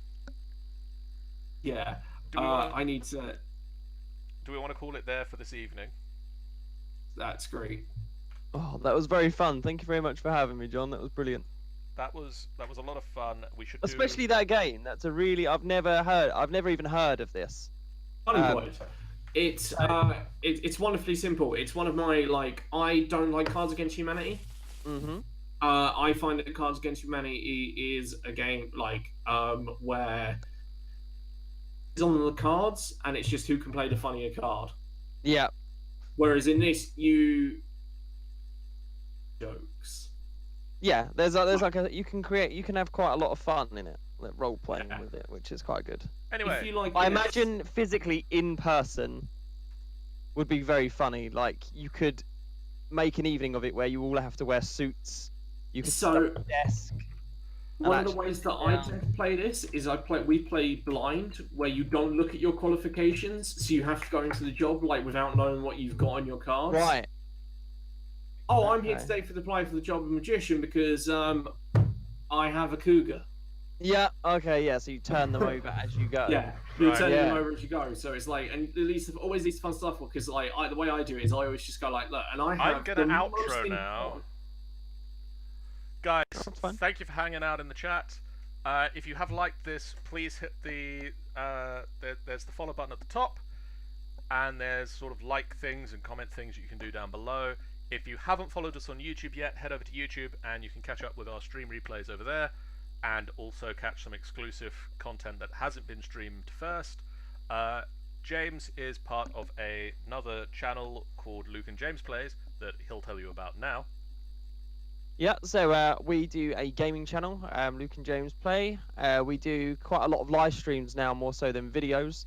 Yeah. I need to. Do we want to call it there for this evening? That's great. Oh, that was very fun. Thank you very much for having me, John. That was brilliant. That was a lot of fun. We should especially that game. That's a really I've never even heard of this. Funny point. It's wonderfully simple. It's one of my I don't like Cards Against Humanity. Mm-hmm. I find that Cards Against Humanity is a game where it's on the cards and it's just who can play the funnier card. Yeah. Whereas in this, you jokes. Yeah, there's you can have quite a lot of fun in it, like role playing with it, which is quite good. Anyway, I imagine physically in person would be very funny. Like you could make an evening of it where you all have to wear suits. You could sit at the desk. One of the ways that I tend to play this is we play blind, where you don't look at your qualifications, so you have to go into the job without knowing what you've got on your cards. Right. Oh, I'm here today for the job of magician because I have a cougar. Yeah. Okay. Yeah. So you turn them over as you go. Yeah. You turn them over as you go. So it's and at least always these fun stuff because the way I do it is I always just go look, and I have. I'm gonna outro now. Guys, thank you for hanging out in the chat. If you have liked this, please hit the there's the follow button at the top, and there's sort of like things and comment things you can do down below. If you haven't followed us on YouTube yet, head over to YouTube and you can catch up with our stream replays over there, and also catch some exclusive content that hasn't been streamed first. James is part of another channel called Luke and James Plays that he'll tell you about now. Yeah, so we do a gaming channel, Luke and James Play. We do quite a lot of live streams now, more so than videos.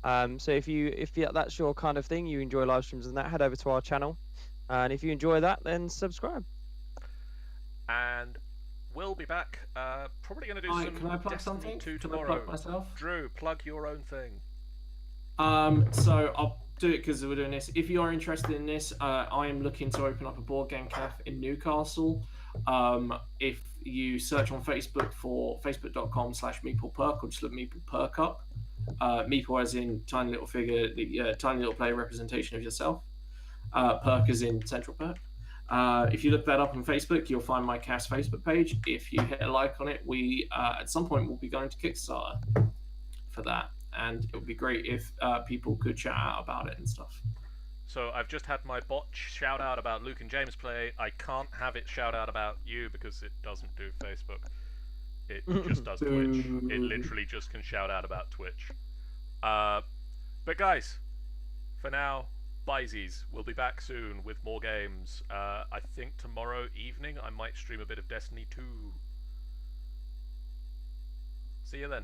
So if that's your kind of thing, you enjoy live streams and that, head over to our channel. And if you enjoy that, then subscribe. And we'll be back. Probably going to do some Can I plug something? 2 tomorrow. Plug myself? Drew, plug your own thing. So I'll do it because we're doing this. If you are interested in this, I am looking to open up a board game cafe in Newcastle. If you search on Facebook for facebook.com/MeeplePerk or just look Meeple up. Meeple as in tiny little figure, the tiny little player representation of yourself. Perk as in Central Perk. If you look that up on Facebook, you'll find my cast Facebook page. If you hit a like on it, we at some point will be going to Kickstarter for that. And it would be great if people could chat out about it and stuff. So I've just had my bot shout out about Luke and James Play. I can't have it shout out about you because it doesn't do Facebook. It just does Twitch. It literally just can shout out about Twitch. But guys, for now, byesies. We'll be back soon with more games. I think tomorrow evening I might stream a bit of Destiny 2. See you then.